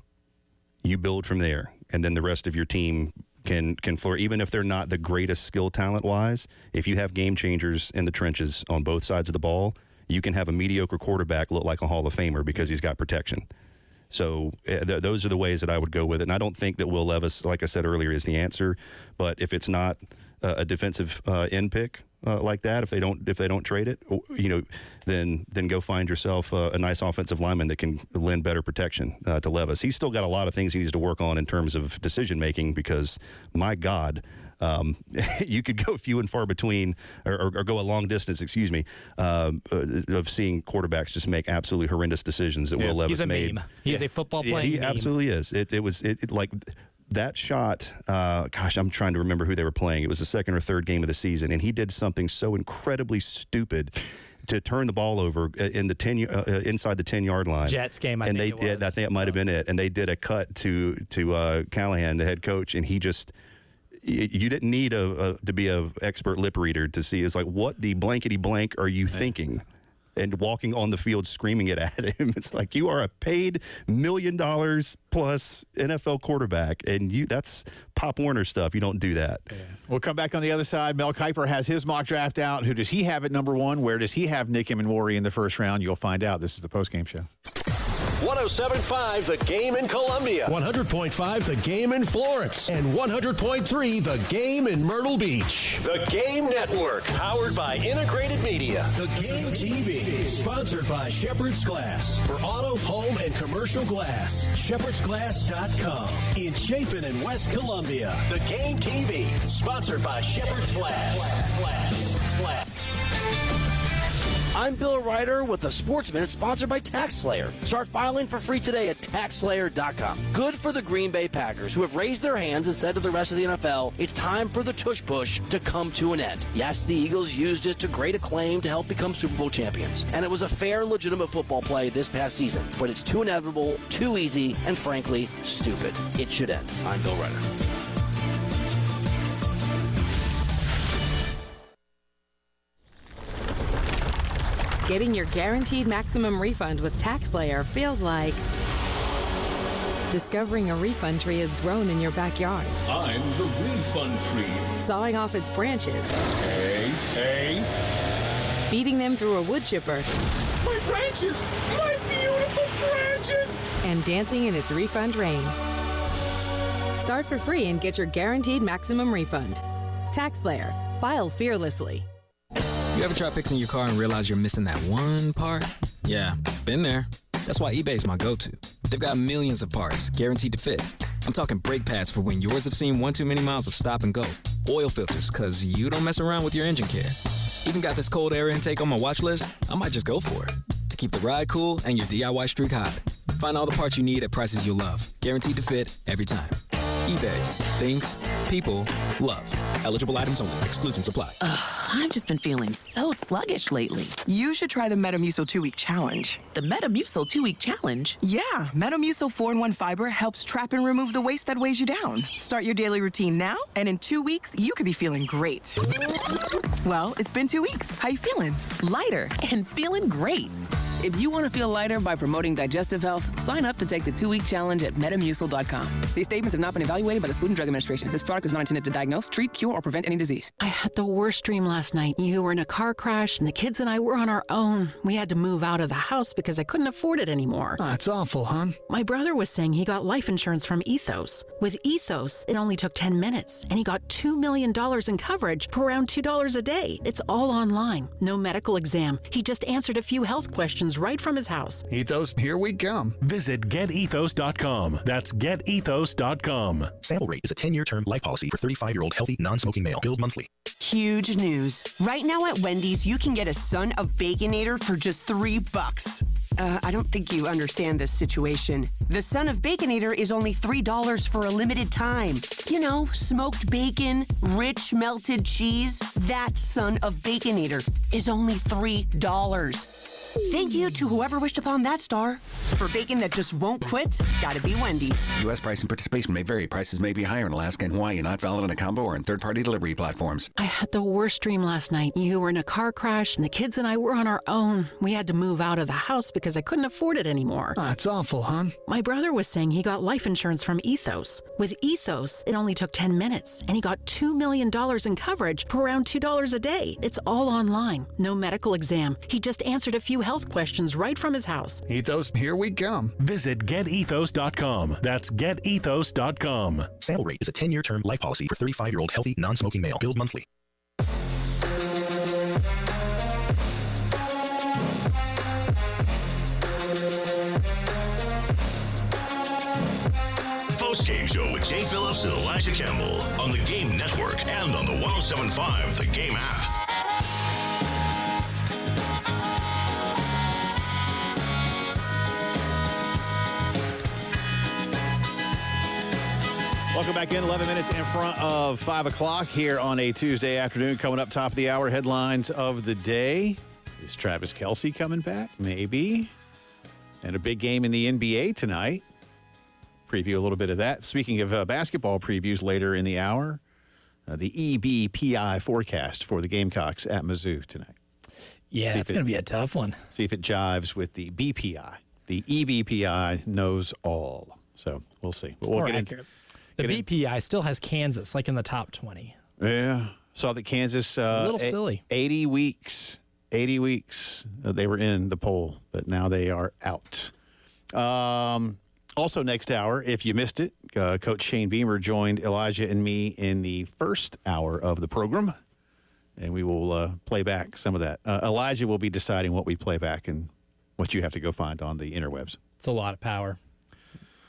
You build from there, and then the rest of your team can flourish. Even if they're not the greatest skill talent-wise, if you have game changers in the trenches on both sides of the ball, you can have a mediocre quarterback look like a Hall of Famer because he's got protection. So those are the ways that I would go with it. And I don't think that Will Levis, like I said earlier, is the answer. But if it's not a defensive end pick like that, if they don't trade it, then go find yourself a nice offensive lineman that can lend better protection to Levis. He's still got a lot of things he needs to work on in terms of decision making because, my God, you could go few and far between or go a long distance, of seeing quarterbacks just make absolutely horrendous decisions that Will Levis made. He's a meme. He is a football playing he meme. Absolutely is. It was like that shot, I'm trying to remember who they were playing. It was the 2nd or 3rd game of the season, and he did something so incredibly stupid to turn the ball over in the inside the 10-yard line. Jets game, I think it might have been it. And they did a cut to Callahan, the head coach, and he just. You didn't need to be an expert lip reader to see. It's like, what the blankety blank are you thinking? And walking on the field screaming it at him. It's like, you are a paid $1 million plus NFL quarterback, and that's Pop Warner stuff. You don't do that. Yeah. We'll come back on the other side. Mel Kiper has his mock draft out. Who does he have at number 1? Where does he have Nick Emmanwori in the first round? You'll find out. This is the Postgame Show. 107.5 The Game in Columbia, 100.5 The Game in Florence, and 100.3 The Game in Myrtle Beach. The Game Network, powered by Integrated Media. The Game TV, sponsored by Shepherd's Glass. For auto, home, and commercial glass, shepherdsglass.com. In Chapin and West Columbia. The Game TV, sponsored by Shepherd's Glass. I'm Bill Ryder with the Sports Minute, sponsored by TaxSlayer. Start filing for free today at TaxSlayer.com. Good for the Green Bay Packers, who have raised their hands and said to the rest of the NFL, it's time for the tush push to come to an end. Yes, the Eagles used it to great acclaim to help become Super Bowl champions, and it was a fair and legitimate football play this past season, but it's too inevitable, too easy, and frankly, stupid. It should end. I'm Bill Ryder. Getting your guaranteed maximum refund with TaxSlayer feels like discovering a refund tree has grown in your backyard. I'm the refund tree. Sawing off its branches. Hey. Feeding them through a wood chipper. My branches! My beautiful branches! And dancing in its refund rain. Start for free and get your guaranteed maximum refund. TaxSlayer. File fearlessly. You ever try fixing your car and realize you're missing that one part? Yeah, been there. That's why eBay's my go-to. They've got millions of parts, guaranteed to fit. I'm talking brake pads for when yours have seen one too many miles of stop and go. Oil filters, because you don't mess around with your engine care. Even got this cold air intake on my watch list. I might just go for it. To keep the ride cool and your DIY streak hot. Find all the parts you need at prices you'll love. Guaranteed to fit every time. eBay. Things, people, love. Eligible items only. Exclusions apply. I've just been feeling so sluggish lately. You should try the Metamucil 2-Week Challenge. The Metamucil 2-Week Challenge? Yeah. Metamucil 4-in-1 Fiber helps trap and remove the waste that weighs you down. Start your daily routine now, and in 2 weeks, you could be feeling great. Well, it's been 2 weeks. How you feeling? Lighter and feeling great. If you want to feel lighter by promoting digestive health, sign up to take the 2-week challenge at Metamucil.com. These statements have not been evaluated by the Food and Drug Administration. This product is not intended to diagnose, treat, cure, or prevent any disease. I had the worst dream last night. You were in a car crash, and the kids and I were on our own. We had to move out of the house because I couldn't afford it anymore. That's awful, hon. My brother was saying he got life insurance from Ethos. With Ethos, it only took 10 minutes, and he got $2 million in coverage for around $2 a day. It's all online. No medical exam. He just answered a few health questions right from his house. Ethos, here we come. Visit getethos.com. That's getethos.com. Sample rate is a 10-year term life policy for 35-year-old healthy, non-smoking male. Billed monthly. Huge news. Right now at Wendy's, you can get a Son of Baconator for just $3. I don't think you understand this situation. The Son of Baconator is only $3 for a limited time. You know, smoked bacon, rich melted cheese. That Son of Baconator is only $3. Thank you to whoever wished upon that star. For bacon that just won't quit, gotta be Wendy's. U.S. price and participation may vary. Prices may be higher in Alaska and Hawaii, not valid on a combo or in third-party delivery platforms. I had the worst dream last night. You were in a car crash, and the kids and I were on our own. We had to move out of the house because I couldn't afford it anymore. That's awful, hon. My brother was saying he got life insurance from Ethos. With Ethos, it only took 10 minutes, and he got $2 million in coverage for around $2 a day. It's all online. No medical exam. He just answered a few health questions right from his house. Ethos, here we come. Visit getethos.com. That's getethos.com. Sample rate is a 10-year term life policy for 35-year-old healthy, non-smoking male. Billed monthly. Postgame Show with Jay Phillips and Elijah Campbell on the Game Network and on the 107.5 The Game app. Welcome back in. 11 minutes in front of 5 o'clock here on a Tuesday afternoon. Coming up top of the hour, headlines of the day. Is Travis Kelce coming back? Maybe. And a big game in the NBA tonight. Preview a little bit of that. Speaking of basketball previews later in the hour, the EBPI forecast for the Gamecocks at Mizzou tonight. Yeah, it's going to be a tough one. See if it jives with the BPI. The EBPI knows all. So we'll see. But we'll get into the BPI still has Kansas like in the top 20. Yeah. Saw that Kansas a little silly. 80 weeks they were in the poll, but now they are out. Also next hour, if you missed it, Coach Shane Beamer joined Elijah and me in the first hour of the program, and we will play back some of that. Elijah will be deciding what we play back and what you have to go find on the interwebs. It's a lot of power.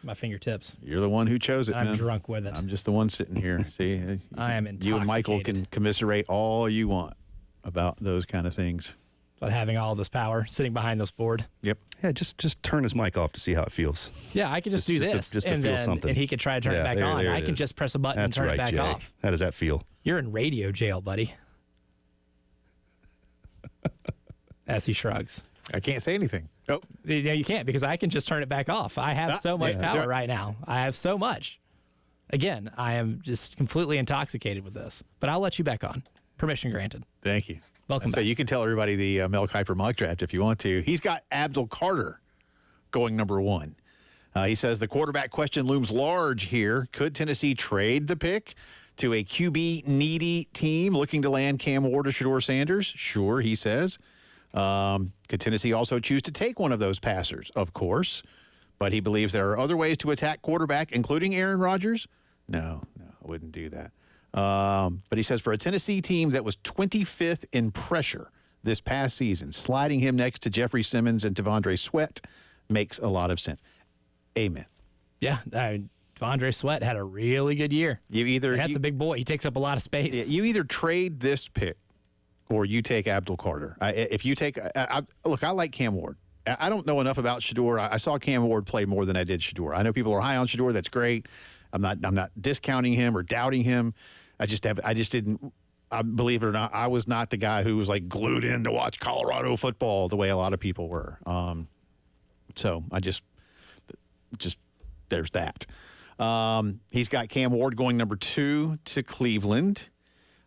My fingertips. You're the one who chose it, I'm man. drunk with it. I'm just the one sitting here. See, I am intoxicated. You and Michael can commiserate all you want about those kind of things. But having all this power sitting behind this board. Yep. Yeah, just turn his mic off to see how it feels. Yeah, I can just do this, just to and feel then something. and he can try to turn it back on. I can just press a button and turn it back Jay. off. How does that feel? You're in radio jail, buddy. As he shrugs. I can't say anything. Oh, yeah, you can't because I can just turn it back off. I have so much power right now. I have so much. Again, I am just completely intoxicated with this, but I'll let you back on. Permission granted. Thank you. Welcome So back. you can tell everybody the Mel Kiper mock draft if you want to. He's got Abdul Carter going number 1. He says the quarterback question looms large here. Could Tennessee trade the pick to a QB-needy team looking to land Cam Ward or Shedeur Sanders? Sure, he says. Could Tennessee also choose to take one of those passers? Of course. But he believes there are other ways to attack quarterback, including Aaron Rodgers. No, I wouldn't do that. But he says for a Tennessee team that was 25th in pressure this past season, sliding him next to Jeffrey Simmons and Devondre Sweat makes a lot of sense. Amen. Yeah, Devondre Sweat had a really good year. That's a big boy. He takes up a lot of space. You either trade this pick or you take Abdul Carter. If you take look, I like Cam Ward. I don't know enough about Shedeur. I saw Cam Ward play more than I did Shedeur. I know people are high on Shedeur. That's great. I'm not discounting him or doubting him. I believe it or not, I was not the guy who was like glued in to watch Colorado football the way a lot of people were. So I just there's that. He's got Cam Ward going number 2 to Cleveland.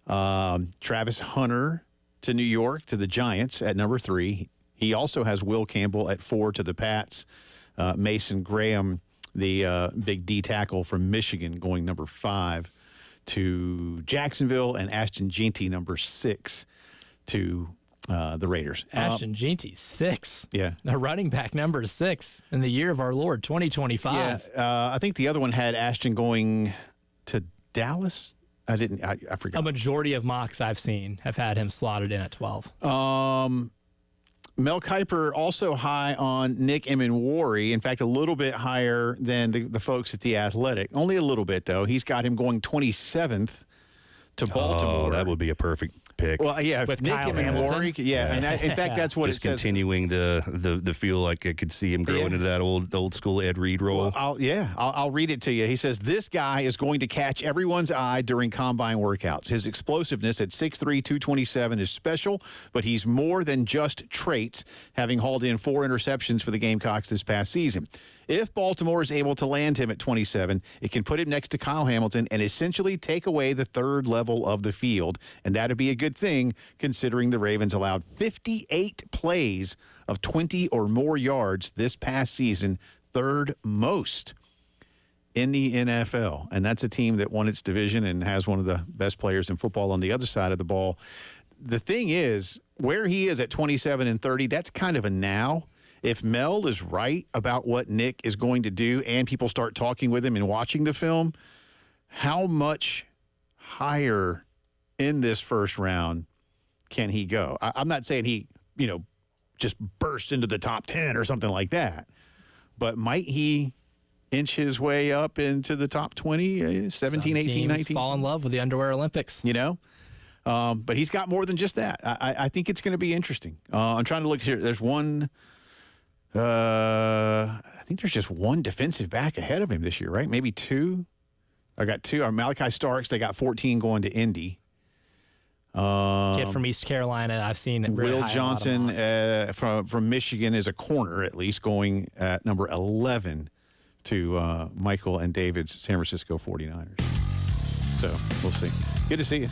Travis Hunter to New York to the Giants at number 3. He also has Will Campbell at 4 to the Pats. Mason Graham, the big D tackle from Michigan, going number 5 to Jacksonville, and Ashton Jeanty, number 6 to the Raiders. Ashton Jeanty, 6. Yeah. A running back number 6 in the year of our Lord, 2025. Yeah, I think the other one had Ashton going to Dallas. I forgot. A majority of mocks I've seen have had him slotted in at 12. Mel Kiper also high on Nick Emenwari. In fact, a little bit higher than the folks at The Athletic. Only a little bit, though. He's got him going 27th to Baltimore. Oh, that would be a perfect pick. Well, yeah, with Nick Kyle Emenwari. Yeah, and in fact, that's what just it says. continuing the feel like I could see him growing into that old school Ed Reed role. Well, I'll read it to you. He says, this guy is going to catch everyone's eye during combine workouts. His explosiveness at 6'3", 227 is special, but he's more than just traits, having hauled in 4 interceptions for the Gamecocks this past season. If Baltimore is able to land him at 27, it can put him next to Kyle Hamilton and essentially take away the third level of the field, and that would be a good thing considering the Ravens allowed 58 plays of 20 or more yards this past season, third most in the NFL. And that's a team that won its division and has one of the best players in football on the other side of the ball. The thing is, where he is at 27 and 30, that's kind of a now. If Mel is right about what Nick is going to do and people start talking with him and watching the film, how much higher in this first round can he go? I'm not saying he, just burst into the top 10 or something like that, but might he inch his way up into the top 20, 17, 18, 19? Fall in love with the Underwear Olympics. But he's got more than just that. I think it's going to be interesting. I'm trying to look here. There's one... I think there's just one defensive back ahead of him this year, right? Maybe 2. I got 2. Or Malachi Starks, they got 14 going to Indy. Kid from East Carolina, I've seen it. Will Johnson from Michigan is a corner, at least, going at number 11 to Michael and David's San Francisco 49ers. So we'll see. Good to see you.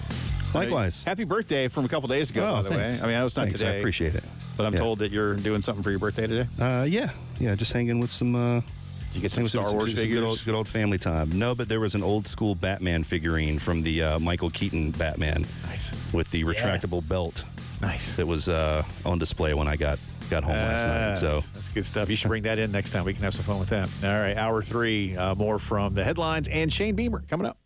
Likewise. Happy birthday from a couple days ago, by the way. I mean, I was not today. I appreciate it. But I'm told that you're doing something for your birthday today? Yeah, just hanging with some... Did you get some Star Wars figures? Good old family time. No, but there was an old school Batman figurine from the Michael Keaton Batman. Nice. With the retractable belt. Nice. That was on display when I got home last night. So that's good stuff. You should bring that in next time. We can have some fun with that. All right, hour 3, more from the headlines and Shane Beamer coming up.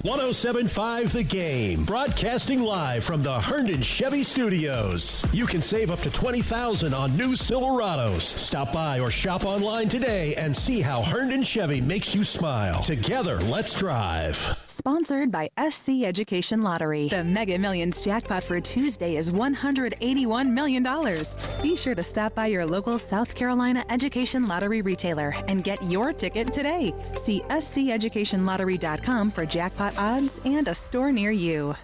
107.5 The Game, broadcasting live from the Herndon Chevy Studios. You can save up to $20,000 on new Silverados. Stop by or shop online today and see how Herndon Chevy makes you smile. Together, let's drive. Sponsored by SC Education Lottery. The Mega Millions jackpot for Tuesday is $181 million. Be sure to stop by your local South Carolina Education Lottery retailer and get your ticket today. See sceducationlottery.com for jackpot odds and a store near you.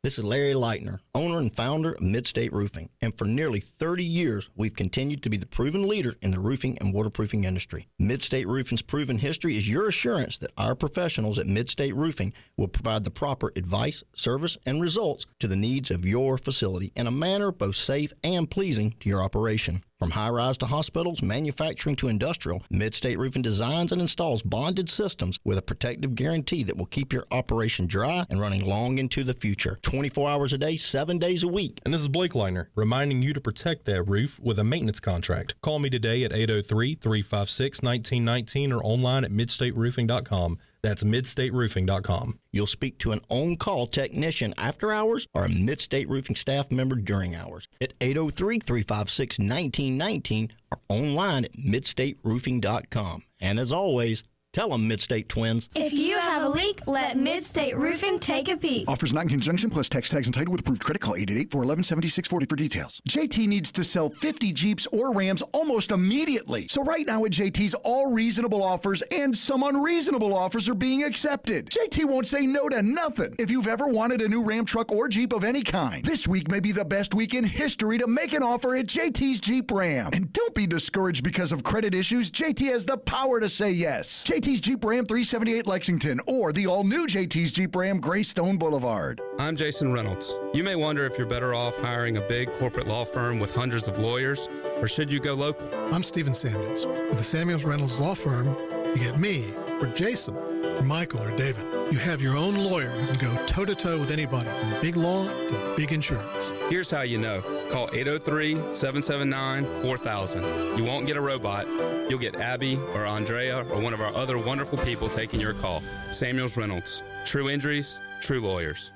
This is Larry Leitner, owner and founder of Midstate Roofing, and for nearly 30 years, we've continued to be the proven leader in the roofing and waterproofing industry. Midstate Roofing's proven history is your assurance that our professionals at Midstate Roofing will provide the proper advice, service, and results to the needs of your facility in a manner both safe and pleasing to your operation. From high-rise to hospitals, manufacturing to industrial, Midstate Roofing designs and installs bonded systems with a protective guarantee that will keep your operation dry and running long into the future. 24 hours a day, 7 days a week. And this is Blake Leitner, reminding you to protect that roof with a maintenance contract. Call me today at 803-356-1919 or online at midstateroofing.com. That's midstateroofing.com. You'll speak to an on-call technician after hours or a Midstate Roofing staff member during hours at 803-356-1919 or online at midstateroofing.com. And as always, tell them Midstate Twins. If you have a leak, let Midstate Roofing take a peek. Offers not in conjunction plus text tags and title with approved credit. Call 888-411-7640 for details. JT needs to sell 50 Jeeps or Rams almost immediately. So right now at JT's, all reasonable offers and some unreasonable offers are being accepted. JT won't say no to nothing. If you've ever wanted a new Ram truck or Jeep of any kind, this week may be the best week in history to make an offer at JT's Jeep Ram. And don't be discouraged because of credit issues. JT has the power to say yes. JT's Jeep Ram 378 Lexington or the all-new JT's Jeep Ram Greystone Boulevard. I'm Jason Reynolds. You may wonder if you're better off hiring a big corporate law firm with hundreds of lawyers, or should you go local? I'm Stephen Samuels. With the Samuels Reynolds Law Firm, you get me, or Jason, or Michael, or David. You have your own lawyer who can go toe-to-toe with anybody from big law to big insurance. Here's how you know. Call 803-779-4000. You won't get a robot. You'll get Abby or Andrea or one of our other wonderful people taking your call. Samuels Reynolds. True injuries, true lawyers.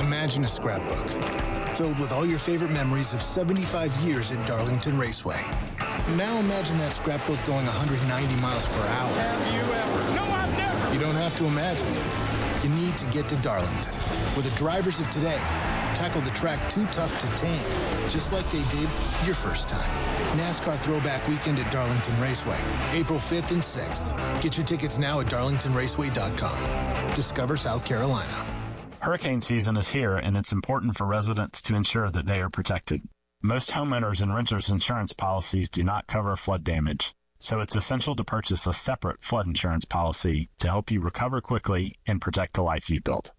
Imagine a scrapbook filled with all your favorite memories of 75 years at Darlington Raceway. Now imagine that scrapbook going 190 miles per hour. Have you ever? No, I've never. You don't have to imagine it. You need to get to Darlington, where the drivers of today tackle the track too tough to tame, just like they did your first time. NASCAR Throwback Weekend at Darlington Raceway, April 5th and 6th. Get your tickets now at darlingtonraceway.com. Discover South Carolina. Hurricane season is here, and it's important for residents to ensure that they are protected. Most homeowners and renters insurance policies do not cover flood damage, so it's essential to purchase a separate flood insurance policy to help you recover quickly and protect the life you built.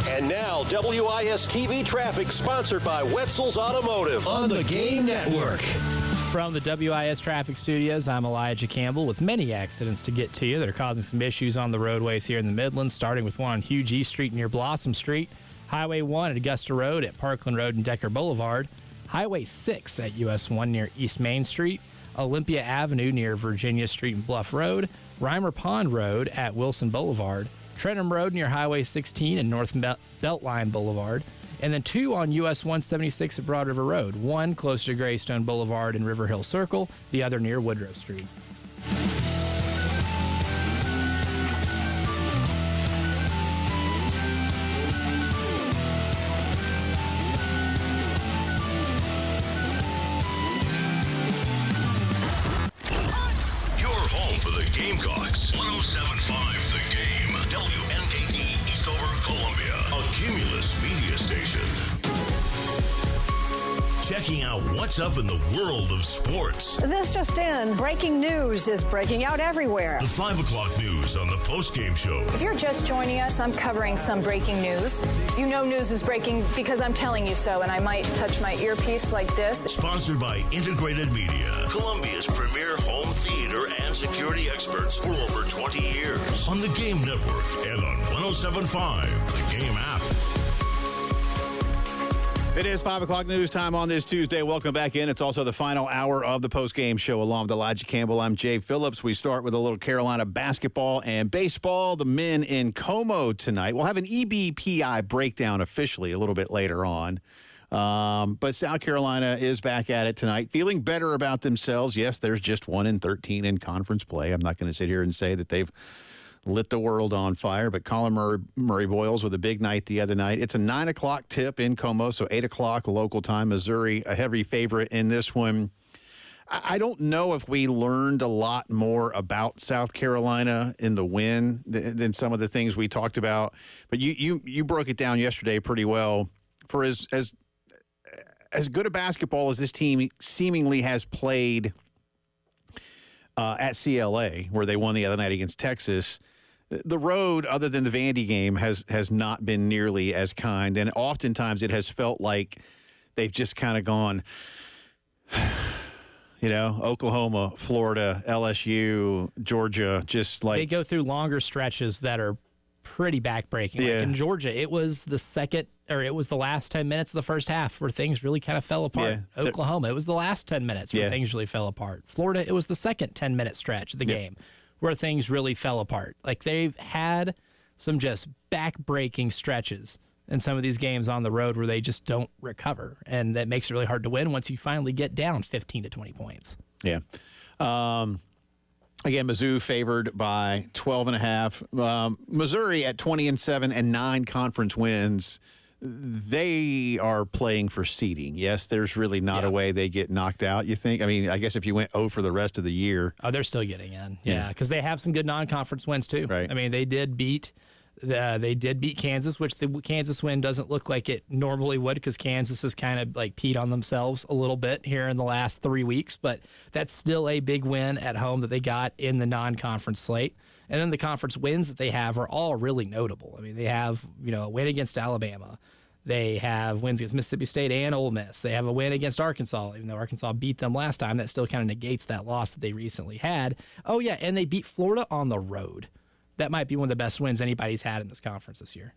And now, WIS-TV traffic sponsored by Wetzel's Automotive on the Game Network. From the WIS Traffic Studios, I'm Elijah Campbell with many accidents to get to you that are causing some issues on the roadways here in the Midlands, starting with one on Hugh G. Street near Blossom Street, Highway 1 at Augusta Road at Parkland Road and Decker Boulevard, Highway 6 at US 1 near East Main Street, Olympia Avenue near Virginia Street and Bluff Road, Reimer Pond Road at Wilson Boulevard, Trentham Road near Highway 16 and North Beltline Boulevard, and then two on US 176 at Broad River Road, one close to Greystone Boulevard and River Hill Circle, the other near Woodrow Street. Your home for the Gamecocks. 107.5 The Game. WNKT Eastover, Columbia. A Cumulus media station. Checking out what's up in the world of sports. This just in, breaking news is breaking out everywhere. The 5 o'clock news on the Postgame Show. If you're just joining us, I'm covering some breaking news. You know news is breaking because I'm telling you so, and I might touch my earpiece like this. Sponsored by Integrated Media, Columbia's premier home theater and security experts for over 20 years. On the Game Network and on 107.5, the Game app. It is 5 o'clock news time on this Tuesday. Welcome back in. It's also the final hour of the post-game show along with Elijah Campbell. I'm Jay Phillips. We start with a little Carolina basketball and baseball. The men in Como tonight. We'll have an EBPI breakdown officially a little bit later on. But South Carolina is back at it tonight, feeling better about themselves. Yes, there's just 1-13 in conference play. I'm not going to sit here and say that they've lit the world on fire, but Colin Murray-Boyles with a big night the other night. It's a 9 o'clock tip in Como, so 8 o'clock local time. Missouri, a heavy favorite in this one. I don't know if we learned a lot more about South Carolina in the win than some of the things we talked about, but you broke it down yesterday pretty well. For as good a basketball as this team seemingly has played at CLA, where they won the other night against Texas, the road, other than the Vandy game, has not been nearly as kind, and oftentimes it has felt like they've just kind of gone, Oklahoma, Florida, LSU, Georgia, just like... They go through longer stretches that are pretty backbreaking. Yeah. Like in Georgia, it was the last 10 minutes of the first half where things really kind of fell apart. Yeah. Oklahoma, it was the last 10 minutes where things really fell apart. Florida, it was the second 10-minute stretch of the game where things really fell apart. Like, they've had some just back-breaking stretches in some of these games on the road where they just don't recover, and that makes it really hard to win once you finally get down 15 to 20 points. Yeah. Again, Mizzou favored by 12.5. Missouri at 20-7 and 9 conference wins. They are playing for seeding. Yes, there's really not a way they get knocked out, you think? I mean, I guess if you went 0 for the rest of the year. Oh, they're still getting in. Yeah, because they have some good non-conference wins, too. Right. I mean, they did beat Kansas, which the Kansas win doesn't look like it normally would, because Kansas has kind of like peed on themselves a little bit here in the last 3 weeks, but that's still a big win at home that they got in the non-conference slate. And then the conference wins that they have are all really notable. I mean, they have, a win against Alabama. They have wins against Mississippi State and Ole Miss. They have a win against Arkansas, even though Arkansas beat them last time. That still kind of negates that loss that they recently had. Oh, yeah, and they beat Florida on the road. That might be one of the best wins anybody's had in this conference this year.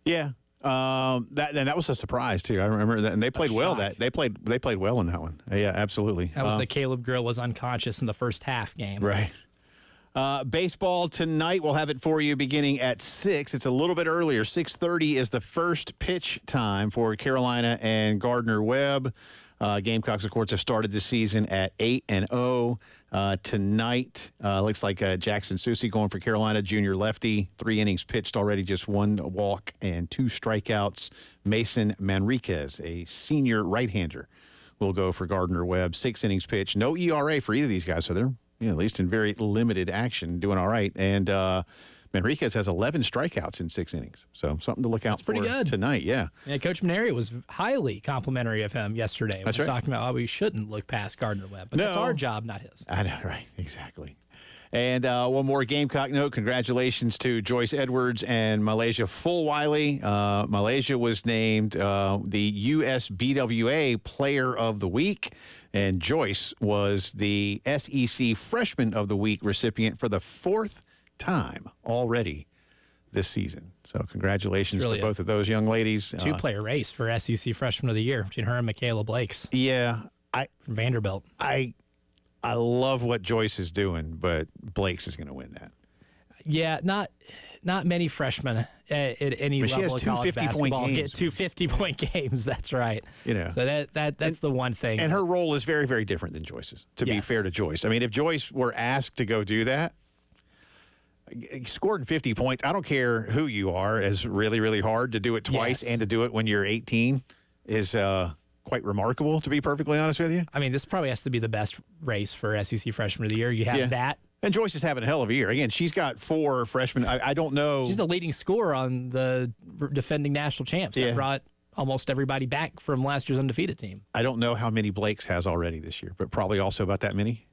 Yeah, that was a surprise too. I remember that, and they played well. They played well in that one. Yeah, absolutely. That was the Caleb Grill was unconscious in the first half game. Right. Baseball tonight. We'll have it for you beginning at 6. It's a little bit earlier. 6:30 is the first pitch time for Carolina and Gardner-Webb. Gamecocks, of course, have started the season at 8-0. Tonight, looks like Jackson Soucy going for Carolina, junior lefty. 3 innings pitched already, just 1 walk and 2 strikeouts. Mason Manriquez, a senior right-hander, will go for Gardner-Webb. 6 innings pitched. No ERA for either of these guys, so they're at least in very limited action, doing all right. And Manriquez has 11 strikeouts in 6 innings, so something to look out for tonight. Yeah, Coach Maneri was highly complimentary of him yesterday. That's right. Talking about how we shouldn't look past Gardner-Webb, but that's our job, not his. I know, right? Exactly. And one more Gamecock note. Congratulations to Joyce Edwards and Malaysia Fulwiley. Malaysia was named the USBWA Player of the Week, and Joyce was the SEC Freshman of the Week recipient for the 4th time already this season. So congratulations to both of those young ladies. 2-player race for SEC Freshman of the Year between her and Michaela Blakes. Yeah. From Vanderbilt. I love what Joyce is doing, but Blakes is going to win that. Yeah, not many freshmen at any level of college basketball get 2 50-point games. That's right. So that's the one thing. And her role is very, very different than Joyce's, to be fair to Joyce. I mean, if Joyce were asked to go do that, scoring 50 points, I don't care who you are, is really, really hard. To do it twice and to do it when you're 18 is quite remarkable, to be perfectly honest with you. I mean, this probably has to be the best race for SEC Freshman of the Year. You have that. And Joyce is having a hell of a year. Again, she's got 4 freshmen. I don't know. She's the leading scorer on the defending national champs. That brought almost everybody back from last year's undefeated team. I don't know how many Blakes has already this year, but probably also about that many.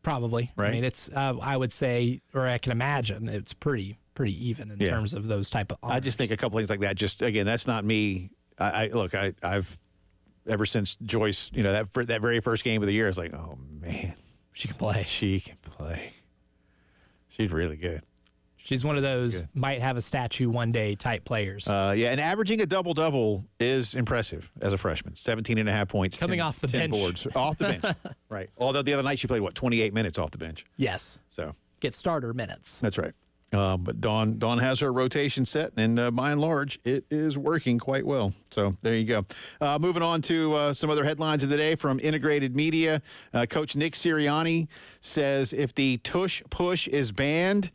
Probably. Right. I mean, it's, I would say, or I can imagine, it's pretty even in terms of those type of honors. I just think a couple things like that, just, again, that's not me. I've ever since Joyce, that very first game of the year, I was like, oh, man. She can play. She's really good. She's one of those might have a statue one day type players. And averaging a double-double is impressive as a freshman. 17.5 points. Coming 10, off the 10 bench. boards. Off the bench. Right. Although the other night she played, 28 minutes off the bench. Yes. So get starter minutes. That's right. But Dawn has her rotation set, and by and large, it is working quite well. So there you go. Moving on to some other headlines of the day from Integrated Media. Coach Nick Sirianni says if the tush push is banned,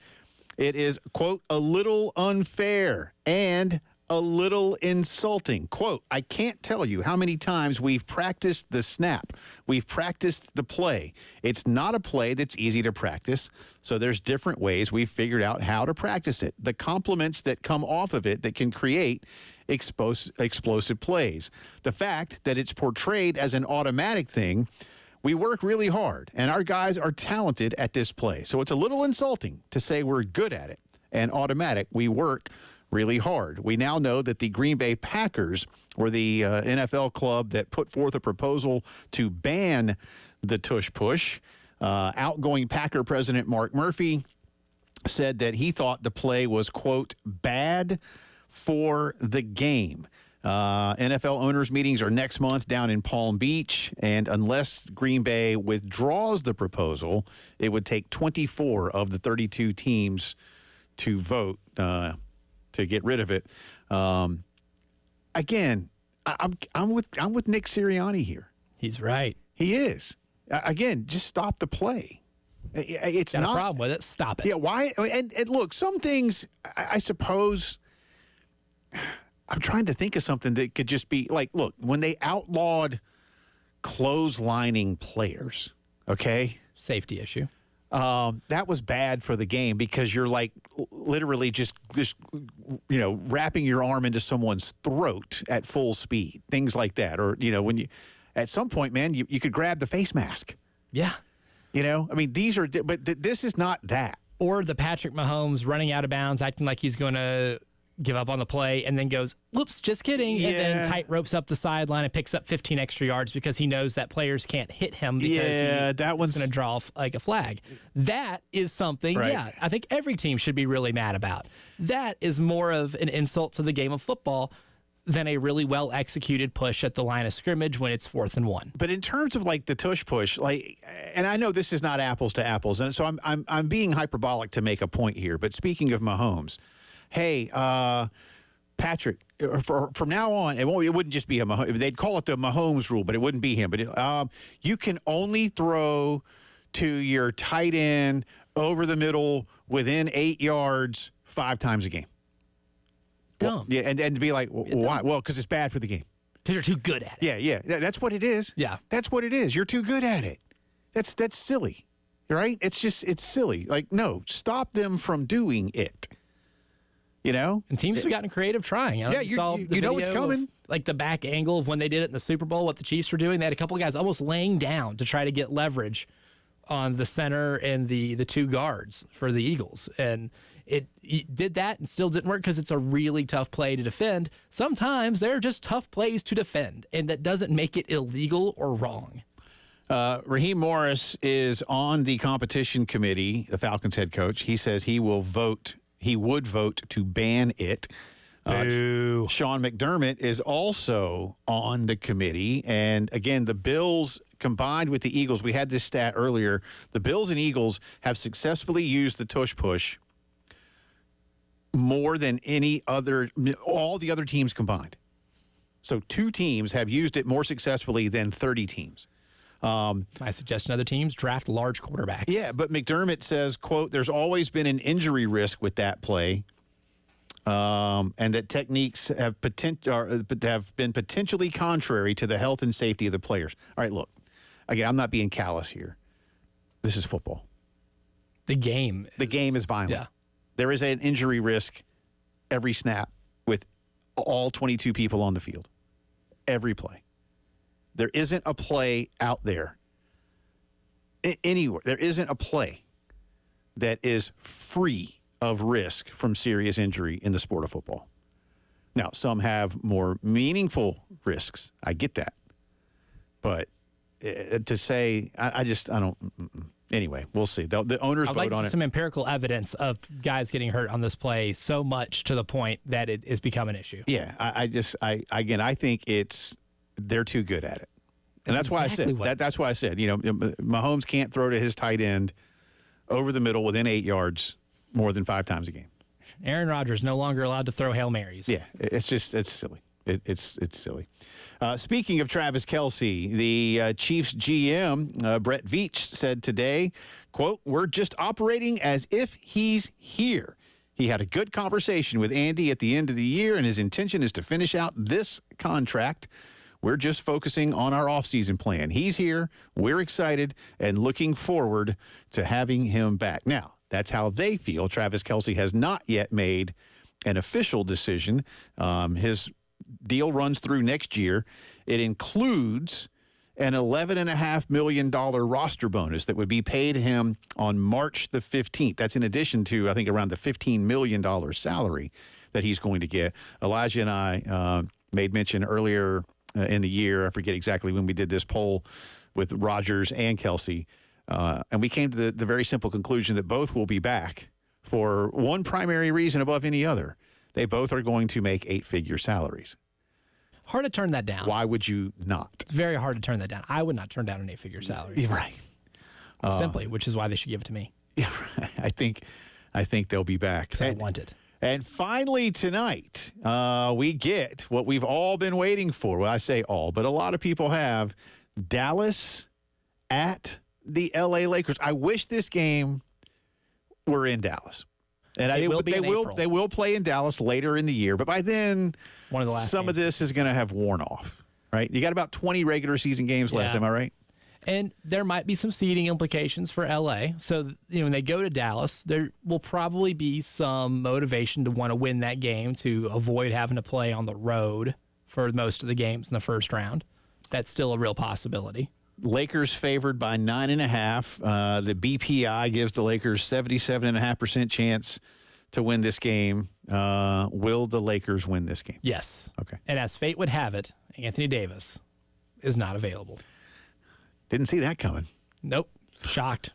it is, quote, a little unfair and a little insulting. Quote, I can't tell you how many times we've practiced the snap. We've practiced the play. It's not a play that's easy to practice, so there's different ways we've figured out how to practice it. The complements that come off of it that can create explosive plays. The fact that it's portrayed as an automatic thing, we work really hard, and our guys are talented at this play. So it's a little insulting to say we're good at it and automatic. We work really hard. We now know that the Green Bay Packers were the NFL club that put forth a proposal to ban the tush push. Outgoing Packer president Mark Murphy said that he thought the play was, quote, bad for the game. NFL owners' meetings are next month down in Palm Beach, and unless Green Bay withdraws the proposal, it would take 24 of the 32 teams to vote to get rid of it. Again, I'm with Nick Sirianni here. He's right. He is. Again, just stop the play. It's Got not a problem with it. Stop it. Yeah. Why? And look, some things I suppose. I'm trying to think of something that could just be like, look, when they outlawed clotheslining players, okay, safety issue. That was bad for the game because you're like literally just wrapping your arm into someone's throat at full speed, things like that. Or, when you, at some point, man, you could grab the face mask. Yeah. I mean, these are, but this is not that. Or the Patrick Mahomes running out of bounds, acting like he's going to give up on the play and then goes, whoops, just kidding. Yeah. And then tight ropes up the sideline and picks up 15 extra yards because he knows that players can't hit him because that one's going to draw like a flag. That is something, right. I think every team should be really mad about. That is more of an insult to the game of football than a really well executed push at the line of scrimmage when it's 4th and 1. But in terms of like the tush push, and I know this is not apples to apples, and so I'm being hyperbolic to make a point here. But speaking of Mahomes, hey, Patrick, from now on, it wouldn't just be a Mahomes. They'd call it the Mahomes rule, but it wouldn't be him. But you can only throw to your tight end over the middle within 8 yards 5 times a game. Dumb. Well, and to be like, why? Well, because it's bad for the game. Because you're too good at it. Yeah. That's what it is. Yeah. That's what it is. You're too good at it. That's silly, right? It's silly. Like, no, stop them from doing it. And teams have gotten creative trying. You know it's coming. Like the back angle of when they did it in the Super Bowl, what the Chiefs were doing. They had a couple of guys almost laying down to try to get leverage on the center and the 2 guards for the Eagles. And it did that and still didn't work because it's a really tough play to defend. Sometimes they're just tough plays to defend, and that doesn't make it illegal or wrong. Raheem Morris is on the competition committee, the Falcons head coach. He says he would vote to ban it. Sean McDermott is also on the committee. And again, the Bills combined with the Eagles, we had this stat earlier, the Bills and Eagles have successfully used the tush push more than all the other teams combined. So 2 teams have used it more successfully than 30 teams. My suggestion to other teams, draft large quarterbacks. Yeah, but McDermott says, quote, there's always been an injury risk with that play, and that techniques have been potentially contrary to the health and safety of the players. All right, look, again, I'm not being callous here. This is football. The game is violent. Yeah. There is an injury risk every snap with all 22 people on the field. Every play. There isn't a play out there anywhere. There isn't a play that is free of risk from serious injury in the sport of football. Now, some have more meaningful risks. I get that. But to say, I don't. Anyway, we'll see. The owners I'd vote like to on see it. some empirical evidence of guys getting hurt on this play so much to the point that it has become an issue. Yeah, I think they're too good at it. And that's why I said that's why I said, Mahomes can't throw to his tight end over the middle within 8 yards more than 5 times a game. Aaron Rodgers no longer allowed to throw Hail Marys. Yeah, it's silly. It's silly. Speaking of Travis Kelce, the Chiefs GM, Brett Veach, said today, quote, "We're just operating as if he's here. He had a good conversation with Andy at the end of the year, and his intention is to finish out this contract. We're just focusing on our offseason plan. He's here. We're excited and looking forward to having him back." Now, that's how they feel. Travis Kelce has not yet made an official decision. His deal runs through next year. It includes an $11.5 million roster bonus that would be paid him on March the 15th. That's in addition to, I think, around the $15 million salary that he's going to get. Elijah and I made mention earlier in the year, I forget exactly when we did this poll with Rodgers and Kelce, and we came to the very simple conclusion that both will be back for one primary reason above any other. They both are going to make 8-figure salaries. Hard to turn that down. Why would you not? It's very hard to turn that down. I would not turn down an 8-figure salary. You're right. Simply, which is why they should give it to me. Yeah, I think they'll be back. Because I want it. And finally tonight, we get what we've all been waiting for. Well, I say all, but a lot of people have. Dallas at the L.A. Lakers. I wish this game were in Dallas. And they will play in Dallas later in the year, but by then, some of this is going to have worn off, right? You got about 20 regular season games left, am I right? And there might be some seeding implications for LA. So, when they go to Dallas, there will probably be some motivation to want to win that game to avoid having to play on the road for most of the games in the first round. That's still a real possibility. Lakers favored by 9.5. The BPI gives the Lakers 77.5% chance to win this game. Will the Lakers win this game? Yes. Okay. And as fate would have it, Anthony Davis is not available. Didn't see that coming. Nope. Shocked.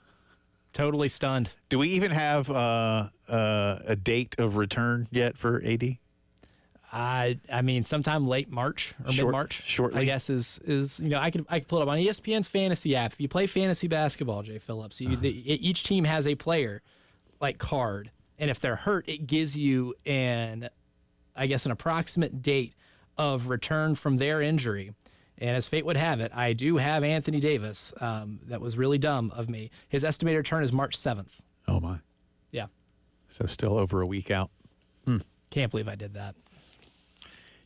Totally stunned. Do we even have a date of return yet for AD? I mean, sometime late March or mid-March. Shortly, I guess is I could pull it up on ESPN's fantasy app. If you play fantasy basketball, Jay Phillips, each team has a player card, and if they're hurt, it gives you an approximate date of return from their injury. And as fate would have it, I do have Anthony Davis. That was really dumb of me. His estimated return is March 7th. Oh my. Yeah. So still over a week out. Can't believe I did that.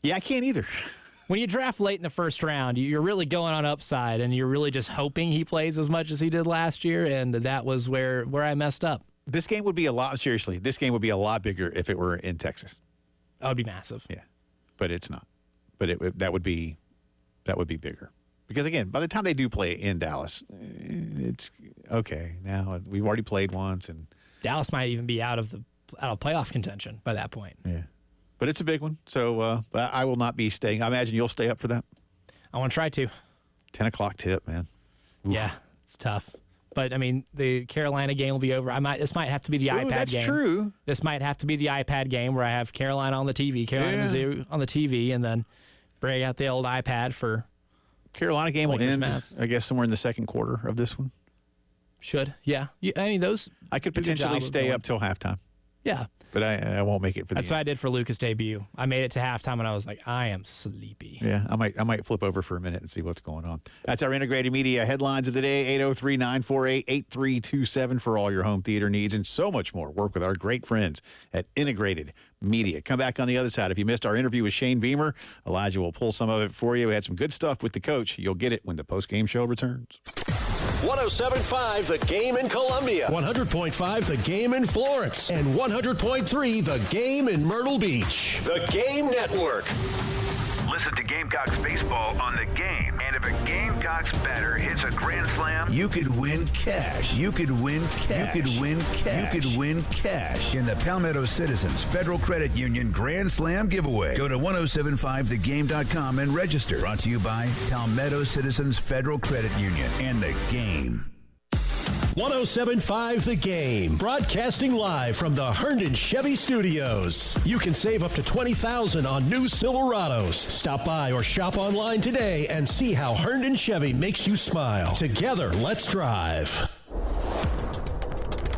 Yeah, I can't either. When you draft late in the first round, you're really going on upside, and you're really just hoping he plays as much as he did last year, and that was where I messed up. This game would be a lot bigger if it were in Texas. That would be massive. Yeah, but it's not. But that would be bigger. Because, again, by the time they do play in Dallas, it's okay. Now, we've already played once. And Dallas might even be out of playoff contention by that point. Yeah. But it's a big one, so I will not be staying. I imagine you'll stay up for that. I want to try to. 10 o'clock tip, man. Oof. Yeah, it's tough. But, I mean, the Carolina game will be over. This might have to be the iPad game. That's true. This might have to be the iPad game where I have Carolina on the TV, Mizzou on the TV, and then break out the old iPad for Carolina game will end, maps. I guess, somewhere in the second quarter of this one. Should, yeah. I mean, those. I could potentially stay up till halftime. Yeah. But I won't make it for the That's what I did for Luka's debut. I made it to halftime, and I was like, I am sleepy. Yeah, I might flip over for a minute and see what's going on. That's our Integrated Media headlines of the day, 803-948-8327 for all your home theater needs and so much more. Work with our great friends at Integrated Media. Come back on the other side. If you missed our interview with Shane Beamer, Elijah will pull some of it for you. We had some good stuff with the coach. You'll get it when the postgame show returns. 107.5 The Game in Columbia, 100.5 The Game in Florence, and 100.3 The Game in Myrtle Beach. The Game Network. Listen to Gamecocks baseball on The Game. And if a Gamecocks batter hits a grand slam, you could win cash. You could win cash. You could win cash. You could win cash in the Palmetto Citizens Federal Credit Union Grand Slam giveaway. Go to 1075thegame.com and register. Brought to you by Palmetto Citizens Federal Credit Union and The Game. 107.5 The Game, broadcasting live from the Herndon Chevy Studios. You can save up to $20,000 on new Silverados. Stop by or shop online today and see how Herndon Chevy makes you smile. Together, let's drive.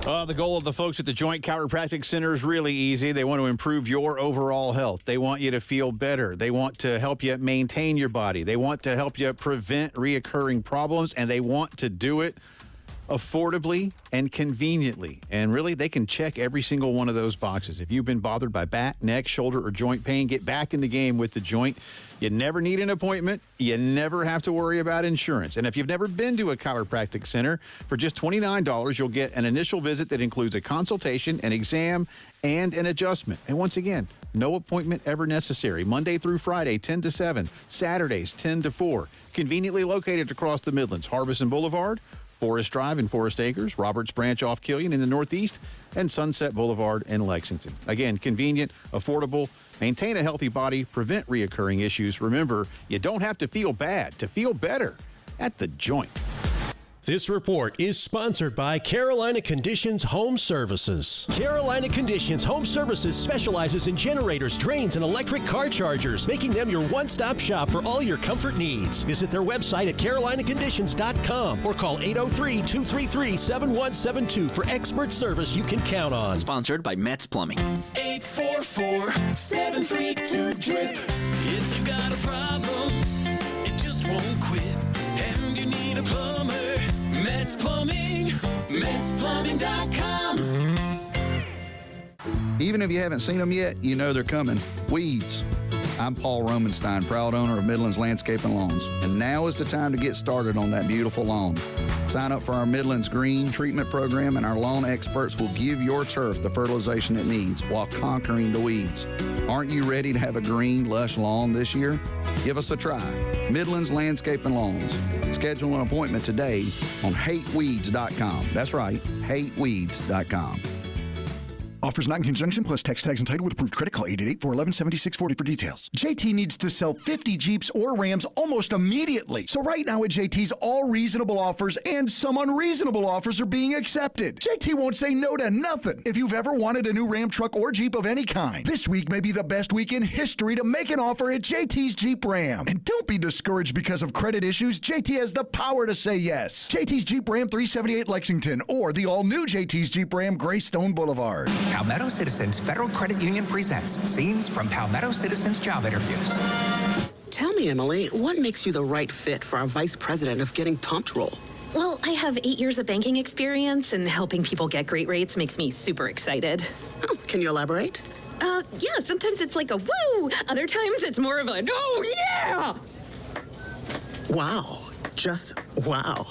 The goal of the folks at the Joint Chiropractic Center is really easy. They want to improve your overall health. They want you to feel better. They want to help you maintain your body. They want to help you prevent reoccurring problems, and they want to do it affordably and conveniently. And really, they can check every single one of those boxes. If you've been bothered by back, neck, shoulder, or joint pain, get back in the game with the Joint. You never need an appointment. You never have to worry about insurance. And if you've never been to a chiropractic center, for just $29, you'll get an initial visit that includes a consultation, an exam, and an adjustment. And once again, no appointment ever necessary. Monday through Friday, 10 to 7. Saturdays, 10 to 4. Conveniently located across the Midlands. Harbison Boulevard, Forest Drive in Forest Acres, Roberts Branch off Killian in the Northeast, and Sunset Boulevard in Lexington. Again, convenient, affordable, maintain a healthy body, prevent reoccurring issues. Remember, you don't have to feel bad to feel better at the Joint. This report is sponsored by Carolina Conditions Home Services. Carolina Conditions Home Services specializes in generators, drains, and electric car chargers, making them your one-stop shop for all your comfort needs. Visit their website at carolinaconditions.com or call 803-233-7172 for expert service you can count on. Sponsored by Metz Plumbing. 844-732-DRIP. If you got a problem, it just won't quit, and you need a plumber, Metz Plumbing, MetzPlumbing.com. Even if you haven't seen them yet, you know they're coming. Weeds. I'm Paul Romanstein, proud owner of Midlands Landscape and Lawns. And now is the time to get started on that beautiful lawn. Sign up for our Midlands Green Treatment Program, and our lawn experts will give your turf the fertilization it needs while conquering the weeds. Aren't you ready to have a green, lush lawn this year? Give us a try. Midlands Landscape and Lawns. Schedule an appointment today on hateweeds.com. That's right, hateweeds.com. Offers not in conjunction, plus tax tags and title with approved credit. Call 888-411-7640 for details. JT needs to sell 50 Jeeps or Rams almost immediately. So right now at JT's, all reasonable offers and some unreasonable offers are being accepted. JT won't say no to nothing. If you've ever wanted a new Ram truck or Jeep of any kind, this week may be the best week in history to make an offer at JT's Jeep Ram. And don't be discouraged because of credit issues. JT has the power to say yes. JT's Jeep Ram 378 Lexington or the all-new JT's Jeep Ram Greystone Boulevard. Palmetto Citizens Federal Credit Union presents Scenes from Palmetto Citizens Job Interviews. Tell me, Emily, what makes you the right fit for our Vice President of Getting Pumped role? Well, I have 8 years of banking experience, and helping people get great rates makes me super excited. Oh, can you elaborate? Yeah, sometimes it's like a woo, other times it's more of a oh, yeah! Wow, just wow.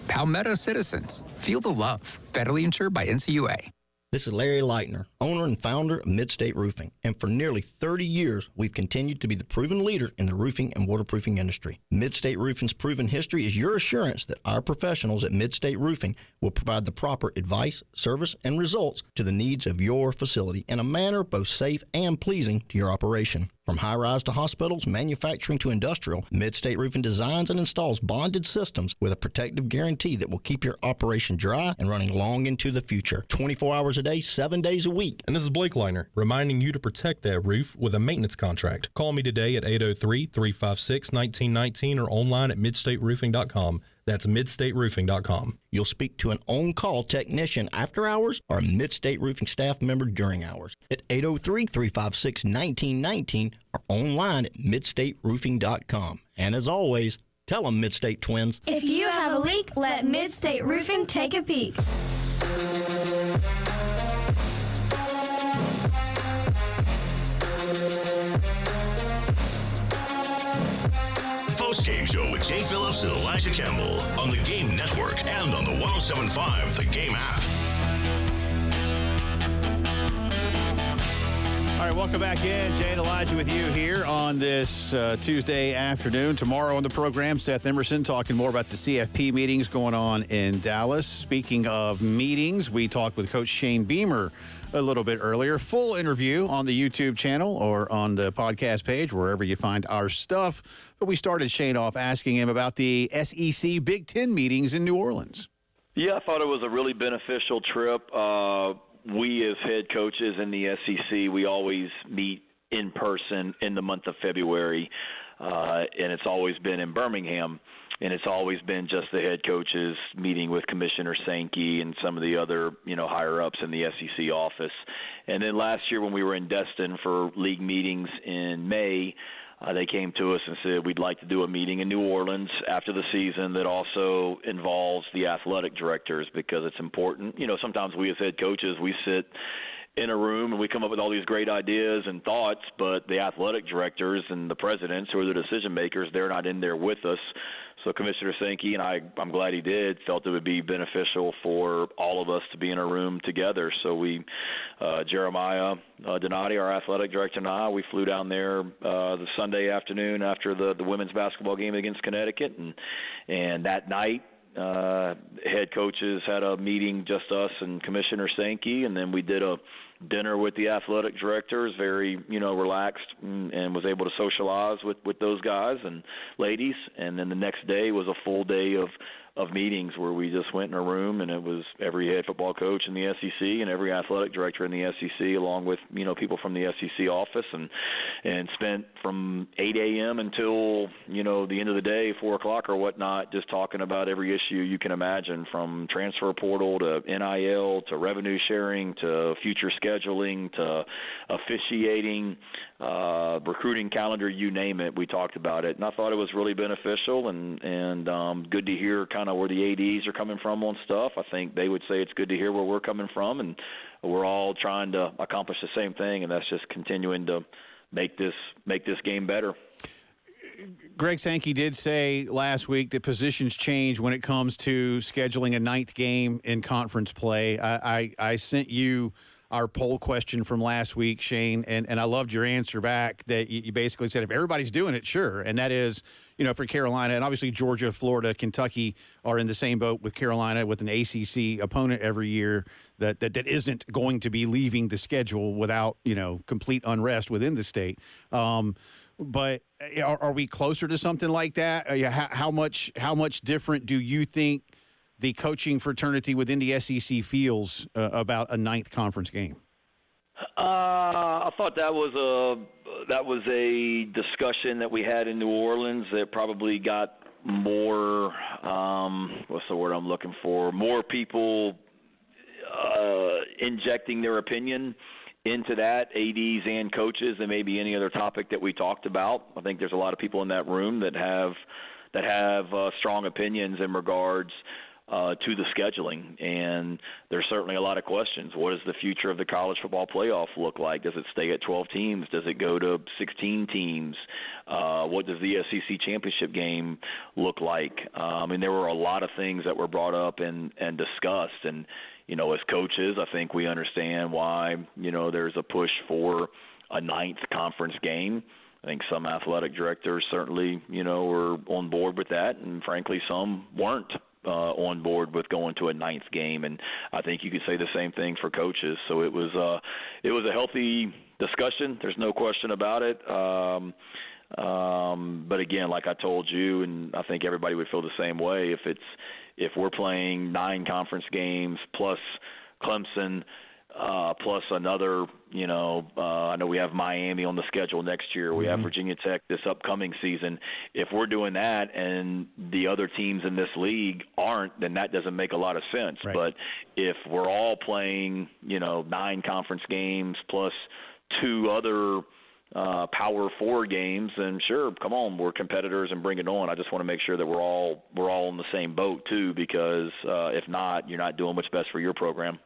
Palmetto Citizens. Feel the love. Federally insured by NCUA. This is Larry Leitner, owner and founder of Midstate Roofing, and for nearly 30 years, we've continued to be the proven leader in the roofing and waterproofing industry. Midstate Roofing's proven history is your assurance that our professionals at Midstate Roofing will provide the proper advice, service, and results to the needs of your facility in a manner both safe and pleasing to your operation. From high-rise to hospitals, manufacturing to industrial, Midstate Roofing designs and installs bonded systems with a protective guarantee that will keep your operation dry and running long into the future. 24 hours a day, 7 days a week. And this is Blake Leitner, reminding you to protect that roof with a maintenance contract. Call me today at 803-356-1919 or online at midstateroofing.com. That's midstateroofing.com. You'll speak to an on-call technician after hours or a Midstate Roofing staff member during hours at 803-356-1919 or online at midstateroofing.com. And as always, tell them Midstate Twins. If you have a leak, let Midstate Roofing take a peek. Postgame Show with Jay Phillips and Elijah Campbell on the Game Network and on the 107.5 The Game app. All right, welcome back in. Jay and Elijah with you here on this Tuesday afternoon. Tomorrow on the program, Seth Emerson talking more about the CFP meetings going on in Dallas. Speaking of meetings, we talked with Coach Shane Beamer a little bit earlier. Full interview on the YouTube channel or on the podcast page, wherever you find our stuff. But we started Shane off asking him about the SEC Big Ten meetings in New Orleans. Yeah, I thought it was a really beneficial trip. We as head coaches in the SEC, we always meet in person in the month of February, and it's always been in Birmingham. and it's always been just the head coaches meeting with Commissioner Sankey and some of the other, higher ups in the SEC office. And then last year when we were in Destin for league meetings in May, they came to us and said, we'd like to do a meeting in New Orleans after the season that also involves the athletic directors, because it's important. Sometimes we as head coaches, we sit in a room and we come up with all these great ideas and thoughts, but the athletic directors and the presidents, who are the decision makers, they're not in there with us. So Commissioner Sankey, and I'm glad he did, felt it would be beneficial for all of us to be in a room together. So we, Jeremiah Donati, our athletic director, and I, we flew down there the Sunday afternoon after the women's basketball game against Connecticut, and that night, head coaches had a meeting, just us and Commissioner Sankey, and then we did a dinner with the athletic directors, very, relaxed, and was able to socialize with those guys and ladies. And then the next day was a full day of meetings where we just went in a room, and it was every head football coach in the SEC and every athletic director in the SEC, along with, people from the SEC office, and spent from 8 a.m. until, the end of the day, 4 o'clock or whatnot, just talking about every issue you can imagine, from transfer portal to NIL to revenue sharing to future scheduling to officiating, recruiting calendar, you name it. We talked about it, and I thought it was really beneficial and good to hear kind of where the ADs are coming from on stuff. I think they would say it's good to hear where we're coming from, and we're all trying to accomplish the same thing, and that's just continuing to make this game better. Greg Sankey did say last week that positions change when it comes to scheduling a ninth game in conference play. I sent you our poll question from last week, Shane, and I loved your answer back that you basically said if everybody's doing it, sure. And that is, for Carolina, and obviously Georgia, Florida, Kentucky are in the same boat with Carolina, with an ACC opponent every year that isn't going to be leaving the schedule without, complete unrest within the state. But are we closer to something like that? How much different do you think the coaching fraternity within the SEC feels about a ninth conference game? I thought that was a discussion that we had in New Orleans that probably got more, what's the word I'm looking for, more people injecting their opinion into that, ADs and coaches, than maybe any other topic that we talked about. I think there's a lot of people in that room that have strong opinions in regards to the scheduling, and there's certainly a lot of questions. What does the future of the college football playoff look like? Does it stay at 12 teams? Does it go to 16 teams? What does the SEC championship game look like? There were a lot of things that were brought up and discussed, and as coaches, I think we understand why there's a push for a ninth conference game. I think some athletic directors certainly were on board with that, and frankly some weren't on board with going to a ninth game, and I think you could say the same thing for coaches. So it was a healthy discussion. There's no question about it. But again, like I told you, and I think everybody would feel the same way, if we're playing 9 conference games plus Clemson, plus another, I know we have Miami on the schedule next year. We have Virginia Tech this upcoming season. If we're doing that and the other teams in this league aren't, then that doesn't make a lot of sense. Right. But if we're all playing, 9 conference games plus 2 other Power 4 games, then sure, come on, we're competitors and bring it on. I just want to make sure that we're all in the same boat too, because if not, you're not doing what's best for your program.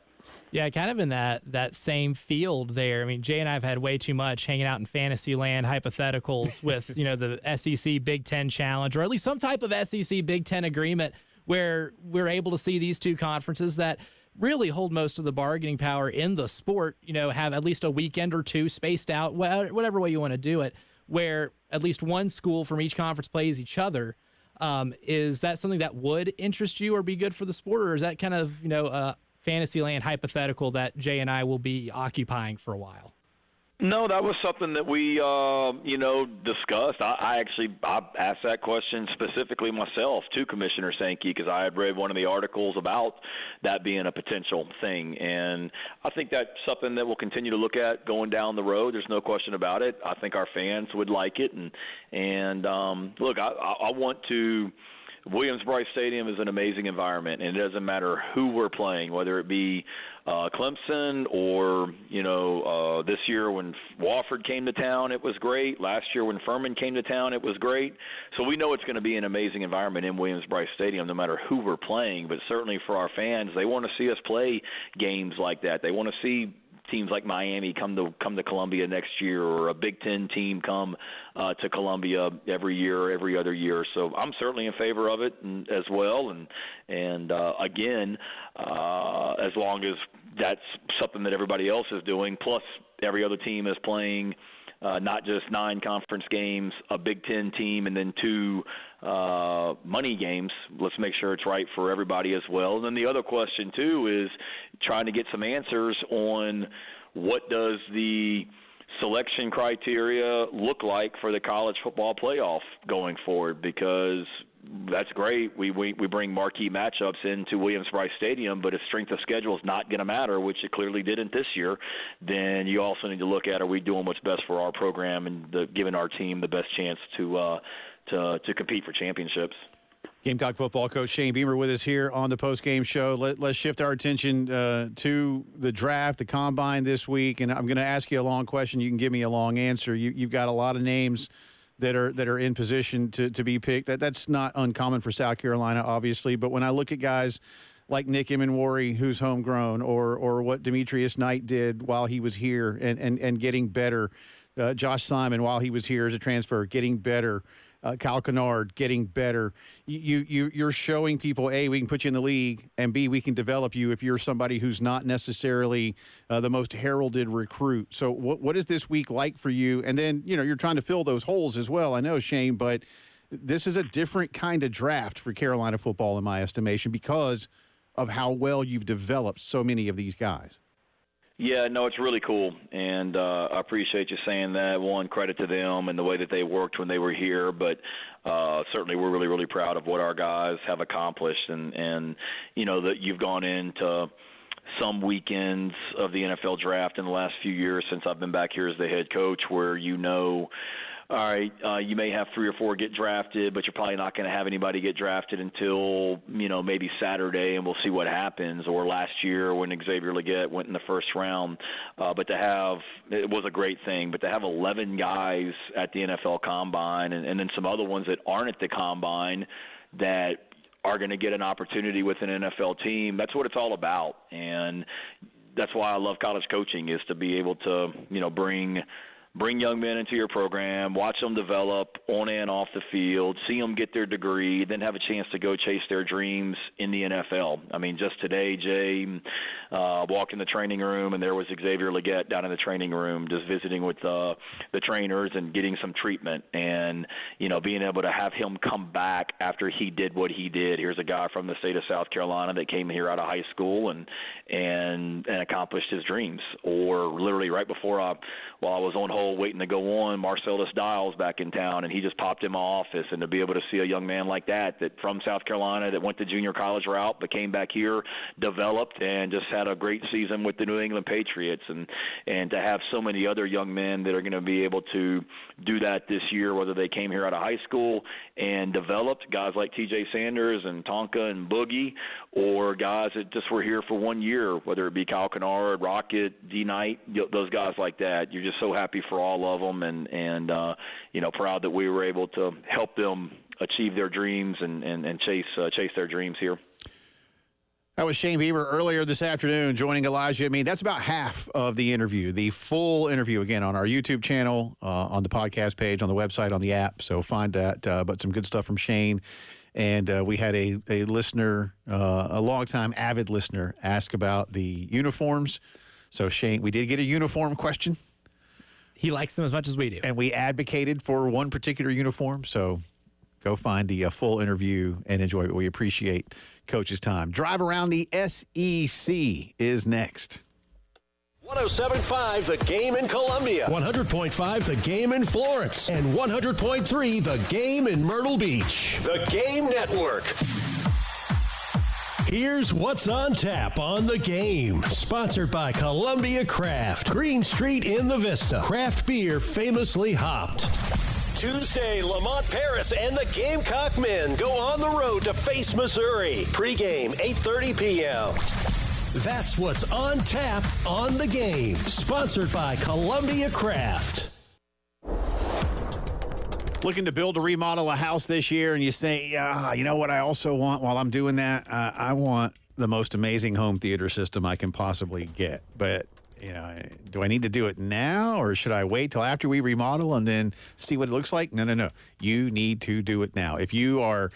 Yeah, kind of in that same field there. I mean, Jay and I have had way too much hanging out in fantasy land, hypotheticals with, the SEC Big Ten Challenge, or at least some type of SEC Big Ten agreement where we're able to see these two conferences that really hold most of the bargaining power in the sport, have at least a weekend or two spaced out, whatever way you want to do it, where at least one school from each conference plays each other. Is that something that would interest you or be good for the sport, or is that kind of, Fantasyland hypothetical that Jay and I will be occupying for a while? No, that was something that we, discussed. I asked that question specifically myself to Commissioner Sankey, because I had read one of the articles about that being a potential thing. And I think that's something that we'll continue to look at going down the road. There's no question about it. I think our fans would like it. And look, I want to Williams-Brice Stadium is an amazing environment, and it doesn't matter who we're playing, whether it be Clemson or, this year when Wofford came to town, it was great. Last year when Furman came to town, it was great. So we know it's going to be an amazing environment in Williams-Brice Stadium no matter who we're playing, but certainly for our fans, they want to see us play games like that. They want to see teams like Miami come to Columbia next year, or a Big Ten team come to Columbia every year, every other year. So I'm certainly in favor of it as well. And again, as long as that's something that everybody else is doing, plus every other team is playing not just 9 conference games, a Big Ten team, and then 2 money games. Let's make sure it's right for everybody as well. And then the other question, too, is trying to get some answers on what does the selection criteria look like for the college football playoff going forward, because that's great. We bring marquee matchups into Williams-Brice Stadium, but if strength of schedule is not going to matter, which it clearly didn't this year, then you also need to look at, are we doing what's best for our program and giving our team the best chance to compete for championships. Gamecock football coach Shane Beamer with us here on the Postgame Show. Let's shift our attention to the draft, the combine this week, and I'm going to ask you a long question. You can give me a long answer. You've got a lot of names that are in position to be picked. That's not uncommon for South Carolina, obviously, but when I look at guys like Nick Emenwari, who's homegrown, or what Demetrius Knight did while he was here and getting better, Josh Simon while he was here as a transfer, getting better, Kyle Kennard getting better. You're showing people, A, we can put you in the league, and B, we can develop you if you're somebody who's not necessarily the most heralded recruit. So what is this week like for you? And then, you're trying to fill those holes as well. I know, Shane, but this is a different kind of draft for Carolina football in my estimation because of how well you've developed so many of these guys. Yeah, no, it's really cool, and I appreciate you saying that. One, credit to them and the way that they worked when they were here, but certainly we're really, really proud of what our guys have accomplished, and that you've gone into some weekends of the NFL draft in the last few years since I've been back here as the head coach where all right, you may have 3 or 4 get drafted, but you're probably not going to have anybody get drafted until, maybe Saturday, and we'll see what happens. Or last year when Xavier Legette went in the first round. But it was a great thing, but to have 11 guys at the NFL Combine and then some other ones that aren't at the Combine that are going to get an opportunity with an NFL team, that's what it's all about. And that's why I love college coaching, is to be able to, bring young men into your program, watch them develop on and off the field, see them get their degree, then have a chance to go chase their dreams in the NFL. I mean, just today, Jay walked in the training room, and there was Xavier Legette down in the training room just visiting with the trainers and getting some treatment. And, being able to have him come back after he did what he did. Here's a guy from the state of South Carolina that came here out of high school and accomplished his dreams. Or literally right before while I was on hold waiting to go on, Marcellus Dials back in town, and he just popped in my office. And to be able to see a young man like that from South Carolina that went the junior college route but came back here, developed, and just had a great season with the New England Patriots. And to have so many other young men that are going to be able to do that this year, whether they came here out of high school and developed, guys like TJ Sanders and Tonka and Boogie, or guys that just were here for 1 year, whether it be Kyle Kennard, Rocket, D. Knight, those guys like that. You're just so happy for all of them, and proud that we were able to help them achieve their dreams and chase their dreams here. That was Shane Beamer earlier this afternoon joining Elijah. I mean, that's about half of the interview. The full interview, again, on our YouTube channel, on the podcast page, on the website, on the app. So find that. But some good stuff from Shane. And we had a listener, a longtime avid listener, ask about the uniforms. So, Shane, we did get a uniform question. He likes them as much as we do. And we advocated for one particular uniform. So go find the full interview and enjoy it. We appreciate Coach's time. Drive Around the SEC is next. 107.5 The Game in Columbia, 100.5 The Game in Florence, and 100.3 The Game in Myrtle Beach. The Game Network. Here's what's on tap on The Game. Sponsored by Columbia Craft. Green Street in the Vista. Craft beer famously hopped. Tuesday, Lamont Paris and the Gamecock men go on the road to face Missouri. Pre-game, 8:30 p.m. That's what's on tap on the game. Sponsored by Columbia Craft. Looking to build or remodel a house this year, and you say, you know what I also want while I'm doing that? I want the most amazing home theater system I can possibly get. But, do I need to do it now, or should I wait till after we remodel and then see what it looks like? No. You need to do it now. If you are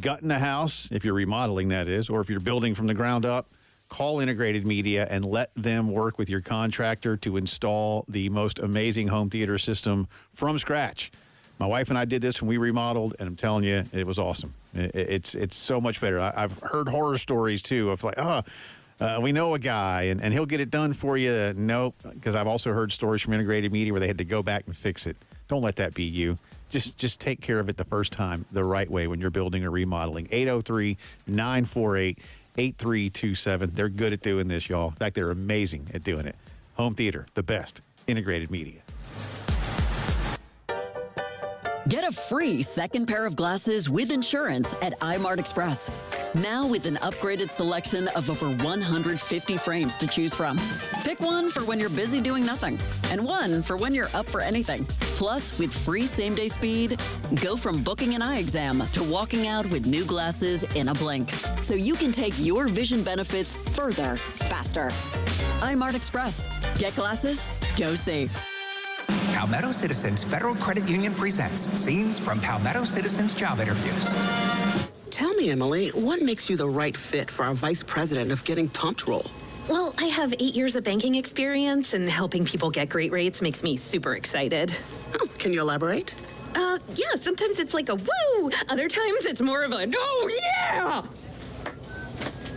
gutting a house, if you're remodeling, that is, or if you're building from the ground up, call Integrated Media and let them work with your contractor to install the most amazing home theater system from scratch. My wife and I did this when we remodeled, and I'm telling you, it was awesome. It's so much better. I've heard horror stories, too, of like, we know a guy, and he'll get it done for you. Nope, because I've also heard stories from Integrated Media where they had to go back and fix it. Don't let that be you. Just take care of it the first time the right way when you're building or remodeling. 803-948-8327. They're good at doing this, y'all. In fact, they're amazing at doing it. Home theater, the best. Integrated Media. Get a free second pair of glasses with insurance at iMart Express. Now with an upgraded selection of over 150 frames to choose from. Pick one for when you're busy doing nothing, and one for when you're up for anything. Plus, with free same-day speed, go from booking an eye exam to walking out with new glasses in a blink. So you can take your vision benefits further, faster. iMart Express. Get glasses, go see. Palmetto Citizens Federal Credit Union presents scenes from Palmetto Citizens job interviews. Tell me, Emily, what makes you the right fit for our vice president of getting pumped role? Well, I have 8 years of banking experience, and helping people get great rates makes me super excited. Oh, can you elaborate? Yeah, sometimes it's like a woo. Other times it's more of a no, yeah.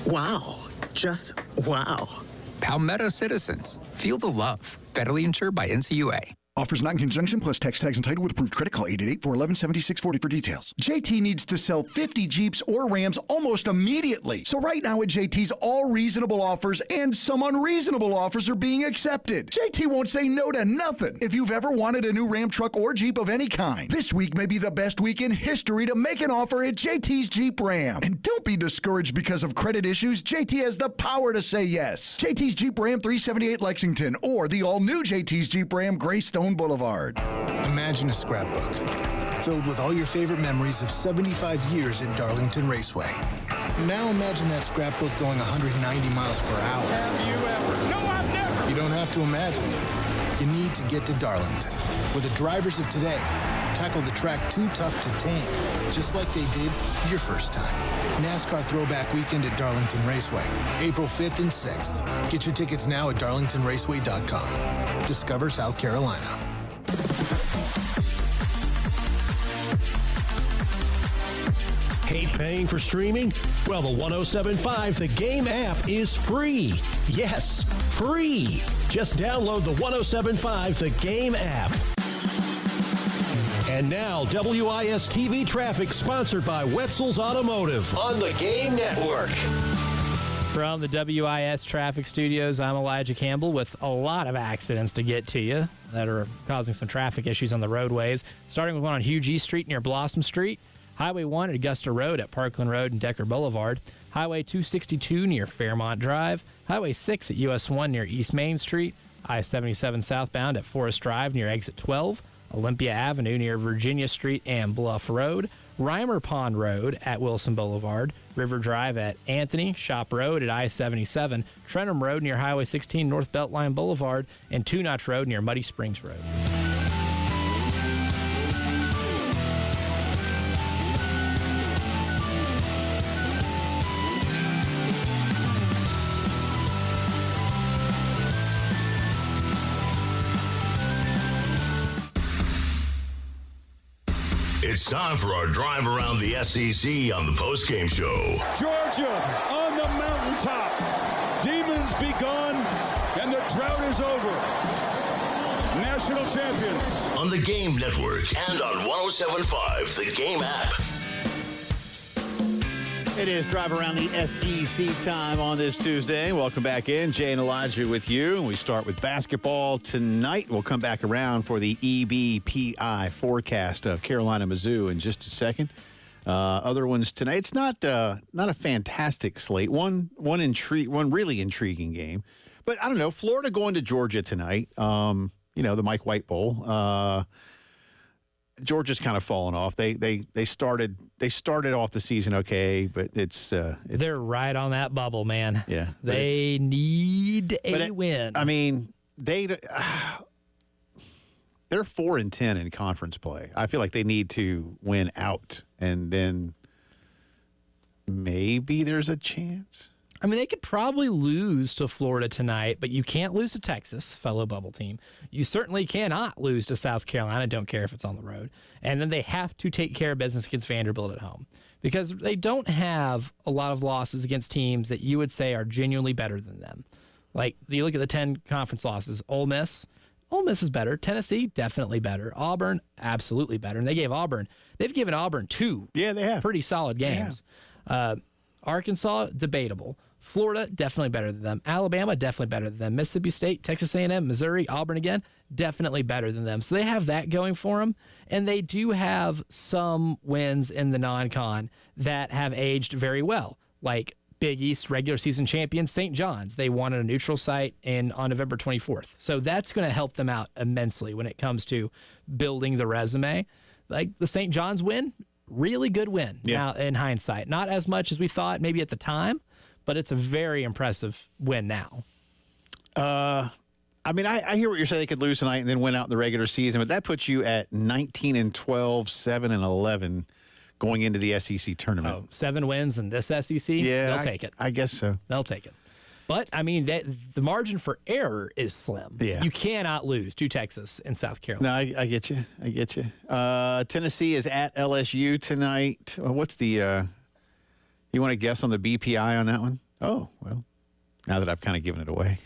Wow. Just wow. Palmetto Citizens. Feel the love. Federally insured by NCUA. Offers not in conjunction plus tax tags entitled with approved credit. Call 888-411-7640 for details. JT needs to sell 50 Jeeps or Rams almost immediately. So right now at JT's, all reasonable offers and some unreasonable offers are being accepted. JT won't say no to nothing. If you've ever wanted a new Ram truck or Jeep of any kind, this week may be the best week in history to make an offer at JT's Jeep Ram. And don't be discouraged because of credit issues. JT has the power to say yes. JT's Jeep Ram 378 Lexington or the all-new JT's Jeep Ram Greystone Boulevard. Imagine a scrapbook filled with all your favorite memories of 75 years at Darlington Raceway. Now imagine that scrapbook going 190 miles per hour. Have you ever? No, I've never. You don't have to imagine. You need to get to Darlington, where the drivers of today tackle the track too tough to tame, just like they did your first time. NASCAR Throwback Weekend at Darlington Raceway, April 5th and 6th. Get your tickets now at darlingtonraceway.com. Discover South Carolina. Hate paying for streaming? Well, the 107.5 The Game app is free. Yes, free. Just download the 107.5 The Game app. And now, WIS TV traffic sponsored by Wetzel's Automotive on the Game Network. From the WIS traffic studios, I'm Elijah Campbell with a lot of accidents to get to you that are causing some traffic issues on the roadways. Starting with one on Hugh G Street near Blossom Street, Highway 1 at Augusta Road at Parkland Road and Decker Boulevard, Highway 262 near Fairmont Drive, Highway 6 at US 1 near East Main Street, I-77 southbound at Forest Drive near Exit 12, Olympia Avenue near Virginia Street and Bluff Road, Reimer Pond Road at Wilson Boulevard, River Drive at Anthony, Shop Road at I-77, Trenholm Road near Highway 16 North Beltline Boulevard, and Two Notch Road near Muddy Springs Road. It's time for our drive around the SEC on the Postgame Show. Georgia on the mountaintop. Demons be gone, and the drought is over. National champions. On the Game Network and on 107.5 The Game app. It is Drive Around the SEC time on this Tuesday. Welcome back in. Jay and Elijah with you. We start with basketball tonight. We'll come back around for the EBPI forecast of Carolina Mizzou in just a second. Other ones tonight. It's not a fantastic slate. One really intriguing game. But I don't know. Florida going to Georgia tonight. The Mike White Bowl. Georgia's kind of fallen off. They started off the season okay, but it's they're right on that bubble, man. Yeah, they need a win. I mean, they're 4-10 in conference play. I feel like they need to win out, and then maybe there's a chance. I mean, they could probably lose to Florida tonight, but you can't lose to Texas, fellow bubble team. You certainly cannot lose to South Carolina. Don't care if it's on the road. And then they have to take care of business against Vanderbilt at home because they don't have a lot of losses against teams that you would say are genuinely better than them. Like, you look at the 10 conference losses. Ole Miss is better. Tennessee, definitely better. Auburn, absolutely better. And they've given Auburn 2 they have pretty solid games. Arkansas, debatable. Florida, definitely better than them. Alabama, definitely better than them. Mississippi State, Texas A&M, Missouri, Auburn again, definitely better than them. So they have that going for them. And they do have some wins in the non-con that have aged very well, like Big East regular season champions, St. John's. They won at a neutral site on November 24th. So that's going to help them out immensely when it comes to building the resume. Like the St. John's win, really good win now in hindsight. Not as much as we thought maybe at the time, but it's a very impressive win now. I hear what you're saying. They could lose tonight and then win out in the regular season, but that puts you at 19-12, 7-11 going into the SEC tournament. Oh, 7 wins in this SEC? Yeah, they'll take it. I guess so. They'll take it. But, I mean, the margin for error is slim. Yeah. You cannot lose to Texas and South Carolina. No, I get you. Tennessee is at LSU tonight. What's the you want to guess on the BPI on that one? Oh, well, now that I've kind of given it away.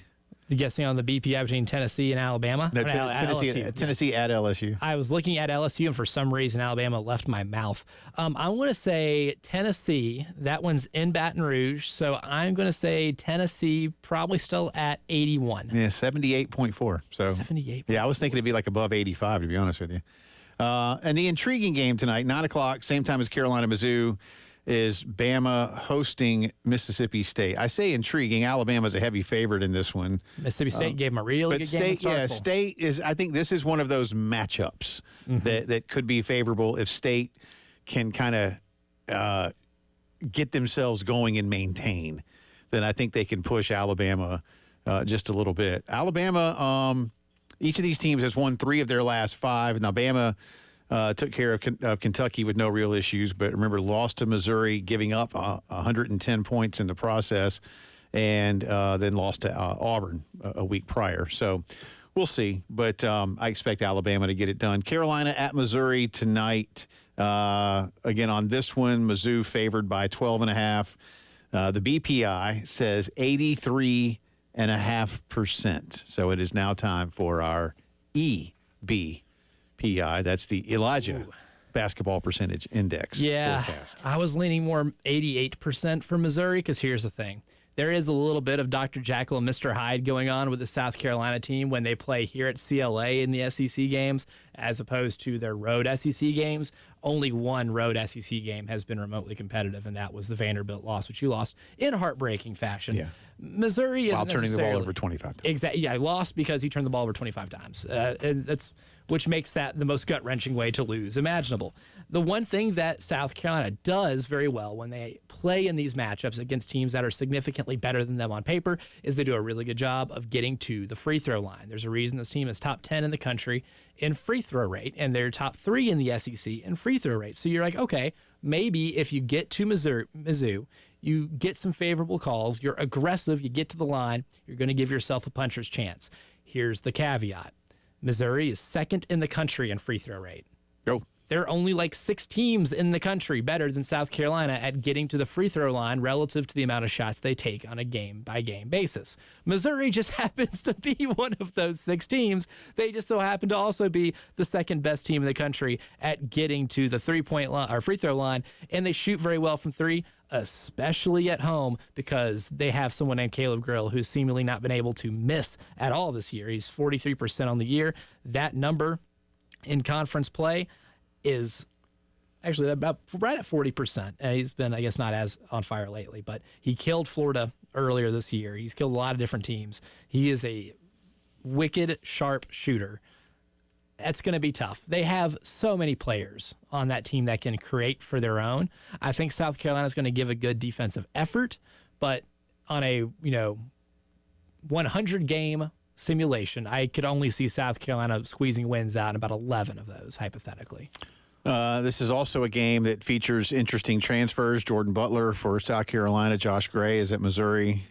You guessing on the BPI between Tennessee and Alabama? No, Tennessee at LSU. I was looking at LSU, and for some reason, Alabama left my mouth. I'm going to say Tennessee. That one's in Baton Rouge, so I'm going to say Tennessee probably still at 81. Yeah, 78.4. So 78. Yeah, I was thinking it'd be like above 85, to be honest with you. And the intriguing game tonight, 9 o'clock, same time as Carolina Mizzou, is Bama hosting Mississippi State. I say intriguing. Alabama's a heavy favorite in this one. Mississippi State gave them a really good game. State is. I think this is one of those matchups that could be favorable if State can kind of get themselves going and maintain. Then I think they can push Alabama just a little bit. Alabama. Each of these teams has won 3 of their last 5. Now Bama took care of Kentucky with no real issues, but remember, lost to Missouri, giving up 110 points in the process, and then lost to Auburn a week prior. So we'll see, but I expect Alabama to get it done. Carolina at Missouri tonight. Again, on this one, Mizzou favored by 12.5. The BPI says 83.5%. So it is now time for our EBPI. That's the Elijah Basketball Percentage Index forecast. I was leaning more 88% for Missouri because here's the thing. There is a little bit of Dr. Jekyll and Mr. Hyde going on with the South Carolina team when they play here at CLA in the SEC games as opposed to their road SEC games. Only one road SEC game has been remotely competitive, and that was the Vanderbilt loss, which you lost in heartbreaking fashion. Yeah. Missouri isn't while turning the ball over 25 times. Exactly. Yeah, lost because he turned the ball over 25 times. And which makes that the most gut-wrenching way to lose imaginable. The one thing that South Carolina does very well when they play in these matchups against teams that are significantly better than them on paper is they do a really good job of getting to the free throw line. There's a reason this team is top 10 in the country in free throw rate, and they're top 3 in the SEC in free throw rate. So you're like, okay, maybe if you get to Mizzou, you get some favorable calls, you're aggressive, you get to the line, you're going to give yourself a puncher's chance. Here's the caveat. Missouri is second in the country in free throw rate. Go. There are only like 6 teams in the country better than South Carolina at getting to the free throw line relative to the amount of shots they take on a game-by-game basis. Missouri just happens to be one of those 6 teams. They just so happen to also be the second best team in the country at getting to the three-point line or free throw line, and they shoot very well from 3, especially at home, because they have someone named Caleb Grill who's seemingly not been able to miss at all this year. He's 43% on the year. That number in conference play is actually about right at 40%. He's been, I guess, not as on fire lately, but he killed Florida earlier this year. He's killed a lot of different teams. He is a wicked, sharp shooter. That's going to be tough. They have so many players on that team that can create for their own. I think South Carolina is going to give a good defensive effort, but on a 100-game simulation, I could only see South Carolina squeezing wins out in about 11 of those, hypothetically. This is also a game that features interesting transfers. Jordan Butler for South Carolina. Josh Gray is at Missouri.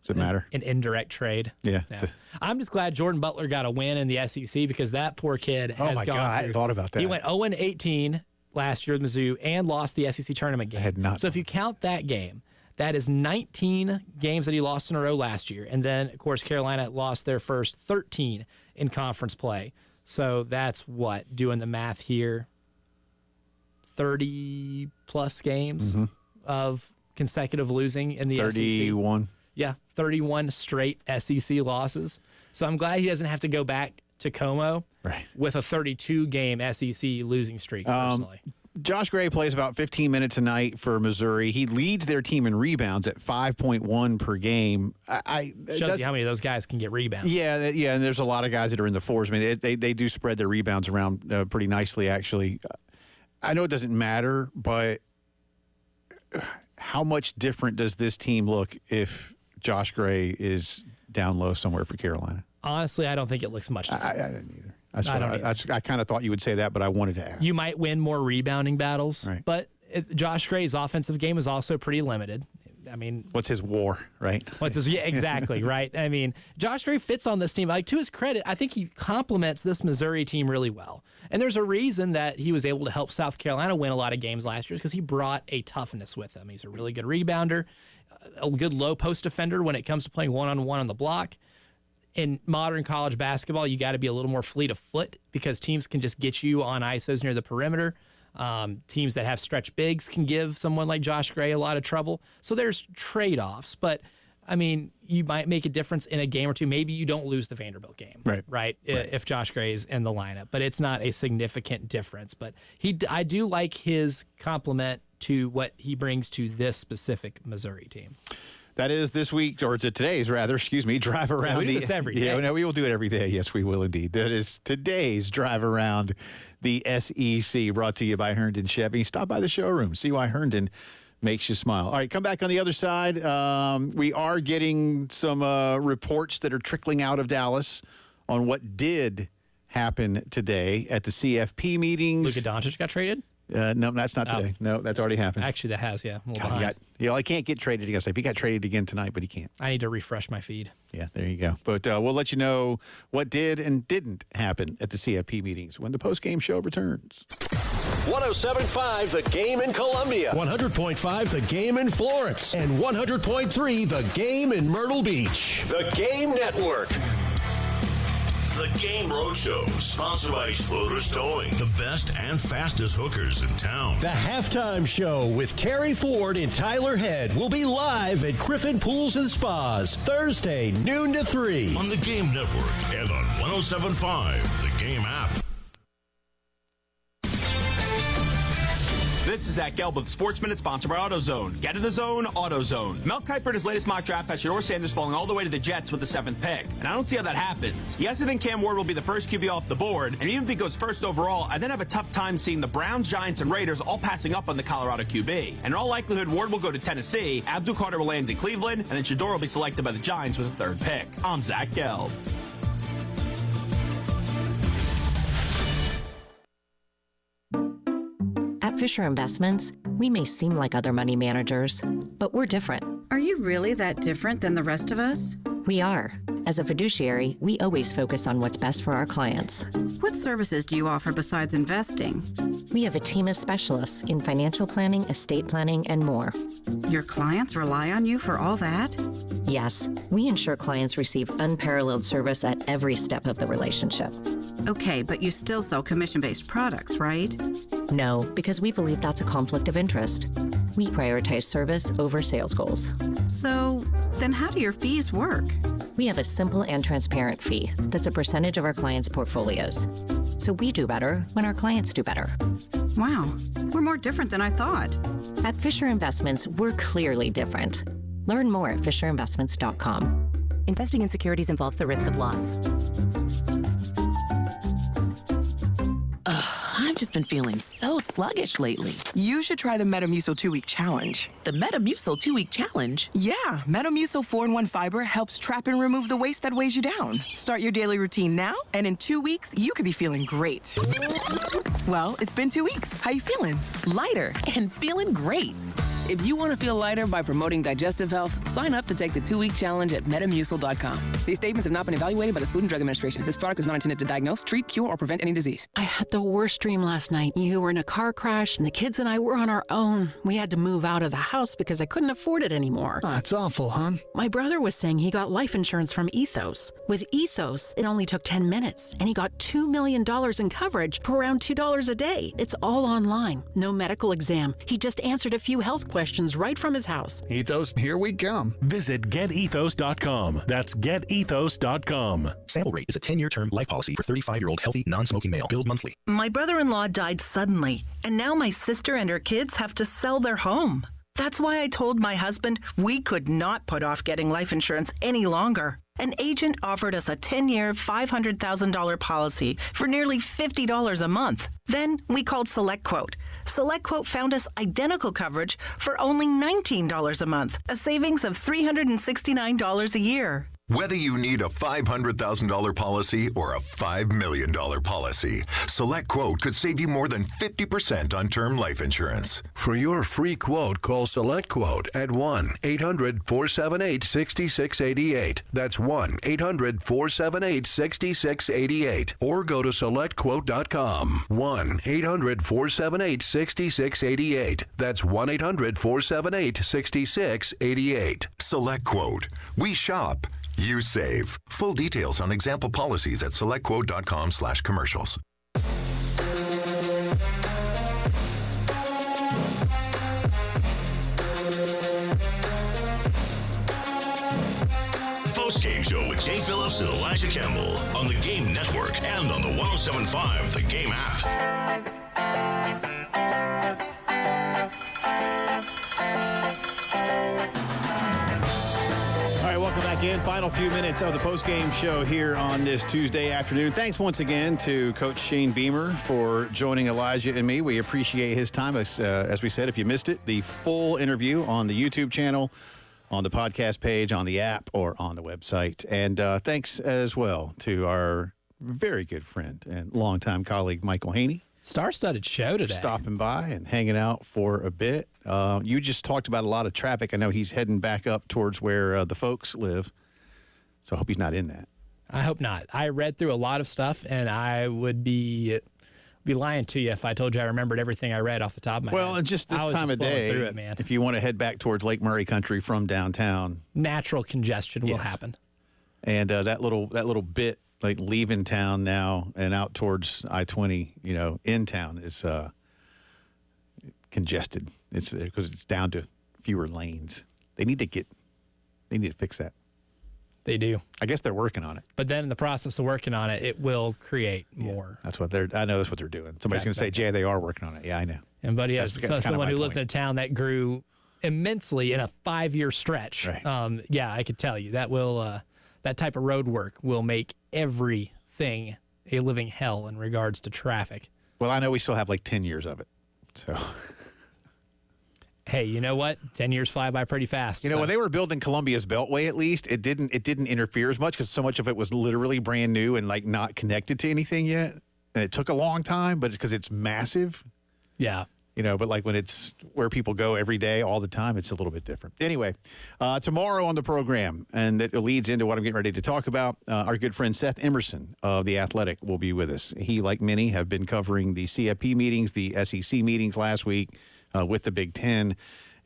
Does it matter? An indirect trade. Yeah. I'm just glad Jordan Butler got a win in the SEC because that poor kid has gone. Oh, my God. I hadn't thought about that. He went 0-18 last year with Mizzou and lost the SEC tournament game. I had not. So if you count that game, that is 19 games that he lost in a row last year. And then, of course, Carolina lost their first 13 in conference play. So that's what, doing the math here, 30-plus games of consecutive losing in the 31. SEC. Yeah, 31 straight SEC losses. So I'm glad he doesn't have to go back to Como with a 32-game SEC losing streak, personally. Josh Gray plays about 15 minutes a night for Missouri. He leads their team in rebounds at 5.1 per game. Shows you how many of those guys can get rebounds. Yeah, and there's a lot of guys that are in the 4s. I mean, they do spread their rebounds around pretty nicely, actually. I know it doesn't matter, but how much different does this team look if Josh Gray is down low somewhere for Carolina? Honestly, I don't think it looks much different. I didn't either. I kind of thought you would say that, but I wanted to ask. You might win more rebounding battles, but Josh Gray's offensive game is also pretty limited. I mean, what's his war, right? Yeah, exactly, right? I mean, Josh Gray fits on this team. Like, to his credit, I think he complements this Missouri team really well. And there's a reason that he was able to help South Carolina win a lot of games last year, because he brought a toughness with him. He's a really good rebounder, a good low post defender when it comes to playing one-on-one on the block. In modern college basketball, you got to be a little more fleet of foot because teams can just get you on ISOs near the perimeter. Teams that have stretch bigs can give someone like Josh Gray a lot of trouble. So there's trade-offs, but I mean, you might make a difference in a game or two. Maybe you don't lose the Vanderbilt game, right? If Josh Gray is in the lineup, but it's not a significant difference. But I do like his compliment to what he brings to this specific Missouri team. That is this week, or today's rather, drive around. Yeah, we do this every day. Yeah, no, we will do it every day. Yes, we will indeed. That is today's drive around the SEC, brought to you by Herndon Chevy. Stop by the showroom, see why Herndon makes you smile. All right, come back on the other side. We are getting some reports that are trickling out of Dallas on what did happen today at the CFP meetings. Luka Doncic got traded? No, that's not today. No, that's already happened. Actually, that has, yeah. I can't get traded again. He got traded again tonight, but he can't. I need to refresh my feed. Yeah, there you go. But we'll let you know what did and didn't happen at the CFP meetings when the postgame show returns. 107.5 The Game in Columbia, 100.5 The Game in Florence, and 100.3 The Game in Myrtle Beach. The Game Network. The Game Roadshow, sponsored by Schroeder's Towing, the best and fastest hookers in town. The Halftime Show with Terry Ford and Tyler Head will be live at Griffin Pools and Spas, Thursday, noon to 3. On the Game Network and on 107.5, the Game app. This is Zach Gelb with Sports Minute, sponsored by AutoZone. Get in the zone, AutoZone. Mel Kiper in his latest mock draft has Shedeur Sanders falling all the way to the Jets with the 7th pick. And I don't see how that happens. Yes, I think Cam Ward will be the first QB off the board. And even if he goes first overall, I then have a tough time seeing the Browns, Giants, and Raiders all passing up on the Colorado QB. And in all likelihood, Ward will go to Tennessee, Abdul Carter will land in Cleveland, and then Shedeur will be selected by the Giants with the 3rd pick. I'm Zach Gelb. At Fisher Investments, we may seem like other money managers, but we're different. Are you really that different than the rest of us? We are. As a fiduciary, we always focus on what's best for our clients. What services do you offer besides investing? We have a team of specialists in financial planning, estate planning, and more. Your clients rely on you for all that? Yes, we ensure clients receive unparalleled service at every step of the relationship. Okay, but you still sell commission-based products, right? No, because we believe that's a conflict of interest. We prioritize service over sales goals. So, then how do your fees work? We have a simple and transparent fee that's a percentage of our clients' portfolios. So we do better when our clients do better. Wow, we're more different than I thought. At Fisher Investments, we're clearly different. Learn more at FisherInvestments.com. Investing in securities involves the risk of loss. I've just been feeling so sluggish lately. You should try the Metamucil 2-Week Challenge. The Metamucil 2-Week Challenge? Yeah, Metamucil 4-in-1 Fiber helps trap and remove the waste that weighs you down. Start your daily routine now, and in 2 weeks, you could be feeling great. Well, it's been 2 weeks. How you feeling? Lighter and feeling great. If you want to feel lighter by promoting digestive health, sign up to take the 2-week challenge at Metamucil.com. These statements have not been evaluated by the Food and Drug Administration. This product is not intended to diagnose, treat, cure, or prevent any disease. I had the worst dream last night. You were in a car crash, and the kids and I were on our own. We had to move out of the house because I couldn't afford it anymore. That's awful, hon. My brother was saying he got life insurance from Ethos. With Ethos, it only took 10 minutes, and he got $2 million in coverage for around $2 a day. It's all online. No medical exam. He just answered a few health questions right from his house. Ethos, here we come. Visit GetEthos.com. That's GetEthos.com. Sample rate is a 10-year term life policy for 35-year-old healthy, non-smoking male. Billed monthly. My brother-in-law died suddenly, and now my sister and her kids have to sell their home. That's why I told my husband we could not put off getting life insurance any longer. An agent offered us a 10-year, $500,000 policy for nearly $50 a month. Then we called SelectQuote. SelectQuote found us identical coverage for only $19 a month, a savings of $369 a year. Whether you need a $500,000 policy or a $5 million policy, SelectQuote could save you more than 50% on term life insurance. For your free quote, call SelectQuote at 1-800-478-6688. That's 1-800-478-6688. Or go to SelectQuote.com. 1-800-478-6688. That's 1-800-478-6688. SelectQuote. We shop. You save. Full details on example policies at selectquote.com/commercials. Postgame Show with Jay Phillips and Elijah Campbell on the Game Network and on the 107.5 The Game app. All right, welcome back in. Final few minutes of the postgame show here on this Tuesday afternoon. Thanks once again to Coach Shane Beamer for joining Elijah and me. We appreciate his time. As we said, if you missed it, the full interview on the YouTube channel, on the podcast page, on the app, or on the website. And thanks as well to our very good friend and longtime colleague, Michael Haney. Star-studded show today. Stopping by and hanging out for a bit. You just talked about a lot of traffic. I know he's heading back up towards where the folks live. So I hope he's not in that. I hope not. I read through a lot of stuff, and I would be lying to you if I told you I remembered everything I read off the top of my head. Well, and just this time of day, through it, man. If you want to head back towards Lake Murray country from downtown. Natural congestion will happen. And that little bit, like leaving town now and out towards I-20, in town is congested. It's because it's down to fewer lanes. They need to fix that. They do. I guess they're working on it. But then in the process of working on it, it will create more. I know that's what they're doing. Somebody's going to say, Jay, they are working on it. Yeah, I know. And buddy, as someone who lived in a town that grew immensely in a 5-year stretch, right. I could tell you that will that type of road work will make everything a living hell in regards to traffic. Well, I know we still have like 10 years of it. So, hey, you know what? 10 years fly by pretty fast. When they were building Columbia's Beltway, at least it didn't interfere as much because so much of it was literally brand new and like not connected to anything yet. And it took a long time, but because it's massive. Yeah. But like when it's where people go every day, all the time, it's a little bit different. Anyway, tomorrow on the program, and it leads into what I'm getting ready to talk about, our good friend Seth Emerson of The Athletic will be with us. He, like many, have been covering the CFP meetings, the SEC meetings last week with the Big Ten.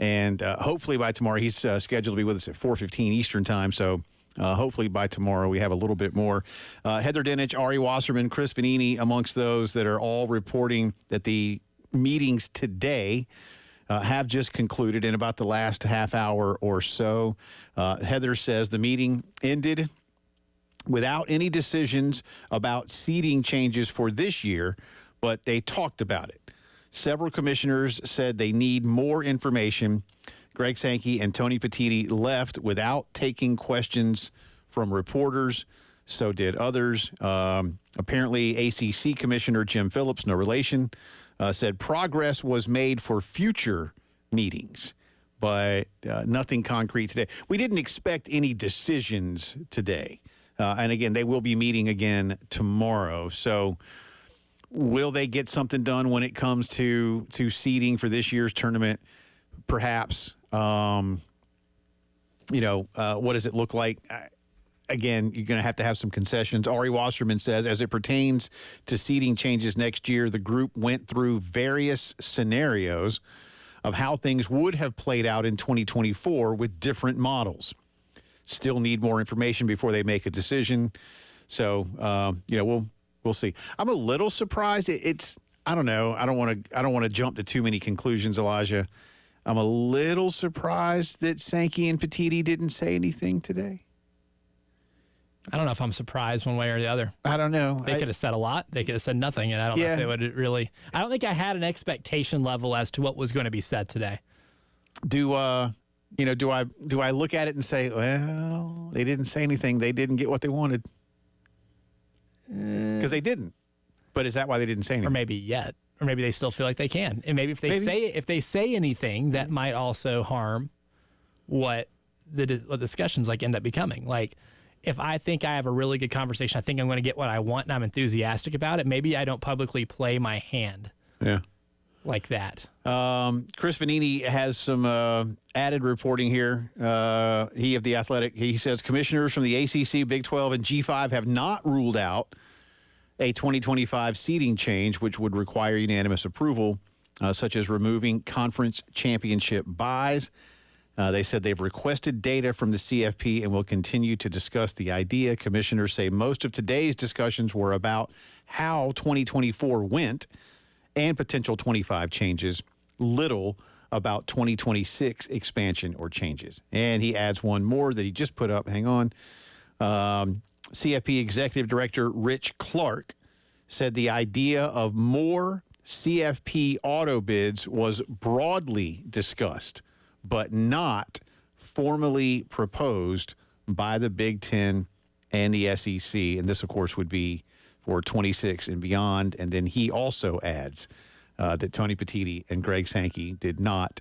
And hopefully by tomorrow, he's scheduled to be with us at 4:15 Eastern time. So hopefully by tomorrow we have a little bit more. Heather Dinich, Ari Wasserman, Chris Vanini amongst those that are all reporting that the meetings today have just concluded in about the last half hour or so. Heather says the meeting ended without any decisions about seating changes for this year, but they talked about it. Several commissioners said they need more information. Greg Sankey and Tony Petitti left without taking questions from reporters. So did others. Apparently, ACC Commissioner Jim Phillips, no relation, said progress was made for future meetings, but nothing concrete today. We didn't expect any decisions today. And again, they will be meeting again tomorrow. So will they get something done when it comes to seeding for this year's tournament? Perhaps. What does it look like? Again, you're going to have some concessions. Ari Wasserman says, as it pertains to seating changes next year, the group went through various scenarios of how things would have played out in 2024 with different models. Still need more information before they make a decision. So, we'll see. I'm a little surprised. I don't know. I don't want to jump to too many conclusions, Elijah. I'm a little surprised that Sankey and Petitti didn't say anything today. I don't know if I'm surprised one way or the other. I don't know. They could have said a lot. They could have said nothing, and I don't know if they would really. I don't think I had an expectation level as to what was going to be said today. Do I look at it and say, well, they didn't say anything. They didn't get what they wanted because they didn't. But is that why they didn't say anything? Or maybe yet. Or maybe they still feel like they can. And maybe if they say anything, that might also harm what the discussions end up becoming. Like, if I think I have a really good conversation, I think I'm going to get what I want, and I'm enthusiastic about it, maybe I don't publicly play my hand. Yeah. Like that. Chris Vanini has some added reporting here. He of The Athletic, he says commissioners from the ACC, Big 12, and G5 have not ruled out a 2025 seeding change, which would require unanimous approval, such as removing conference championship buys. They said they've requested data from the CFP and will continue to discuss the idea. Commissioners say most of today's discussions were about how 2024 went and potential 25 changes, little about 2026 expansion or changes. And he adds one more that he just put up. Hang on. CFP Executive Director Rich Clark said the idea of more CFP auto bids was broadly discussed, but not formally proposed by the Big Ten and the SEC. And this, of course, would be for 26 and beyond. And then he also adds that Tony Petitti and Greg Sankey did not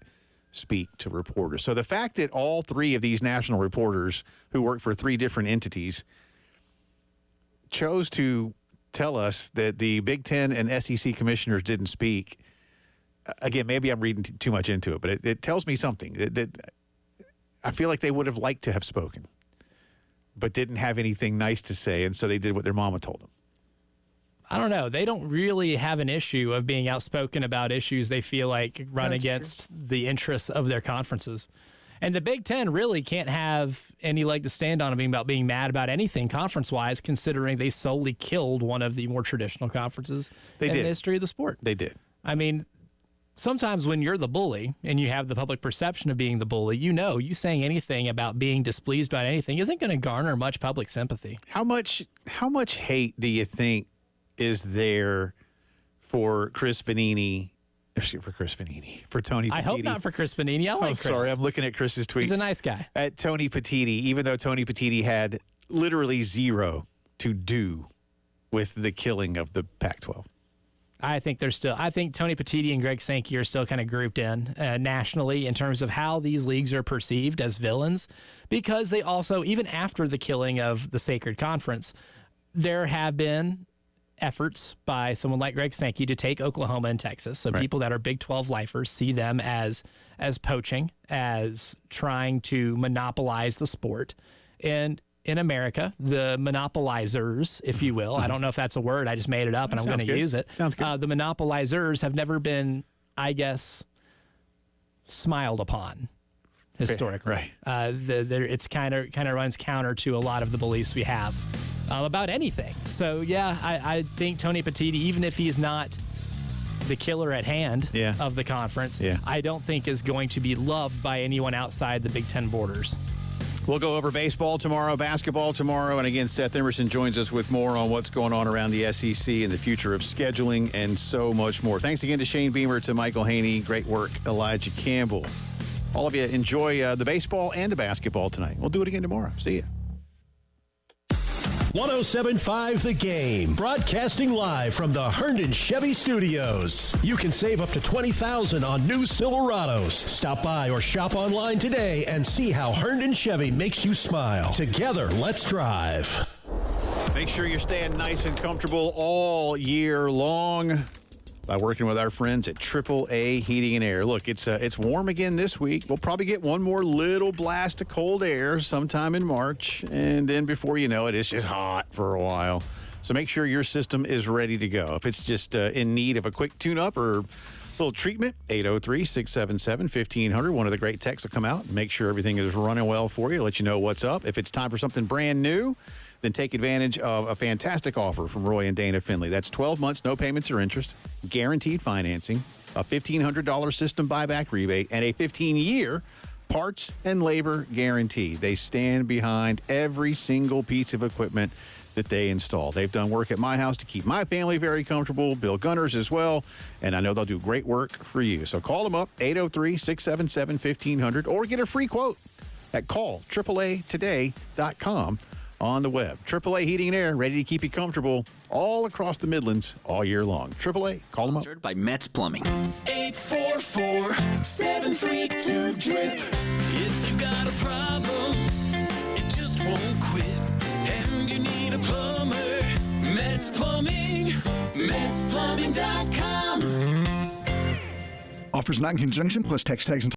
speak to reporters. So the fact that all three of these national reporters who work for three different entities chose to tell us that the Big Ten and SEC commissioners didn't speak. Again, maybe I'm reading too much into it, but it tells me something that I feel like they would have liked to have spoken, but didn't have anything nice to say, and so they did what their mama told them. I don't know. They don't really have an issue of being outspoken about issues they feel like run against the interests of their conferences. And the Big Ten really can't have any leg to stand on about being mad about anything conference-wise, considering they solely killed one of the more traditional conferences in the history of the sport. They did. I mean, sometimes when you're the bully and you have the public perception of being the bully, you saying anything about being displeased about anything isn't going to garner much public sympathy. How much hate do you think is there for Chris Vanini? For Tony Petitti. I hope not for Chris Vanini. I like Chris. Sorry, I'm looking at Chris's tweet. He's a nice guy. At Tony Petitti, even though Tony Petitti had literally zero to do with the killing of the Pac-12. I think Tony Petitti and Greg Sankey are still kind of grouped in nationally in terms of how these leagues are perceived as villains, because they also, even after the killing of the Sacred Conference, there have been efforts by someone like Greg Sankey to take Oklahoma and Texas. So people that are Big 12 lifers see them as poaching, as trying to monopolize the sport. And in America, the monopolizers, if you will, I don't know if that's a word, I just made it up and I'm going to use it. Sounds good. The monopolizers have never been, I guess, smiled upon historically. Right. It's kind of runs counter to a lot of the beliefs we have about anything. So, yeah, I think Tony Petitti, even if he's not the killer at hand of the conference, I don't think is going to be loved by anyone outside the Big Ten borders. We'll go over baseball tomorrow, basketball tomorrow, and again, Seth Emerson joins us with more on what's going on around the SEC and the future of scheduling and so much more. Thanks again to Shane Beamer, to Michael Haney. Great work, Elijah Campbell. All of you enjoy the baseball and the basketball tonight. We'll do it again tomorrow. See you. 107.5 The Game, broadcasting live from the Herndon Chevy Studios. You can save up to $20,000 on new Silverados. Stop by or shop online today and see how Herndon Chevy makes you smile. Together, let's drive. Make sure you're staying nice and comfortable all year long by working with our friends at AAA Heating and Air. Look, it's warm again this week. We'll probably get one more little blast of cold air sometime in March, and then before you know it, it's just hot for a while. So make sure your system is ready to go. If it's just in need of a quick tune-up or a little treatment, 803-677-1500. One of the great techs will come out and make sure everything is running well for you, let you know what's up. If it's time for something brand new, then take advantage of a fantastic offer from Roy and Dana Finley. That's 12 months, no payments or interest, guaranteed financing, a $1,500 system buyback rebate, and a 15-year parts and labor guarantee. They stand behind every single piece of equipment that they install. They've done work at my house to keep my family very comfortable, Bill Gunners as well, and I know they'll do great work for you. So call them up, 803-677-1500, or get a free quote at call8AAA-today.com. on the web. AAA Heating and Air, ready to keep you comfortable all across the Midlands all year long. AAA, call them up. Sponsored by Metz Plumbing. 844-732-DRIP. If you got a problem, it just won't quit. And you need a plumber, Metz Plumbing, MetzPlumbing.com. Offers not in conjunction, plus text tags and